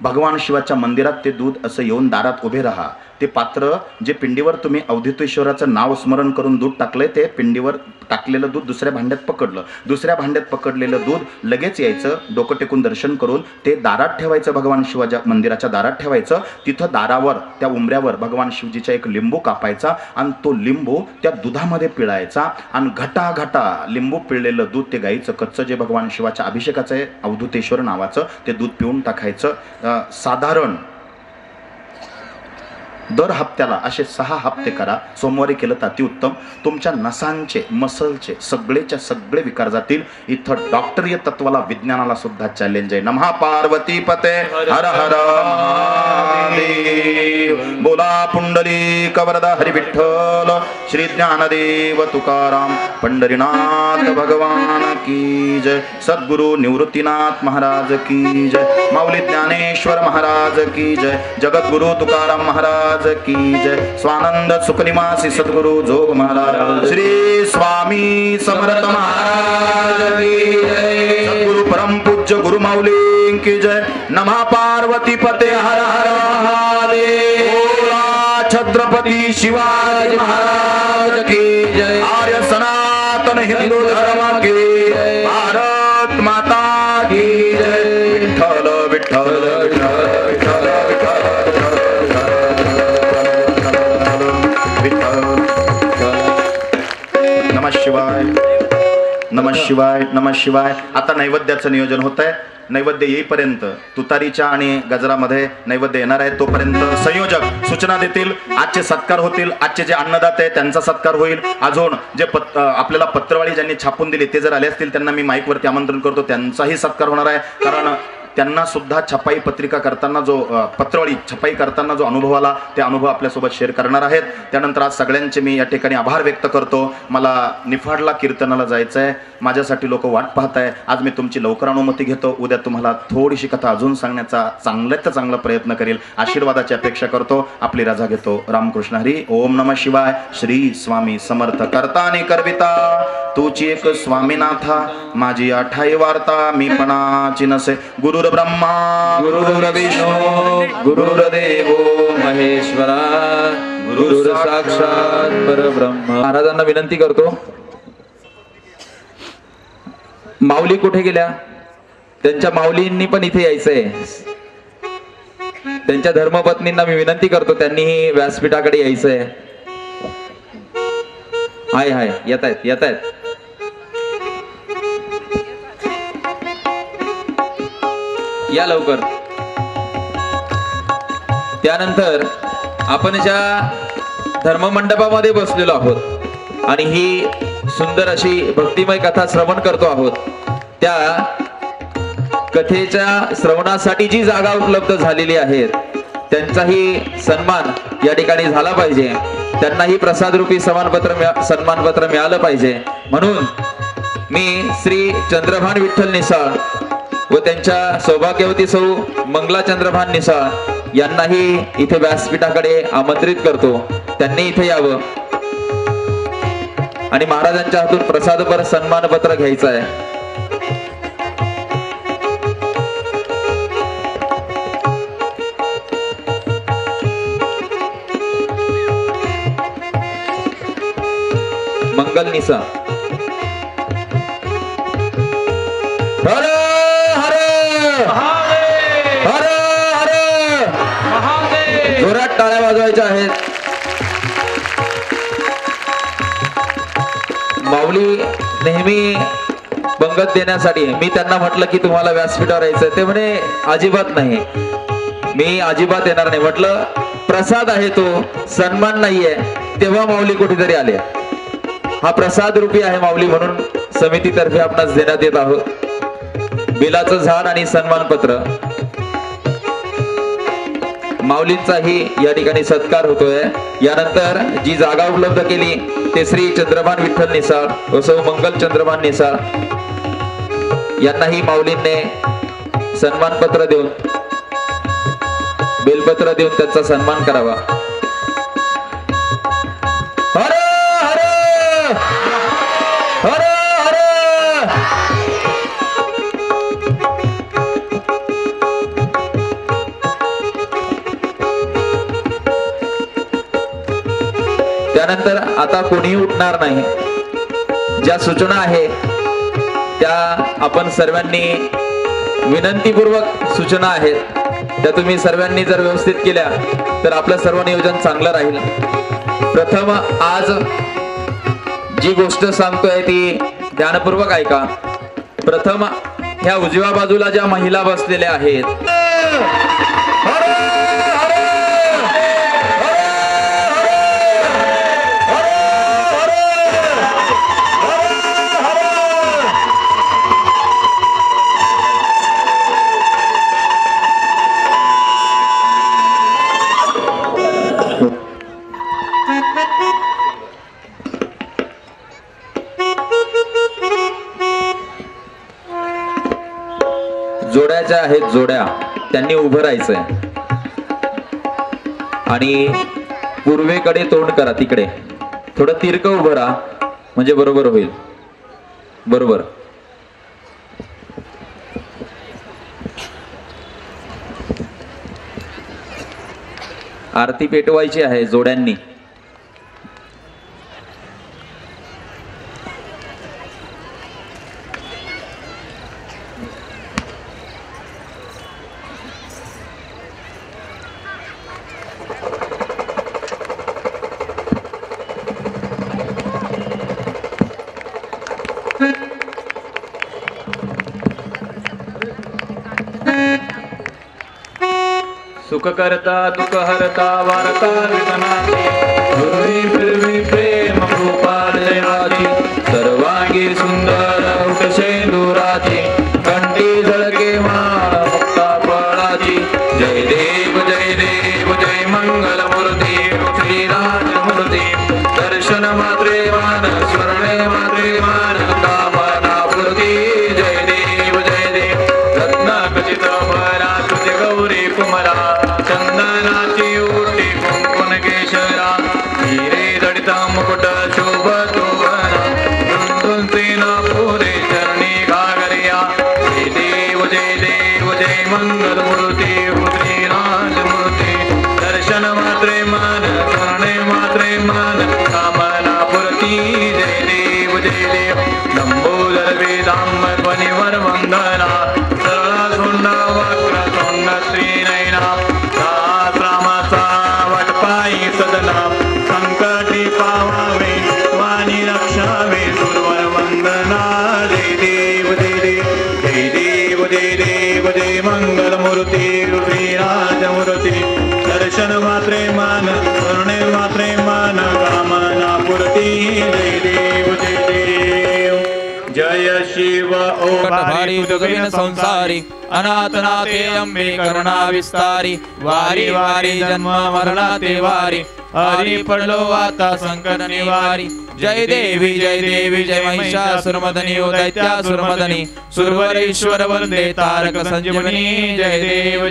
भगवान शिवाच्या मंदिरात ते दूध असं येऊन दारात उभे राहा. ते पात्र जे पिंडीवर तुम्ही अवधूतेश्वराचं नाव स्मरण करून दूध टाकलंय, ते पिंडीवर टाकलेलं दूध दुसऱ्या भांड्यात पकडलं. दुसऱ्या भांड्यात पकडलेलं दूध लगेच यायचं, डोकं टेकून दर्शन करून ते दारात ठेवायचं, भगवान शिवाच्या मंदिराच्या दारात ठेवायचं. तिथं दारावर त्या उंबऱ्यावर भगवान शिवजीचा एक लिंबू कापायचा आणि तो लिंबू त्या दुधामध्ये पिळायचा आणि घटा लिंबू पिळलेलं दूध ते गाईचं कच्चं जे भगवान शिवाच्या अभिषेकाचं आहे अवधूतेश्वर नावाचं, ते दूध पिऊन टाकायचं. साधारण दर हप्त्याला असे 6 हप्ते करा. सोमवारी केलं तर अतिउत्तम. तुमच्या नसांचे, मसलचे सगळेच्या सगळे विकार जातील. इथं डॉक्टरीय तत्वाला, विज्ञानाला सुद्धा चॅलेंज आहे. नमः पार्वती पते हर हर महादेव. बोला पुंडलिक वरदा हरी विठ्ठल श्री ज्ञानदेव तुकाराम पंढरीनाथ भगवान की जय. सद्गुरु निवृत्तीनाथ महाराज की जय. माऊली ज्ञानेश्वर महाराज की जय. जगद्गुरु तुकाराम महाराज की जय. स्वानंद सुखनिवासी सद्गुरु जोग महाराज श्री स्वामी समर्थ महाराज की जय. सद्गुरु परम पूज्य गुरु माऊली की जय. नमः पार्वती पते हर हर महादेव. छत्रपती शिवाजी महाराज की जय. आर्य सनातन हिंदू धर्म की जय. भारत माता की जय. शिवाय नमः शिवाय. आता नैवेद्याचं नियोजन होत आहे. नैवेद्य येईपर्यंत तुतारीच्या आणि गजरामध्ये नैवेद्य येणार आहे. तोपर्यंत संयोजक सूचना देतील. आजचे सत्कार होतील. आजचे जे अन्नदाते त्यांचा सत्कार होईल. अजून जे आपल्याला पत्रवाळी ज्यांनी छापून दिली ते जर आले असतील त्यांना मी माईकवरती आमंत्रण करतो. त्यांचाही सत्कार होणार आहे. कारण त्यांना सुद्धा छपाई पत्रिका करताना जो पत्रवाळी छपाई करताना जो अनुभव आला ते अनुभव आपल्यासोबत शेअर करणार आहेत. त्यानंतर आज सगळ्यांचे मी या ठिकाणी आभार व्यक्त करतो. मला निफाडला कीर्तनाला जायचं आहे. माझ्यासाठी लोक वाट पाहत आहे. आज मी तुमची लवकर अनुमती घेतो. उद्या तुम्हाला थोडीशी कथा अजून सांगण्याचा चांगल्यात चांगला प्रयत्न करेल. आशीर्वादाची अपेक्षा करतो. आपली रजा घेतो. रामकृष्ण हरी. ओम नमः शिवाय. श्री स्वामी समर्थ. करता आणि करविता तूची एक स्वामीनाथा. माझी आठाई वार्ता मी पणाची नसे. गुरुर ब्रह्मा गुरुर विष्णू गुरुर्देवो महेश्वरा गुरुर साक्षात परब्रह्म. महाराजांना विनंती करतो. माऊली कुठे गेल्या? त्यांच्या माऊलींनी पण इथे यायचंय. त्यांच्या धर्मपत्नींना मी विनंती करतो त्यांनीही व्यासपीठाकडे यायचंय. हाय येत आहेत. या लवकर. त्यानंतर आपण ज्या धर्ममंडपामध्ये बसलेलो आहोत आणि ही सुंदर अशी भक्तिमय कथा श्रवण करतो आहोत, त्या कथेच्या श्रवणासाठी जी जागा उपलब्ध झालेली आहे त्यांचाही सन्मान या ठिकाणी झाला पाहिजे. त्यांनाही प्रसाद रूपी सन्मानपत्र मिळालं पाहिजे. म्हणून मी श्री चंद्रभान विठ्ठल निसाळ व त्यांच्या सौभाग्यवती सौ मंगला चंद्रभान निसाळ यांनाही इथे व्यासपीठाकडे आमंत्रित करतो. त्यांनी इथे यावं आणि महाराजांच्या हातून प्रसादपर सन्मानपत्र घ्यायचं आहे. मंगल निसा. हर हर हर हर. जोरात टाळ्या वाजवायच्या आहेत. माऊली नेहमी पंगत देण्यासाठी मी त्यांना म्हटलं की तुम्हाला व्यासपीठावर यायचंय. ते म्हणे अजिबात नाही. मी अजिबात येणार नाही. म्हटलं प्रसाद आहे तो सन्मान नाहीये. तेव्हा माऊली कुठेतरी आले. हा प्रसाद रूपी आहे माऊली म्हणून समितीतर्फे आपणास देण्यात येत आहोत. बिलाचं झाड आणि सन्मानपत्र. माऊलींचाही या ठिकाणी सत्कार होतोय. यानंतर जी जागा उपलब्ध केली ते श्री चंद्रभान विठ्ठल निसाळ व सौ मंगल चंद्रभान निसाळ यांनाही माऊलींने सन्मानपत्र देऊन बेलपत्र देऊन त्यांचा सन्मान करावा. हर हर हर हर. त्यानंतर आता कोणीही उठणार नाही. ज्या सूचना आहे त्या आपण सर्वांनी विनंतीपूर्वक सूचना आहेत त्या तुम्ही सर्वांनी जर व्यवस्थित केल्या तर आपलं सर्व नियोजन चांगलं राहील. प्रथम आज जी गोष्ट सांगतोय ती ध्यानपूर्वक ऐका. प्रथम ह्या उजव्या बाजूला ज्या महिला बसलेल्या आहेत जोड्याच्या आहेत जोड्या त्यांनी उभं राहायचंय आणि पूर्वेकडे तोंड करा. तिकडे थोडं तिरक उभं राहा म्हणजे बरोबर होईल. बरोबर. आरती पेटवायची आहे जोड्यांनी. सुख करता दुःख हरता वारता विघ्नाची पूर्वी पूर्वी प्रेम कृपा देवाची सर्वांगी सुंदर उठशेंदुराची कंठी झळके माळ मुक्ता फळाची जय देव जय मंगल मूर्ती श्रीराज मूर्ती दर्शन मात्रे मान स्मरणे मात्रे मान कामना पूर्ती जय देव रत्नाखचित भरा तुझे गौरी कुमरा चंदनाची ओटी कुंकुन केशरा हिरे जडिता मुकुट शोभतो वना दुंदुन सेना पुरे चरणी घागरिया जय देव जय मंगल मूर्ती श्रीराज मूर्ती दर्शन मात्रे मान स्मरणे मात्रे मान कामना पूर्ती जय देव लंबोदर वेदांब ध्वनिवर वंदना सरळा सोंडा वक्र सोंड त्रिनयना सहस्रामाचा वटपायी सदना संकटी पावावे वाणी रक्षावे सुरवर वंदना जय देव जय मंगल मूर्ती श्रीराज मूर्ती दर्शन मात्रे मान स्मरणे मात्रे मान कामना पूर्ती जय देव जय शिव ओ भारी तुझविन संसारी अनाथनाथे अंबे करुणा विस्तारी वारी वारी जन्म मरणाते वारी हरी पडलो आता संकट निवारी जय देवी जय महिषासुरमर्दिनी ओ दैत्यासुरमर्दिनी सुरवर ईश्वर वंदे तारक संजीवनी जय देव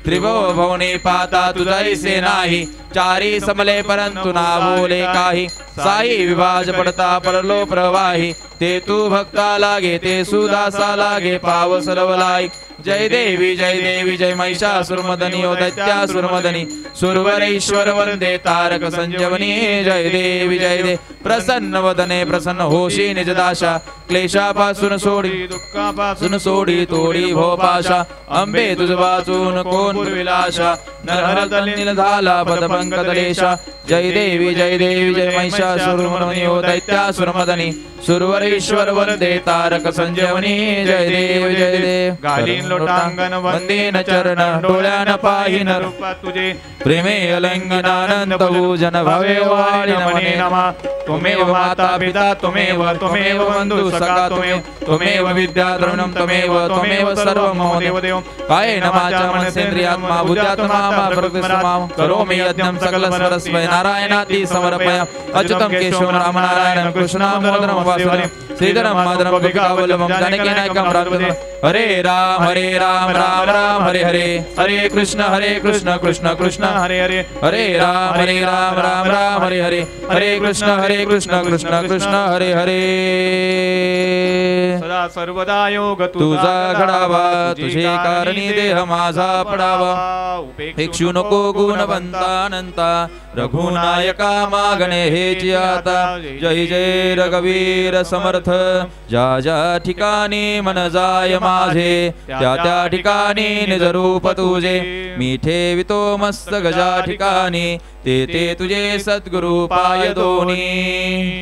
त्रिभुवनी पाता तुझैसे नाही चारी समले परंतु ना बोले काही साई विभाज पडता परलो प्रवाही ते तू भक्ता लागे ते सुदासा लागे पाव सर्वलाई जय देवी जय महिषासुरमर्दिनी ओ दैत्यासुरमर्दिनी सुरवर ईश्वर वंदे तारक संजीवनी जय देव प्रसन्न वदने प्रसन्न होशी निज दाशा क्लेशापासून सोडी दुःखापासून सोडी तोडी भोपाशा अंबे तुझ वाचून कोण विलाशा नरहर झाला पदपंकलेशा जय देवी जय महिषासुरमर्दिनी ओ दैत्यासुरमर्दिनी सुरवर ईश्वर वंदे तारक संजीवनी जय देव गालीन लोटांगण वंदेन चरण डोळ्यान पाहिन रूप तुझे प्रेमे अलंघनानंद भूजन भवे वाळिन मने नमा त्वमेव माता पिता त्वमेव बंधु सखा त्वमेव विद्या द्रविणं त्वमेव सर्वं मम देव कायेन वाचा मनसेन्द्रियात्मा बुद्ध्यात्मा मा प्रकृतिसमां करोमि यज्ञं सकलस्वरस्मै नारायणाति समर्पयामि अच्युतं केशवं रामनारायणं कृष्णं मोदनं वासुदेवं श्रीधरं माधवं गोपिकावल्लभं जानकीनायकं रामचन्द्रं हरे राम राम राम हरे हरे हरे कृष्ण कृष्ण कृष्ण हरे हरे हरे राम राम हरे हरे हरे कृष्ण कृष्ण कृष्ण हरे हरे सदा सर्वदा योग तुझा घडावा तुझे कारणी देह माझा पडावा भिक्षु नको गुणवंतानंता रघुनायका मागणे हेची आता जय रघुवीर समर्थ ज्या ठिकाणी मन जाय माझे त्या ठिकाणी निज रूप तुझे मी ठेवितो मस्त गजा ठिकाणी ते तुझे सद्गुरु पाय दोन्ही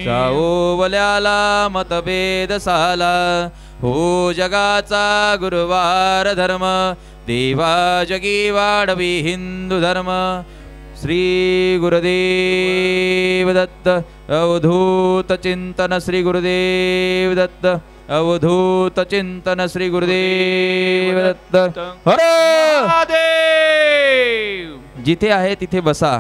जाओ वल्याला मतभेद साला हो जगाचा गुरुवार धर्म देवा जगी वाढवी हिंदू धर्म श्री गुरुदेव दत्त अवधूत चिंतन श्री गुरुदेव दत्त अवधूत चिंतन श्री गुरुदेव दत्त हर महादेव जिथे आहे तिथे बसा.